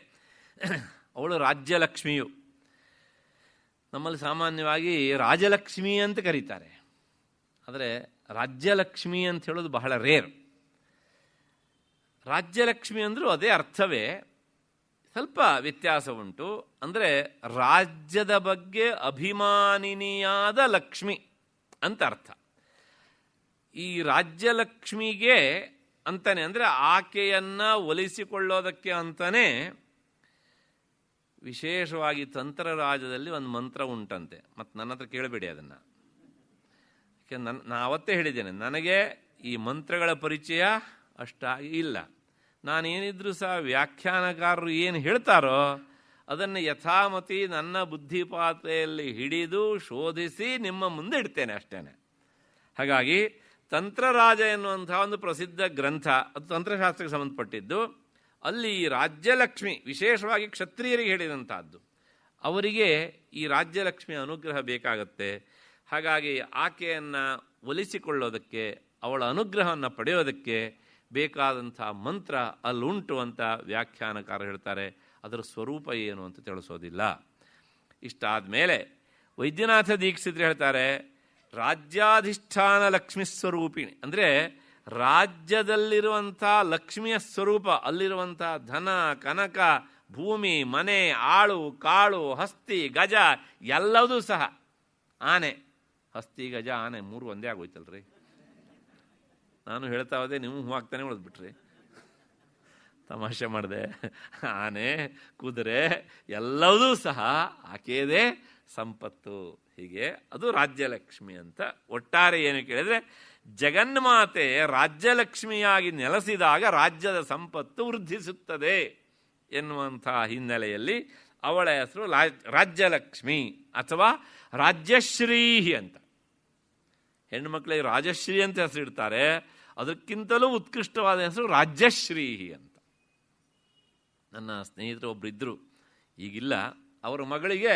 ಅವಳು ರಾಜ್ಯಲಕ್ಷ್ಮಿಯು. ನಮ್ಮಲ್ಲಿ ಸಾಮಾನ್ಯವಾಗಿ ರಾಜಲಕ್ಷ್ಮಿ ಅಂತ ಕರೀತಾರೆ, ಆದರೆ ರಾಜ್ಯಲಕ್ಷ್ಮಿ ಅಂತ ಹೇಳೋದು ಬಹಳ ರೇರ್. ರಾಜ್ಯಲಕ್ಷ್ಮಿ ಅಂದರೂ ಅದೇ ಅರ್ಥವೇ, ಸ್ವಲ್ಪ ವ್ಯತ್ಯಾಸ ಉಂಟು. ಅಂದರೆ ರಾಜ್ಯದ ಬಗ್ಗೆ ಅಭಿಮಾನಿನಿಯಾದ ಲಕ್ಷ್ಮಿ ಅಂತ ಅರ್ಥ. ಈ ರಾಜ್ಯಲಕ್ಷ್ಮಿಗೆ ಅಂತಾನೆ, ಅಂದರೆ ಆಕೆಯನ್ನು ಒಲಿಸಿಕೊಳ್ಳೋದಕ್ಕೆ ಅಂತಾನೆ ವಿಶೇಷವಾಗಿ ತಂತ್ರರಾಜದಲ್ಲಿ ಒಂದು ಮಂತ್ರ ಉಂಟಂತೆ. ಮತ್ತು ನನ್ನ ಹತ್ರ ಕೇಳಬೇಡಿ ಅದನ್ನು, ಯಾಕೆ ನಾನು ಅವತ್ತೇ ಹೇಳಿದ್ದೇನೆ, ನನಗೆ ಈ ಮಂತ್ರಗಳ ಪರಿಚಯ ಅಷ್ಟಾಗಿ ಇಲ್ಲ. ನಾನೇನಿದ್ರೂ ಸಹ ವ್ಯಾಖ್ಯಾನಕಾರರು ಏನು ಹೇಳ್ತಾರೋ ಅದನ್ನು ಯಥಾಮತಿ ನನ್ನ ಬುದ್ಧಿಪಾತ್ರೆಯಲ್ಲಿ ಹಿಡಿದು ಶೋಧಿಸಿ ನಿಮ್ಮ ಮುಂದೆ ಇಡ್ತೇನೆ ಅಷ್ಟೇ. ಹಾಗಾಗಿ ತಂತ್ರರಾಜ ಎನ್ನುವಂಥ ಒಂದು ಪ್ರಸಿದ್ಧ ಗ್ರಂಥ, ಅದು ತಂತ್ರಶಾಸ್ತ್ರಕ್ಕೆ ಸಂಬಂಧಪಟ್ಟಿದ್ದು. ಅಲ್ಲಿ ರಾಜ್ಯಲಕ್ಷ್ಮಿ ವಿಶೇಷವಾಗಿ ಕ್ಷತ್ರಿಯರಿಗೆ ಹೇಳಿದಂಥದ್ದು. ಅವರಿಗೆ ಈ ರಾಜ್ಯಲಕ್ಷ್ಮಿಯ ಅನುಗ್ರಹ ಬೇಕಾಗತ್ತೆ. ಹಾಗಾಗಿ ಆಕೆಯನ್ನು ಒಲಿಸಿಕೊಳ್ಳೋದಕ್ಕೆ, ಅವಳ ಅನುಗ್ರಹವನ್ನು ಪಡೆಯೋದಕ್ಕೆ ಬೇಕಾದಂಥ ಮಂತ್ರ ಅಲ್ಲುಂಟು ಅಂತ ವ್ಯಾಖ್ಯಾನಕಾರ ಹೇಳ್ತಾರೆ. ಅದರ ಸ್ವರೂಪ ಏನು ಅಂತ ತಿಳಿಸೋದಿಲ್ಲ. ಇಷ್ಟಾದ ಮೇಲೆ ವೈದ್ಯನಾಥ ದೀಕ್ಷಿತರು ಹೇಳ್ತಾರೆ, ರಾಜ್ಯಾಧಿಷ್ಠಾನ ಲಕ್ಷ್ಮೀ ಸ್ವರೂಪಿಣಿ, ಅಂದರೆ ರಾಜ್ಯದಲ್ಲಿರುವಂಥ ಲಕ್ಷ್ಮಿಯ ಸ್ವರೂಪ, ಅಲ್ಲಿರುವಂಥ ಧನ ಕನಕ ಭೂಮಿ ಮನೆ ಆಳು ಕಾಳು ಹಸ್ತಿ ಗಜ ಎಲ್ಲದೂ ಸಹ. ಆನೆ, ಹಸ್ತಿ ಗಜ ಆನೆ ಮೂರು ಒಂದೇ ಆಗೋಯ್ತಲ್ರಿ. ನಾನು ಹೇಳ್ತಾ ಹೋದೆ, ನೀವು ಹೂ ಆಗ್ತಾನೆ ಉಳಿದ್ಬಿಟ್ರಿ. ತಮಾಷೆ ಮಾಡಿದೆ. ಆನೆ ಕುದುರೆ ಎಲ್ಲವೂ ಸಹ ಆಕೆಯದೇ ಸಂಪತ್ತು. ಹೀಗೆ ಅದು ರಾಜ್ಯಲಕ್ಷ್ಮಿ ಅಂತ. ಒಟ್ಟಾರೆ ಏನು ಕೇಳಿದರೆ, ಜಗನ್ಮಾತೆ ರಾಜ್ಯಲಕ್ಷ್ಮಿಯಾಗಿ ನೆಲೆಸಿದಾಗ ರಾಜ್ಯದ ಸಂಪತ್ತು ವೃದ್ಧಿಸುತ್ತದೆ ಎನ್ನುವಂಥ ಹಿನ್ನೆಲೆಯಲ್ಲಿ ಅವಳ ಹೆಸರು ರಾಜ್ಯಲಕ್ಷ್ಮಿ ಅಥವಾ ರಾಜ್ಯಶ್ರೀ ಅಂತ. ಹೆಣ್ಣು ಮಕ್ಕಳಿಗೆ ರಾಜಶ್ರೀ ಅಂತ ಹೆಸರಿಡ್ತಾರೆ, ಅದಕ್ಕಿಂತಲೂ ಉತ್ಕೃಷ್ಟವಾದ ಹೆಸರು ರಾಜ್ಯಶ್ರೀ ಅಂತ. ನನ್ನ ಸ್ನೇಹಿತರು ಒಬ್ಬರಿದ್ದರು, ಈಗಿಲ್ಲ. ಅವರ ಮಗಳಿಗೆ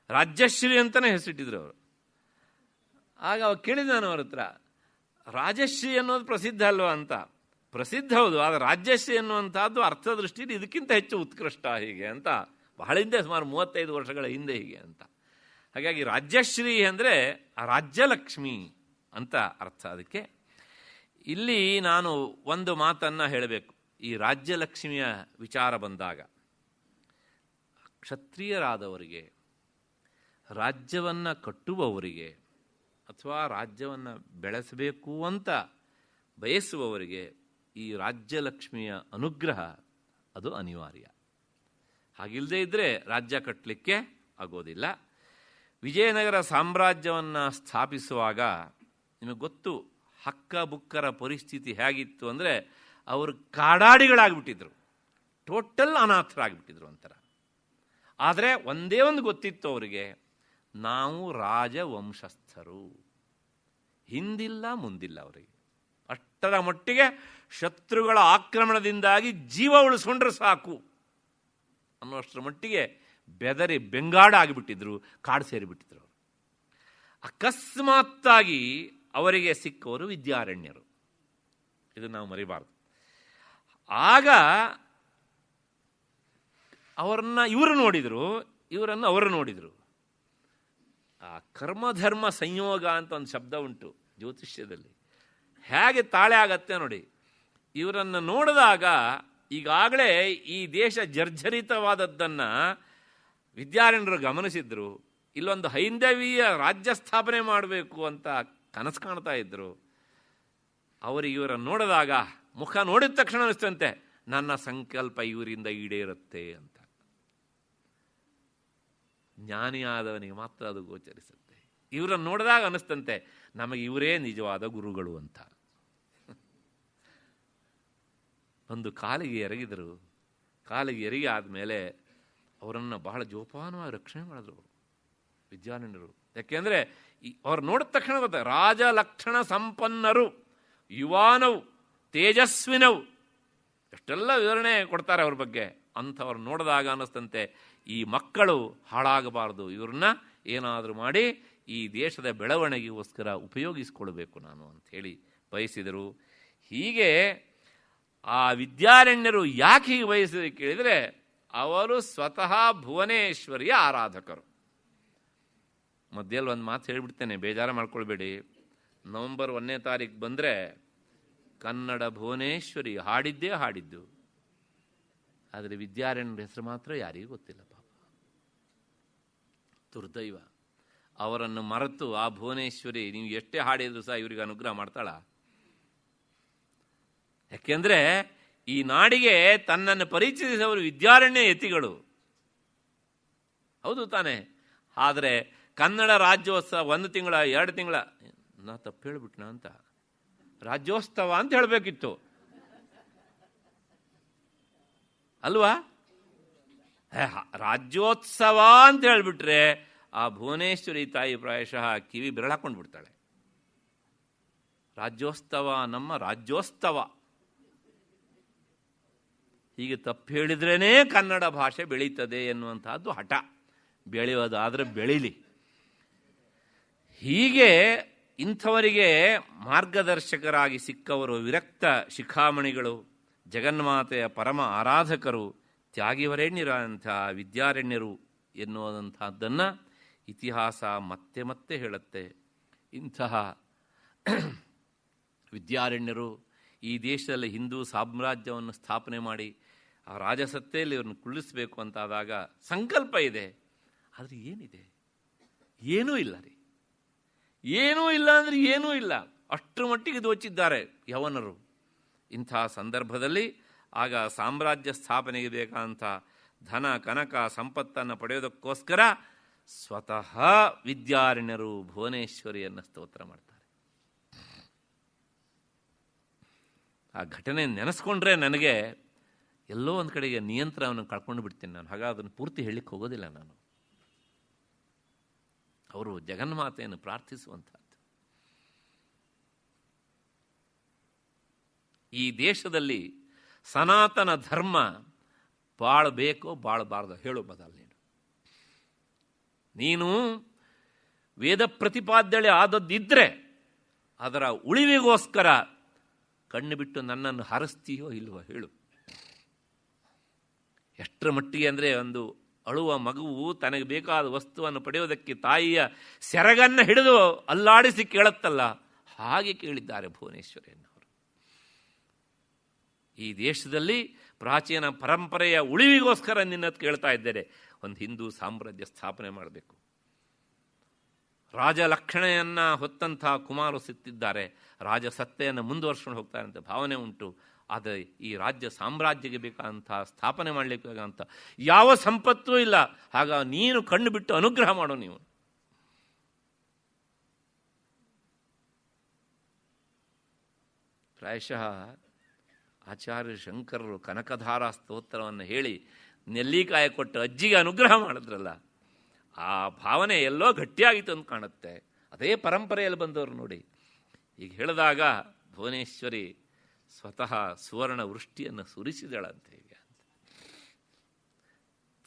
ರಾಜ್ಯಶ್ರೀ ಅಂತಲೇ ಹೆಸರಿಟ್ಟಿದ್ರು ಅವರು. ಆಗ ಅವ್ರು ಕೇಳಿದೆ ನಾನು ಅವ್ರ ಹತ್ರ, ರಾಜಶ್ರೀ ಅನ್ನೋದು ಪ್ರಸಿದ್ಧ ಅಲ್ವಾ ಅಂತ. ಪ್ರಸಿದ್ಧ ಹೌದು, ಆದರೆ ರಾಜ್ಯಶ್ರೀ ಅನ್ನುವಂಥದ್ದು ಅರ್ಥದೃಷ್ಟಿಯಲ್ಲಿ ಇದಕ್ಕಿಂತ ಹೆಚ್ಚು ಉತ್ಕೃಷ್ಟ ಹೀಗೆ ಅಂತ. ಬಹಳ ಹಿಂದೆ, ಸುಮಾರು 35 ವರ್ಷಗಳ ಹಿಂದೆ ಹೀಗೆ ಅಂತ. ಹಾಗಾಗಿ ರಾಜ್ಯಶ್ರೀ ಅಂದರೆ ರಾಜ್ಯಲಕ್ಷ್ಮಿ ಅಂತ ಅರ್ಥ. ಅದಕ್ಕೆ ಇಲ್ಲಿ ನಾನು ಒಂದು ಮಾತನ್ನು ಹೇಳಬೇಕು. ಈ ರಾಜ್ಯಲಕ್ಷ್ಮಿಯ ವಿಚಾರ ಬಂದಾಗ ಕ್ಷತ್ರಿಯರಾದವರಿಗೆ, ರಾಜ್ಯವನ್ನು ಕಟ್ಟುವವರಿಗೆ ಅಥವಾ ರಾಜ್ಯವನ್ನು ಬೆಳೆಸಬೇಕು ಅಂತ ಬಯಸುವವರಿಗೆ ಈ ರಾಜ್ಯಲಕ್ಷ್ಮಿಯ ಅನುಗ್ರಹ ಅದು ಅನಿವಾರ್ಯ. ಹಾಗಿಲ್ಲದೆ ಇದ್ದರೆ ರಾಜ್ಯ ಕಟ್ಟಲಿಕ್ಕೆ ಆಗೋದಿಲ್ಲ. ವಿಜಯನಗರ ಸಾಮ್ರಾಜ್ಯವನ್ನು ಸ್ಥಾಪಿಸುವಾಗ ನಿಮಗೆ ಗೊತ್ತು, ಹಕ್ಕ ಬುಕ್ಕರ ಪರಿಸ್ಥಿತಿ ಹೇಗಿತ್ತು ಅಂದರೆ, ಅವರು ಕಾಡಾಡಿಗಳಾಗ್ಬಿಟ್ಟಿದ್ರು, ಟೋಟಲ್ ಅನಾಥರಾಗ್ಬಿಟ್ಟಿದ್ರು ಒಂಥರ. ಆದರೆ ಒಂದೇ ಒಂದು ಗೊತ್ತಿತ್ತು ಅವರಿಗೆ, ನಾವು ರಾಜವಂಶಸ್ಥರು, ಹಿಂದಿಲ್ಲ ಮುಂದಿಲ್ಲ ಅವರಿಗೆ. ಅಷ್ಟರ ಮಟ್ಟಿಗೆ ಶತ್ರುಗಳ ಆಕ್ರಮಣದಿಂದಾಗಿ ಜೀವ ಉಳಿಸ್ಕೊಂಡ್ರೆ ಸಾಕು ಅನ್ನೋಷ್ಟರ ಮಟ್ಟಿಗೆ ಬೆದರಿ ಬೆಂಗಾಡ ಆಗಿಬಿಟ್ಟಿದ್ರು, ಕಾಡು ಸೇರಿಬಿಟ್ಟಿದ್ರು ಅವರು. ಅಕಸ್ಮಾತ್ತಾಗಿ ಅವರಿಗೆ ಸಿಕ್ಕವರು ವಿದ್ಯಾರಣ್ಯರು. ಇದು ನಾವು ಮರಿಬಾರ್ದು. ಆಗ ಅವರನ್ನು ಇವರು ನೋಡಿದರು, ಇವರನ್ನು ಅವರು ನೋಡಿದರು. ಆ ಕರ್ಮಧರ್ಮ ಸಂಯೋಗ ಅಂತ ಒಂದು ಶಬ್ದ ಉಂಟು ಜ್ಯೋತಿಷ್ಯದಲ್ಲಿ. ಹೇಗೆ ತಾಳೆ ಆಗತ್ತೆ ನೋಡಿ. ಇವರನ್ನು ನೋಡಿದಾಗ ಈಗಾಗಲೇ ಈ ದೇಶ ಜರ್ಜರಿತವಾದದ್ದನ್ನು ವಿದ್ಯಾರಣ್ಯರು ಗಮನಿಸಿದ್ರು. ಇಲ್ಲೊಂದು ಹೈಂದವೀಯ ರಾಜ್ಯ ಸ್ಥಾಪನೆ ಮಾಡಬೇಕು ಅಂತ ಕನಸು ಕಾಣ್ತಾ ಇದ್ರು. ಅವರಿಗೆ ಇವರನ್ನು ನೋಡಿದಾಗ ಮುಖ ನೋಡಿದ ತಕ್ಷಣ ಅನಿಸ್ತಂತೆ, ನನ್ನ ಸಂಕಲ್ಪ ಇವರಿಂದ ಈಡೇರುತ್ತೆ ಅಂತ. ಜ್ಞಾನಿಯಾದವನಿಗೆ ಮಾತ್ರ ಅದು ಗೋಚರಿಸುತ್ತೆ. ಇವರನ್ನು ನೋಡಿದಾಗ ಅನಿಸ್ತಂತೆ, ನಮಗೆ ಇವರೇ ನಿಜವಾದ ಗುರುಗಳು ಅಂತ. ಒಂದು ಕಾಲಿಗೆ ಎರಗಿದರು. ಕಾಲಿಗೆ ಎರಗಿ ಆದಮೇಲೆ ಅವರನ್ನು ಬಹಳ ಜೋಪಾನವಾಗಿ ರಕ್ಷಣೆ ಮಾಡಿದ್ರು ಅವರು ವಿದ್ಯಾರಣ್ಯರು. ಯಾಕೆಂದರೆ ಅವ್ರು ನೋಡಿದ ತಕ್ಷಣ ಗೊತ್ತ, ರಾಜ ಲಕ್ಷಣ ಸಂಪನ್ನರು, ಯುವಾನವು, ತೇಜಸ್ವಿನವು, ಎಷ್ಟೆಲ್ಲ ವಿವರಣೆ ಕೊಡ್ತಾರೆ ಅವ್ರ ಬಗ್ಗೆ. ಅಂಥವ್ರು ನೋಡಿದಾಗ ಅನ್ನಿಸ್ತಂತೆ ಈ ಮಕ್ಕಳು ಹಾಳಾಗಬಾರ್ದು, ಇವ್ರನ್ನ ಏನಾದರೂ ಮಾಡಿ ಈ ದೇಶದ ಬೆಳವಣಿಗೆಗೋಸ್ಕರ ಉಪಯೋಗಿಸ್ಕೊಳ್ಬೇಕು ನಾನು ಅಂಥೇಳಿ ಬಯಸಿದರು. ಹೀಗೆ ಆ ವಿದ್ಯಾರಣ್ಯರು ಯಾಕೆ ಹೀಗೆ ಬಯಸಿದ್ರು ಕೇಳಿದರೆ, ಅವರು ಸ್ವತಃ ಭುವನೇಶ್ವರಿಯ ಆರಾಧಕರು. ಮಧ್ಯದಲ್ಲಿ ಒಂದು ಮಾತು ಹೇಳಿಬಿಡ್ತೇನೆ, ಬೇಜಾರು ಮಾಡ್ಕೊಳ್ಬೇಡಿ. ನವೆಂಬರ್ 1ನೇ ತಾರೀಕು ಬಂದರೆ ಕನ್ನಡ ಭುವನೇಶ್ವರಿ ಹಾಡಿದ್ದೇ ಹಾಡಿದ್ದು, ಆದರೆ ವಿದ್ಯಾರಣ್ಯರ ಹೆಸರು ಮಾತ್ರ ಯಾರಿಗೂ ಗೊತ್ತಿಲ್ಲ ಪಾಪ. ದುರ್ದೈವ. ಅವರನ್ನು ಮರೆತು ಆ ಭುವನೇಶ್ವರಿ ನೀವು ಎಷ್ಟೇ ಹಾಡಿದ್ರು ಸಹ ಇವರಿಗೆ ಅನುಗ್ರಹ ಮಾಡ್ತಾಳ? ಯಾಕೆಂದರೆ ಈ ನಾಡಿಗೆ ತನ್ನನ್ನು ಪರಿಚಯಿಸಿದವರು ವಿದ್ಯಾರಣ್ಯ ಯತಿಗಳು, ಹೌದು ತಾನೆ? ಆದರೆ ಕನ್ನಡ ರಾಜ್ಯೋತ್ಸವ 1 ತಿಂಗಳ 2 ತಿಂಗಳ, ನಾ ತಪ್ಪು ಹೇಳಿಬಿಟ್ನ ಅಂತ, ರಾಜ್ಯೋತ್ಸವ ಅಂತ ಹೇಳಬೇಕಿತ್ತು ಅಲ್ವಾ? ರಾಜ್ಯೋತ್ಸವ ಅಂತ ಹೇಳಿಬಿಟ್ರೆ ಆ ಭುವನೇಶ್ವರಿ ತಾಯಿ ಪ್ರಾಯಶಃ ಕಿವಿ ಬೆರಳಾಕೊಂಡು ಬಿಡ್ತಾಳೆ. ರಾಜ್ಯೋತ್ಸವ, ನಮ್ಮ ರಾಜ್ಯೋತ್ಸವ. ಹೀಗೆ ತಪ್ಪು ಹೇಳಿದ್ರೇ ಕನ್ನಡ ಭಾಷೆ ಬೆಳೀತದೆ ಎನ್ನುವಂತಹದ್ದು ಹಠ. ಬೆಳೆಯೋದಾದರೆ ಬೆಳೀಲಿ. ಹೀಗೆ ಇಂಥವರಿಗೆ ಮಾರ್ಗದರ್ಶಕರಾಗಿ ಸಿಕ್ಕವರು ವಿರಕ್ತ ಶಿಖಾಮಣಿಗಳು, ಜಗನ್ಮಾತೆಯ ಪರಮ ಆರಾಧಕರು, ತ್ಯಾಗಿವರೇಣ್ಯರಂಥ ವಿದ್ಯಾರಣ್ಯರು ಎನ್ನುವಂಥದ್ದನ್ನು ಇತಿಹಾಸ ಮತ್ತೆ ಮತ್ತೆ ಹೇಳುತ್ತೆ. ಇಂತಹ ವಿದ್ಯಾರಣ್ಯರು ಈ ದೇಶದಲ್ಲಿ ಹಿಂದೂ ಸಾಮ್ರಾಜ್ಯವನ್ನು ಸ್ಥಾಪನೆ ಮಾಡಿ ಆ ರಾಜಸತ್ತೆಯಲ್ಲಿ ಇವ್ರನ್ನ ಕುಳ್ಳಿಸಬೇಕು ಅಂತಾದಾಗ ಸಂಕಲ್ಪ ಇದೆ. ಆದರೆ ಏನಿದೆ? ಏನೂ ಇಲ್ಲ ರೀ. ಏನೂ ಇಲ್ಲ ಅಂದರೆ ಏನೂ ಇಲ್ಲ, ಅಷ್ಟರ ಮಟ್ಟಿಗೆ ದೋಚಿದ್ದಾರೆ ಯವನರು. ಇಂಥ ಸಂದರ್ಭದಲ್ಲಿ ಆಗ ಸಾಮ್ರಾಜ್ಯ ಸ್ಥಾಪನೆಗೆ ಬೇಕಾದಂಥ ಧನ ಕನಕ ಸಂಪತ್ತನ್ನು ಪಡೆಯೋದಕ್ಕೋಸ್ಕರ ಸ್ವತಃ ವಿದ್ಯಾರಣ್ಯರು ಭುವನೇಶ್ವರಿಯನ್ನು ಸ್ತೋತ್ರ ಮಾಡ್ತಾರೆ. ಆ ಘಟನೆ ನೆನೆಸ್ಕೊಂಡ್ರೆ ನನಗೆ ಎಲ್ಲೋ ಒಂದು ಕಡೆಗೆ ನಿಯಂತ್ರಣವನ್ನು ಕಳ್ಕೊಂಡು ಬಿಡ್ತೀನಿ ನಾನು. ಹಾಗಾಗಿ ಅದನ್ನು ಪೂರ್ತಿ ಹೇಳಲಿಕ್ಕೆ ಹೋಗೋದಿಲ್ಲ ನಾನು. ಅವರು ಜಗನ್ಮಾತೆಯನ್ನು ಪ್ರಾರ್ಥಿಸುವಂಥದ್ದು. ಈ ದೇಶದಲ್ಲಿ ಸನಾತನ ಧರ್ಮ ಬಾಳಬೇಕೋ ಬಾಳಬಾರ್ದು ಹೇಳು ಬದಲು. ನೀನು ವೇದ ಪ್ರತಿಪಾದ್ಯಳೆ ಆದದ್ದಿದ್ರೆ ಅದರ ಉಳಿವಿಗೋಸ್ಕರ ಕಣ್ಣು ಬಿಟ್ಟು ನನ್ನನ್ನು ಹರಿಸ್ತೀಯೋ ಇಲ್ವೋ ಹೇಳು. ಎಷ್ಟರ ಮಟ್ಟಿಗೆ ಅಂದರೆ, ಒಂದು ಅಳುವ ಮಗುವು ತನಗೆ ಬೇಕಾದ ವಸ್ತುವನ್ನು ಪಡೆಯೋದಕ್ಕೆ ತಾಯಿಯ ಸೆರಗನ್ನು ಹಿಡಿದು ಅಲ್ಲಾಡಿಸಿ ಕೇಳುತ್ತಲ್ಲ, ಹಾಗೆ ಕೇಳಿದ್ದಾರೆ ಭುವನೇಶ್ವರಿಯನ್ನವರು. ಈ ದೇಶದಲ್ಲಿ ಪ್ರಾಚೀನ ಪರಂಪರೆಯ ಉಳಿವಿಗೋಸ್ಕರ ನಿನ್ನ ಕೇಳ್ತಾ ಇದ್ದೇನೆ. ಒಂದು ಹಿಂದೂ ಸಾಮ್ರಾಜ್ಯ ಸ್ಥಾಪನೆ ಮಾಡಬೇಕು. ರಾಜಲಕ್ಷಣೆಯನ್ನು ಹೊತ್ತಂಥ ಕುಮಾರು ಸಿಕ್ತಿದ್ದಾರೆ, ರಾಜಸತ್ತೆಯನ್ನು ಮುಂದುವರ್ಸ್ಕೊಂಡು ಹೋಗ್ತಾರೆ ಅಂತ ಭಾವನೆ ಉಂಟು. ಆದರೆ ಈ ರಾಜ್ಯ ಸಾಮ್ರಾಜ್ಯಕ್ಕೆ ಬೇಕಾದಂಥ ಸ್ಥಾಪನೆ ಮಾಡಲಿಕ್ಕೆ ಬೇಕಾದಂಥ ಯಾವ ಸಂಪತ್ತೂ ಇಲ್ಲ. ಆಗ ನೀನು ಕಣ್ಣು ಬಿಟ್ಟು ಅನುಗ್ರಹ ಮಾಡು. ನೀವು ಪ್ರಾಯಶಃ ಆಚಾರ್ಯ ಶಂಕರರು ಕನಕಧಾರಾ ಸ್ತೋತ್ರವನ್ನು ಹೇಳಿ ನೆಲ್ಲಿಕಾಯ ಕೊಟ್ಟು ಅಜ್ಜಿಗೆ ಅನುಗ್ರಹ ಮಾಡಿದ್ರಲ್ಲ, ಆ ಭಾವನೆ ಎಲ್ಲೋ ಗಟ್ಟಿಯಾಗಿತ್ತು ಅಂತ ಕಾಣುತ್ತೆ. ಅದೇ ಪರಂಪರೆಯಲ್ಲಿ ಬಂದವರು ನೋಡಿ. ಈಗ ಹೇಳಿದಾಗ ಭುವನೇಶ್ವರಿ ಸ್ವತಃ ಸುವರ್ಣ ವೃಷ್ಟಿಯನ್ನು ಸುರಿಸಿದಳಂತೆ. ಈಗ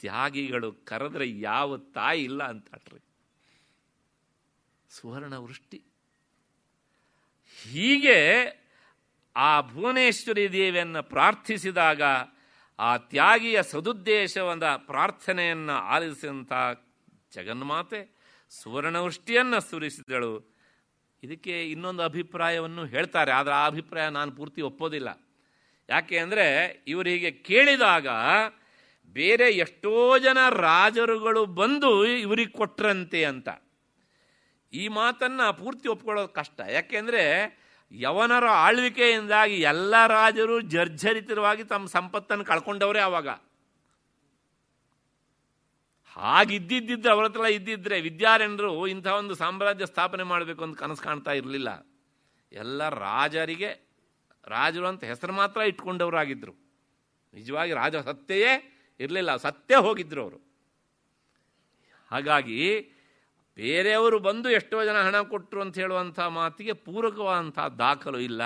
ತ್ಯಾಗಿಗಳು ಕರೆದ್ರೆ ಯಾವ ತಾಯಿ ಇಲ್ಲ ಅಂತಾಟ್ರಿ. ಸುವರ್ಣ ವೃಷ್ಟಿ. ಹೀಗೆ ಆ ಭುವನೇಶ್ವರಿ ದೇವಿಯನ್ನು ಪ್ರಾರ್ಥಿಸಿದಾಗ ಆ ತ್ಯಾಗಿಯ ಸದುದ್ದೇಶವಾದ ಪ್ರಾರ್ಥನೆಯನ್ನು ಆಲಿಸಿದಂಥ ಜಗನ್ಮಾತೆ ಸುವರ್ಣವೃಷ್ಟಿಯನ್ನು ಸುರಿಸಿದಳು. ಇದಕ್ಕೆ ಇನ್ನೊಂದು ಅಭಿಪ್ರಾಯವನ್ನು ಹೇಳ್ತಾರೆ, ಆದರೆ ಆ ಅಭಿಪ್ರಾಯ ನಾನು ಪೂರ್ತಿ ಒಪ್ಪೋದಿಲ್ಲ. ಯಾಕೆ ಅಂದರೆ, ಇವರು ಹೀಗೆ ಕೇಳಿದಾಗ ಬೇರೆ ಎಷ್ಟೋ ಜನ ರಾಜರುಗಳು ಬಂದು ಇವರಿಗೆ ಕೊಟ್ರಂತೆ ಅಂತ. ಈ ಮಾತನ್ನು ಪೂರ್ತಿ ಒಪ್ಕೊಳ್ಳೋದು ಕಷ್ಟ. ಯಾಕೆಂದರೆ ಯವನರ ಆಳ್ವಿಕೆಯಿಂದಾಗಿ ಎಲ್ಲ ರಾಜರು ಜರ್ಜರಿತವಾಗಿ ತಮ್ಮ ಸಂಪತ್ತನ್ನು ಕಳ್ಕೊಂಡವರೇ. ಆವಾಗ ಹಾಗಿದ್ದಿದ್ದರೆ ಅವರ ಹತ್ರ ಇದ್ದಿದ್ರೆ ವಿದ್ಯಾರಣ್ಯರು ಇಂಥ ಒಂದು ಸಾಮ್ರಾಜ್ಯ ಸ್ಥಾಪನೆ ಮಾಡಬೇಕು ಅಂತ ಕನಸು ಕಾಣ್ತಾ ಇರಲಿಲ್ಲ. ಎಲ್ಲ ರಾಜರಿಗೆ ರಾಜರು ಅಂತ ಹೆಸರು ಮಾತ್ರ ಇಟ್ಕೊಂಡವರಾಗಿದ್ದರು. ನಿಜವಾಗಿ ರಾಜ ಸತ್ತೆಯೇ ಇರಲಿಲ್ಲ, ಸತ್ಯ ಹೋಗಿದ್ರು ಅವರು. ಹಾಗಾಗಿ ಬೇರೆಯವರು ಬಂದು ಎಷ್ಟೋ ಜನ ಹಣ ಕೊಟ್ಟರು ಅಂತ ಹೇಳುವಂಥ ಮಾತಿಗೆ ಪೂರಕವಾದಂಥ ದಾಖಲು ಇಲ್ಲ.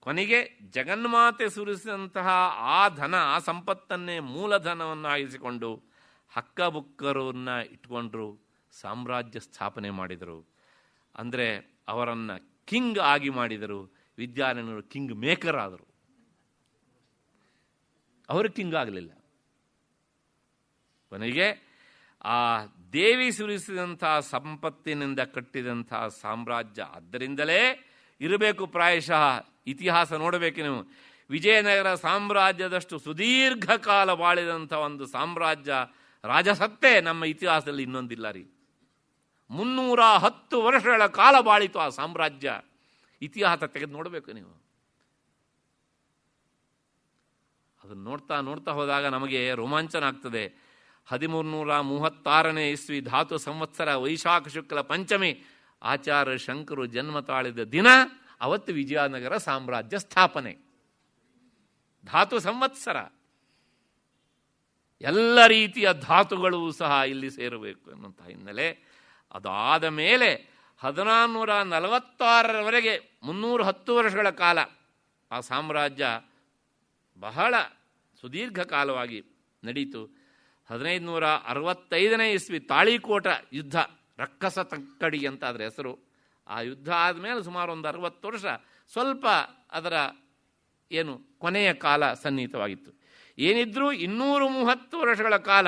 ಕೊನೆಗೆ ಜಗನ್ಮಾತೆ ಸುರಿಸಿದಂತಹ ಆ ಧನ, ಆ ಸಂಪತ್ತನ್ನೇ ಮೂಲಧನವನ್ನಾಗಿಸಿಕೊಂಡು ಹಕ್ಕಬುಕ್ಕರನ್ನ ಇಟ್ಕೊಂಡ್ರು, ಸಾಮ್ರಾಜ್ಯ ಸ್ಥಾಪನೆ ಮಾಡಿದರು. ಅಂದರೆ ಅವರನ್ನು ಕಿಂಗ್ ಆಗಿ ಮಾಡಿದರು. ವಿದ್ಯಾರಣ್ಯರು ಕಿಂಗ್ ಮೇಕರ್ ಆದರು, ಅವರು ಕಿಂಗ್ ಆಗಲಿಲ್ಲ. ಕೊನೆಗೆ ಆ ದೇವಿ ಸುರಿಸಿದಂತಹ ಸಂಪತ್ತಿನಿಂದ ಕಟ್ಟಿದಂತಹ ಸಾಮ್ರಾಜ್ಯ. ಆದ್ದರಿಂದಲೇ ಇರಬೇಕು ಪ್ರಾಯಶಃ ಇತಿಹಾಸ ನೋಡಬೇಕು ನೀವು. ವಿಜಯನಗರ ಸಾಮ್ರಾಜ್ಯದಷ್ಟು ಸುದೀರ್ಘ ಕಾಲ ಬಾಳಿದಂಥ ಒಂದು ಸಾಮ್ರಾಜ್ಯ ರಾಜಸತ್ತೆ ನಮ್ಮ ಇತಿಹಾಸದಲ್ಲಿ ಇನ್ನೊಂದಿಲ್ಲ ರೀ. 310 ವರ್ಷಗಳ ಕಾಲ ಬಾಳಿತು ಆ ಸಾಮ್ರಾಜ್ಯ. ಇತಿಹಾಸ ತೆಗೆದು ನೋಡಬೇಕು ನೀವು. ಅದನ್ನು ನೋಡ್ತಾ ನೋಡ್ತಾ ಹೋದಾಗ ನಮಗೆ ರೋಮಾಂಚನ ಆಗ್ತದೆ. 1336ನೇ ಇಸ್ವಿ ಧಾತು ಸಂವತ್ಸರ ವೈಶಾಖ ಶುಕ್ಲ ಪಂಚಮಿ ಆಚಾರ್ಯ ಶಂಕರು ಜನ್ಮ ತಾಳಿದ ದಿನ. ಅವತ್ತು ವಿಜಯನಗರ ಸಾಮ್ರಾಜ್ಯ ಸ್ಥಾಪನೆ. ಧಾತು ಸಂವತ್ಸರ. ಎಲ್ಲ ರೀತಿಯ ಧಾತುಗಳು ಸಹ ಇಲ್ಲಿ ಸೇರಬೇಕು ಎನ್ನುವಂಥ ಹಿನ್ನೆಲೆ. ಅದಾದ ಮೇಲೆ 1446ರವರೆಗೆ 310 ವರ್ಷಗಳ ಕಾಲ ಆ ಸಾಮ್ರಾಜ್ಯ ಬಹಳ ಸುದೀರ್ಘ ಕಾಲವಾಗಿ ನಡೀತು. 1565ನೇ ಇಸ್ವಿ ತಾಳಿಕೋಟ ಯುದ್ಧ, ರಕ್ಕಸ ತಕ್ಕಡಿ ಅಂತ ಅದರ ಹೆಸರು. ಆ ಯುದ್ಧ ಆದಮೇಲೆ ಸುಮಾರು ಒಂದು 60 ವರ್ಷ ಸ್ವಲ್ಪ ಅದರ ಕೊನೆಯ ಕಾಲ ಸನ್ನಿಹಿತವಾಗಿತ್ತು. ಏನಿದ್ರೂ 230 ವರ್ಷಗಳ ಕಾಲ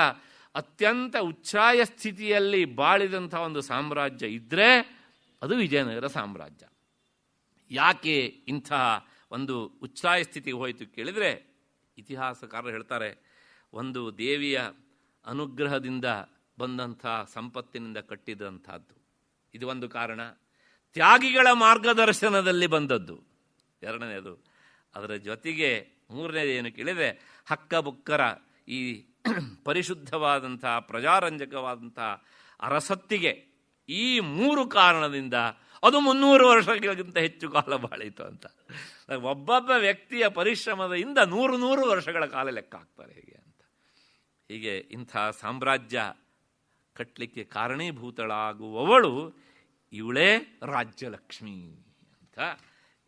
ಅತ್ಯಂತ ಉಚ್ಛ್ರಾಯ ಸ್ಥಿತಿಯಲ್ಲಿ ಬಾಳಿದಂಥ ಒಂದು ಸಾಮ್ರಾಜ್ಯ ಇದ್ದರೆ ಅದು ವಿಜಯನಗರ ಸಾಮ್ರಾಜ್ಯ. ಯಾಕೆ ಇಂಥ ಒಂದು ಉಚ್ಛ್ರಾಯ ಸ್ಥಿತಿಗೆ ಹೋಯಿತು ಕೇಳಿದರೆ, ಇತಿಹಾಸಕಾರರು ಹೇಳ್ತಾರೆ, ಒಂದು ದೇವಿಯ ಅನುಗ್ರಹದಿಂದ ಬಂದಂಥ ಸಂಪತ್ತಿನಿಂದ ಕಟ್ಟಿದಂಥದ್ದು ಇದು ಒಂದು ಕಾರಣ. ತ್ಯಾಗಿಗಳ ಮಾರ್ಗದರ್ಶನದಲ್ಲಿ ಬಂದದ್ದು ಎರಡನೇದು. ಅದರ ಜೊತೆಗೆ ಮೂರನೇದು ಏನು ಕೇಳಿದರೆ, ಹಕ್ಕಬುಕ್ಕರ ಈ ಪರಿಶುದ್ಧವಾದಂಥ ಪ್ರಜಾರಂಜಕವಾದಂಥ ಅರಸತ್ತಿಗೆ ಈ 3 ಕಾರಣದಿಂದ ಅದು 300 ವರ್ಷಗಳಿಗಿಂತ ಹೆಚ್ಚು ಕಾಲ ಬಾಳಿತು ಅಂತ. ಒಬ್ಬೊಬ್ಬ ವ್ಯಕ್ತಿಯ ಪರಿಶ್ರಮದಿಂದ 100 ವರ್ಷಗಳ ಕಾಲ ಲೆಕ್ಕ ಹಾಕ್ತಾರೆ ಹೇಗೆ ಅಂತ. ಹೀಗೆ ಇಂಥ ಸಾಮ್ರಾಜ್ಯ ಕಟ್ಟಲಿಕ್ಕೆ ಕಾರಣೀಭೂತಳಾಗುವವಳು ಇವಳೇ ರಾಜ್ಯಲಕ್ಷ್ಮಿ ಅಂತ.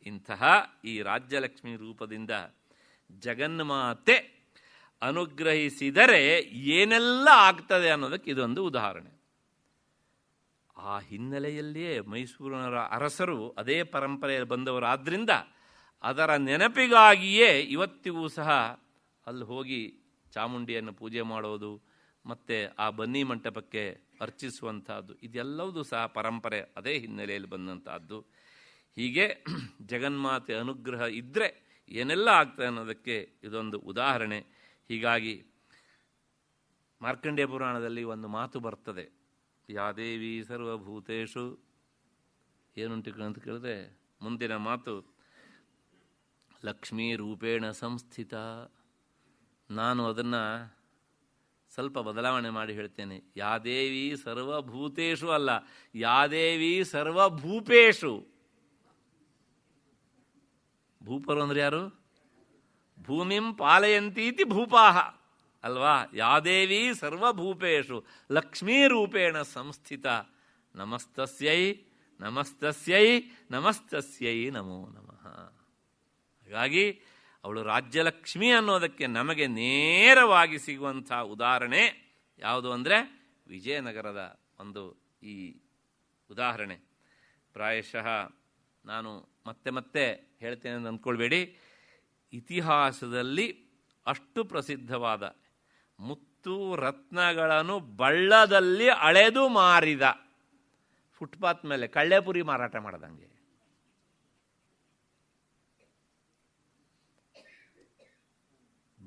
ಇಂತಹ ಈ ರಾಜ್ಯಲಕ್ಷ್ಮಿ ರೂಪದಿಂದ ಜಗನ್ಮಾತೆ ಅನುಗ್ರಹಿಸಿದರೆ ಏನೆಲ್ಲ ಆಗ್ತದೆ ಅನ್ನೋದಕ್ಕೆ ಇದೊಂದು ಉದಾಹರಣೆ. ಆ ಹಿನ್ನೆಲೆಯಲ್ಲಿಯೇ ಮೈಸೂರಿನ ಅರಸರು ಅದೇ ಪರಂಪರೆಯಲ್ಲಿ ಬಂದವರಾದ್ದರಿಂದ ಅದರ ನೆನಪಿಗಾಗಿಯೇ ಇವತ್ತಿಗೂ ಸಹ ಅಲ್ಲಿ ಹೋಗಿ ಚಾಮುಂಡಿಯನ್ನು ಪೂಜೆ ಮಾಡೋದು ಮತ್ತು ಆ ಬನ್ನಿ ಮಂಟಪಕ್ಕೆ ಅರ್ಚಿಸುವಂಥದ್ದು ಇದೆಲ್ಲವೂ ಸಹ ಪರಂಪರೆ ಅದೇ ಹಿನ್ನೆಲೆಯಲ್ಲಿ ಬಂದಂಥದ್ದು. ಹೀಗೆ ಜಗನ್ಮಾತೆ ಅನುಗ್ರಹ ಇದ್ದರೆ ಏನೆಲ್ಲ ಆಗ್ತದೆ ಅನ್ನೋದಕ್ಕೆ ಇದೊಂದು ಉದಾಹರಣೆ. ಹೀಗಾಗಿ ಮಾರ್ಕಂಡೇಯ ಪುರಾಣದಲ್ಲಿ ಒಂದು ಮಾತು ಬರ್ತದೆ, ಯಾದೇವಿ ಸರ್ವಭೂತೇಷು ಏನುಂಟು ಅಂತ ಕೇಳಿದ್ರೆ ಮುಂದಿನ ಮಾತು ಲಕ್ಷ್ಮೀ ರೂಪೇಣ ಸಂಸ್ಥಿತ. ನಾನು ಅದನ್ನು ಸ್ವಲ್ಪ ಬದಲಾವಣೆ ಮಾಡಿ ಹೇಳ್ತೇನೆ. ಯಾದೇವಿ ಸರ್ವಭೂತೇಷು ಅಲ್ಲ, ಯಾದೇವಿ ಸರ್ವಭೂಪೇಷು. ಭೂಪರು ಅಂದ್ರೆ ಯಾರು? ಭೂಮಿಂ ಪಾಲಯಂತೀತಿ ಭೂಪಾಹ ಅಲ್ವಾ. ಯಾದೇವಿ ಸರ್ವಭೂಪೇಷು ಲಕ್ಷ್ಮೀ ರೂಪೇಣ ಸಂಸ್ಥಿತ. ನಮಸ್ತಸ್ಯೈ ನಮಸ್ತಸ್ಯೈ ನಮಸ್ತಸ್ಯೈ ನಮೋ ನಮಃ. ಹಾಗಾಗಿ ಅವಳು ರಾಜ್ಯಲಕ್ಷ್ಮಿ ಅನ್ನೋದಕ್ಕೆ ನಮಗೆ ನೇರವಾಗಿ ಸಿಗುವಂಥ ಉದಾಹರಣೆ ಯಾವುದು ಅಂದರೆ ವಿಜಯನಗರದ ಒಂದು ಈ ಉದಾಹರಣೆ. ಪ್ರಾಯಶಃ ನಾನು ಮತ್ತೆ ಮತ್ತೆ ಹೇಳ್ತೇನೆ ಅಂತ ಅಂದ್ಕೊಳ್ಬೇಡಿ, ಇತಿಹಾಸದಲ್ಲಿ ಅಷ್ಟು ಪ್ರಸಿದ್ಧವಾದ ಮುತ್ತು ರತ್ನಗಳನ್ನು ಬಳ್ಳದಲ್ಲಿ ಅಳೆದು ಮಾರಿದ, ಫುಟ್ಪಾತ್ ಮೇಲೆ ಕಳ್ಳೆಪುರಿ ಮಾರಾಟ ಮಾಡದಂಗೆ,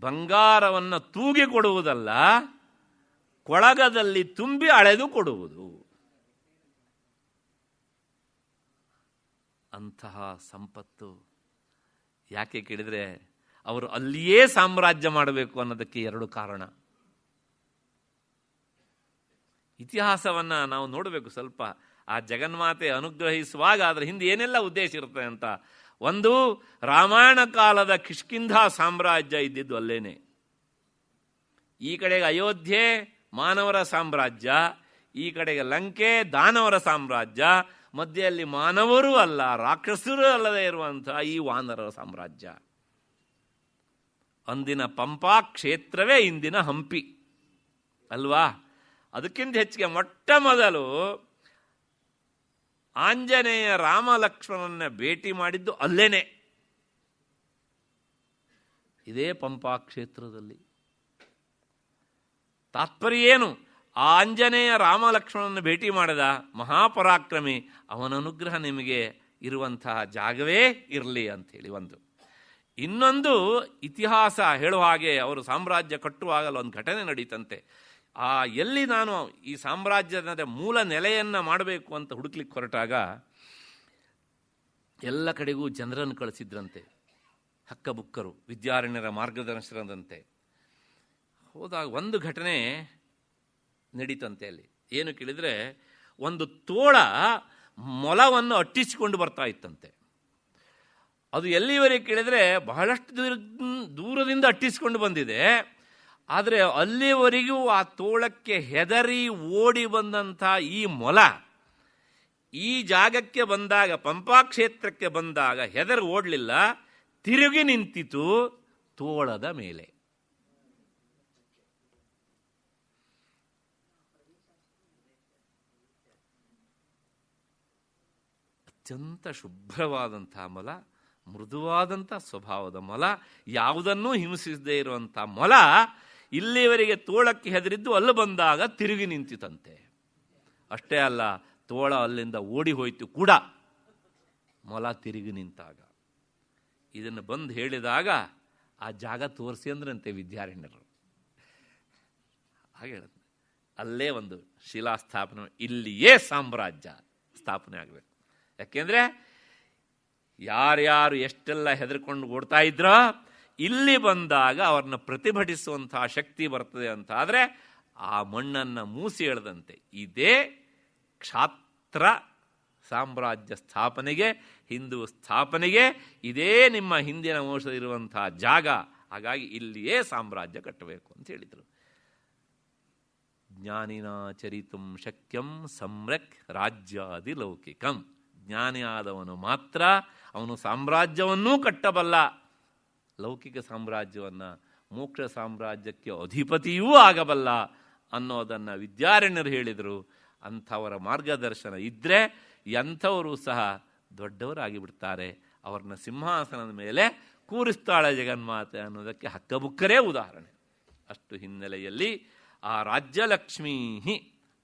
ಬಂಗಾರವನ್ನು ತೂಗಿ ಕೊಡುವುದಲ್ಲ, ಕೊಳಗದಲ್ಲಿ ತುಂಬಿ ಅಳೆದು ಕೊಡುವುದು. ಅಂತಹ ಸಂಪತ್ತು ಯಾಕೆ ಕೇಳಿದರೆ ಅವರು ಅಲ್ಲಿಯೇ ಸಾಮ್ರಾಜ್ಯ ಮಾಡಬೇಕು ಅನ್ನೋದಕ್ಕೆ 2 ಕಾರಣ. ಇತಿಹಾಸವನ್ನು ನಾವು ನೋಡಬೇಕು ಸ್ವಲ್ಪ. ಆ ಜಗನ್ಮಾತೆ ಅನುಗ್ರಹಿಸುವಾಗ ಅದರ ಹಿಂದೆ ಏನೆಲ್ಲ ಉದ್ದೇಶ ಇರುತ್ತೆ ಅಂತ ಒಂದು ರಾಮಾಯಣ ಕಾಲದ ಕಿಷ್ಕಿಂಧ ಸಾಮ್ರಾಜ್ಯ ಇದ್ದಿದ್ದು ಅಲ್ಲೇನೆ. ಈ ಕಡೆಗೆ ಅಯೋಧ್ಯೆ ಮಾನವರ ಸಾಮ್ರಾಜ್ಯ, ಈ ಕಡೆಗೆ ಲಂಕೆ ದಾನವರ ಸಾಮ್ರಾಜ್ಯ, ಮಧ್ಯೆಯಲ್ಲಿ ಮಾನವರೂ ಅಲ್ಲ ರಾಕ್ಷಸರೂ ಅಲ್ಲದೆ ಇರುವಂತಹ ಈ ವಾನರರ ಸಾಮ್ರಾಜ್ಯ. ಅಂದಿನ ಪಂಪಾ ಕ್ಷೇತ್ರವೇ ಇಂದಿನ ಹಂಪಿ ಅಲ್ವಾ? ಅದಕ್ಕಿಂತ ಹೆಚ್ಚಿಗೆ ಮೊಟ್ಟ ಮೊದಲು ಆಂಜನೇಯ ರಾಮ ಲಕ್ಷ್ಮಣನ ಭೇಟಿ ಮಾಡಿದ್ದು ಅಲ್ಲೇನೆ, ಇದೇ ಪಂಪಾ ಕ್ಷೇತ್ರದಲ್ಲಿ. ತಾತ್ಪರ್ಯ ಏನು? ಆ ಆಂಜನೇಯ ರಾಮ ಲಕ್ಷ್ಮಣನ ಭೇಟಿ ಮಾಡಿದ ಮಹಾಪರಾಕ್ರಮಿ, ಅವನ ಅನುಗ್ರಹ ನಿಮಗೆ ಇರುವಂತಹ ಜಾಗವೇ ಇರಲಿ ಅಂಥೇಳಿ ಒಂದು. ಇನ್ನೊಂದು ಇತಿಹಾಸ ಹೇಳುವ ಹಾಗೆ ಅವರು ಸಾಮ್ರಾಜ್ಯ ಕಟ್ಟುವಾಗಲೂ ಒಂದು ಘಟನೆ ನಡೀತಂತೆ. ಎಲ್ಲಿ ನಾನು ಈ ಸಾಮ್ರಾಜ್ಯದ ಮೂಲ ನೆಲೆಯನ್ನು ಮಾಡಬೇಕು ಅಂತ ಹುಡುಕ್ಲಿಕ್ಕೆ ಹೊರಟಾಗ ಎಲ್ಲ ಕಡೆಗೂ ಜನರನ್ನು ಕಳಿಸಿದ್ರಂತೆ, ಹಕ್ಕಬುಕ್ಕರು, ವಿದ್ಯಾರಣ್ಯರ ಮಾರ್ಗದರ್ಶನದಂತೆ. ಹೋದಾಗ ಒಂದು ಘಟನೆ ನಡೀತಂತೆ ಅಲ್ಲಿ. ಏನು ಕೇಳಿದರೆ, ಒಂದು ತೋಳ ಮೊಲವನ್ನು ಅಟ್ಟಿಸಿಕೊಂಡು ಬರ್ತಾ ಇತ್ತಂತೆ. ಅದು ಎಲ್ಲಿವರೆಗೆ ಕೇಳಿದರೆ ಬಹಳಷ್ಟು ದೂರದಿಂದ ಅಟ್ಟಿಸಿಕೊಂಡು ಬಂದಿದೆ. ಆದರೆ ಅಲ್ಲಿವರೆಗೂ ಆ ತೋಳಕ್ಕೆ ಹೆದರಿ ಓಡಿ ಬಂದಂಥ ಈ ಮೊಲ ಈ ಜಾಗಕ್ಕೆ ಬಂದಾಗ, ಪಂಪಾ ಕ್ಷೇತ್ರಕ್ಕೆ ಬಂದಾಗ ಹೆದರಿ ಓಡಲಿಲ್ಲ, ತಿರುಗಿ ನಿಂತಿತು ತೋಳದ ಮೇಲೆ. ಅತ್ಯಂತ ಶುಭ್ರವಾದಂಥ ಮೊಲ, ಮೃದುವಾದಂಥ ಸ್ವಭಾವದ ಮೊಲ, ಯಾವುದನ್ನೂ ಹಿಂಸಿಸದೇ ಇರುವಂಥ ಮೊಲ ಇಲ್ಲಿವರೆಗೆ ತೋಳಕ್ಕೆ ಹೆದರಿದ್ದು ಅಲ್ಲಿ ಬಂದಾಗ ತಿರುಗಿ ನಿಂತಿತಂತೆ. ಅಷ್ಟೇ ಅಲ್ಲ, ತೋಳ ಅಲ್ಲಿಂದ ಓಡಿ ಹೋಯಿತು ಕೂಡ, ಮೊಲ ತಿರುಗಿ ನಿಂತಾಗ. ಇದನ್ನು ಬಂದು ಹೇಳಿದಾಗ ಆ ಜಾಗ ತೋರಿಸಿ ಅಂದ್ರಂತೆ ವಿದ್ಯಾರಣ್ಯರು. ಹಾಗೆ ಹೇಳುತ್ತೆ, ಅಲ್ಲೇ ಒಂದು ಶಿಲಾಸ್ಥಾಪನೆ, ಇಲ್ಲಿಯೇ ಸಾಮ್ರಾಜ್ಯ ಸ್ಥಾಪನೆ ಆಗಬೇಕು. ಯಾಕೆಂದರೆ ಯಾರ್ಯಾರು ಎಷ್ಟೆಲ್ಲ ಹೆದರ್ಕೊಂಡು ಓಡ್ತಾ ಇದ್ರೋ ಇಲ್ಲಿ ಬಂದಾಗ ಅವ್ರನ್ನ ಪ್ರತಿಭಟಿಸುವಂತಹ ಶಕ್ತಿ ಬರ್ತದೆ ಅಂತ ಆದರೆ ಆ ಮಣ್ಣನ್ನು ಮೂಸಿ ಎಳೆದಂತೆ ಇದೇ ಕ್ಷಾತ್ರ ಸಾಮ್ರಾಜ್ಯ ಸ್ಥಾಪನೆಗೆ, ಹಿಂದೂ ಸ್ಥಾಪನೆಗೆ ಇದೇ ನಿಮ್ಮ ಹಿಂದಿನ ವಂಶದಲ್ಲಿರುವಂತಹ ಜಾಗ. ಹಾಗಾಗಿ ಇಲ್ಲಿಯೇ ಸಾಮ್ರಾಜ್ಯ ಕಟ್ಟಬೇಕು ಅಂತ ಹೇಳಿದರು. ಜ್ಞಾನಿನ ಚರಿತುಂ ಶಕ್ಯಂ ಸಮ್ರಕ್ ರಾಜ್ಯಾದಿ ಲೌಕಿಕಂ. ಜ್ಞಾನಿಯಾದವನು ಮಾತ್ರ ಅವನು ಸಾಮ್ರಾಜ್ಯವನ್ನೂ ಕಟ್ಟಬಲ್ಲ, ಲೌಕಿಕ ಸಾಮ್ರಾಜ್ಯವನ್ನು, ಮೋಕ್ಷ ಸಾಮ್ರಾಜ್ಯಕ್ಕೆ ಅಧಿಪತಿಯೂ ಆಗಬಲ್ಲ ಅನ್ನೋದನ್ನು ವಿದ್ಯಾರಣ್ಯರು ಹೇಳಿದರು. ಅಂಥವರ ಮಾರ್ಗದರ್ಶನ ಇದ್ದರೆ ಎಂಥವರು ಸಹ ದೊಡ್ಡವರಾಗಿ ಬಿಡ್ತಾರೆ. ಅವ್ರನ್ನ ಸಿಂಹಾಸನದ ಮೇಲೆ ಕೂರಿಸ್ತಾಳೆ ಜಗನ್ಮಾತೆ ಅನ್ನೋದಕ್ಕೆ ಹಕ್ಕಬುಕ್ಕರೇ ಉದಾಹರಣೆ. ಅಷ್ಟು ಹಿನ್ನೆಲೆಯಲ್ಲಿ ಆ ರಾಜ್ಯಲಕ್ಷ್ಮೀ,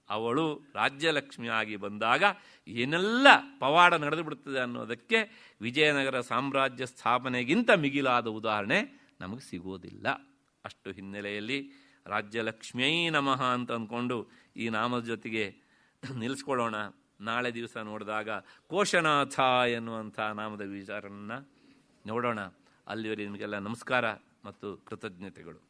ಅವಳು ರಾಜ್ಯಲಕ್ಷ್ಮಿಯಾಗಿ ಬಂದಾಗ ಏನೆಲ್ಲ ಪವಾಡ ನಡೆದು ಬಿಡುತ್ತದೆ ಅನ್ನೋದಕ್ಕೆ ವಿಜಯನಗರ ಸಾಮ್ರಾಜ್ಯ ಸ್ಥಾಪನೆಗಿಂತ ಮಿಗಿಲಾದ ಉದಾಹರಣೆ ನಮಗೆ ಸಿಗೋದಿಲ್ಲ. ಅಷ್ಟು ಹಿನ್ನೆಲೆಯಲ್ಲಿ ರಾಜ್ಯಲಕ್ಷ್ಮಿಯೈ ನಮಃ ಅಂತ ಅಂದ್ಕೊಂಡು ಈ ನಾಮದ ಜೊತೆಗೆ ನಿಲ್ಲಿಸ್ಕೊಳ್ಳೋಣ. ನಾಳೆ ದಿವಸ ನೋಡಿದಾಗ ಕೋಶನಾಥ ಎನ್ನುವಂಥ ನಾಮದ ವಿಚಾರವನ್ನು ನೋಡೋಣ. ಅಲ್ಲಿವರೆಗೆ ನಿಮಗೆಲ್ಲ ನಮಸ್ಕಾರ ಮತ್ತು ಕೃತಜ್ಞತೆಗಳು.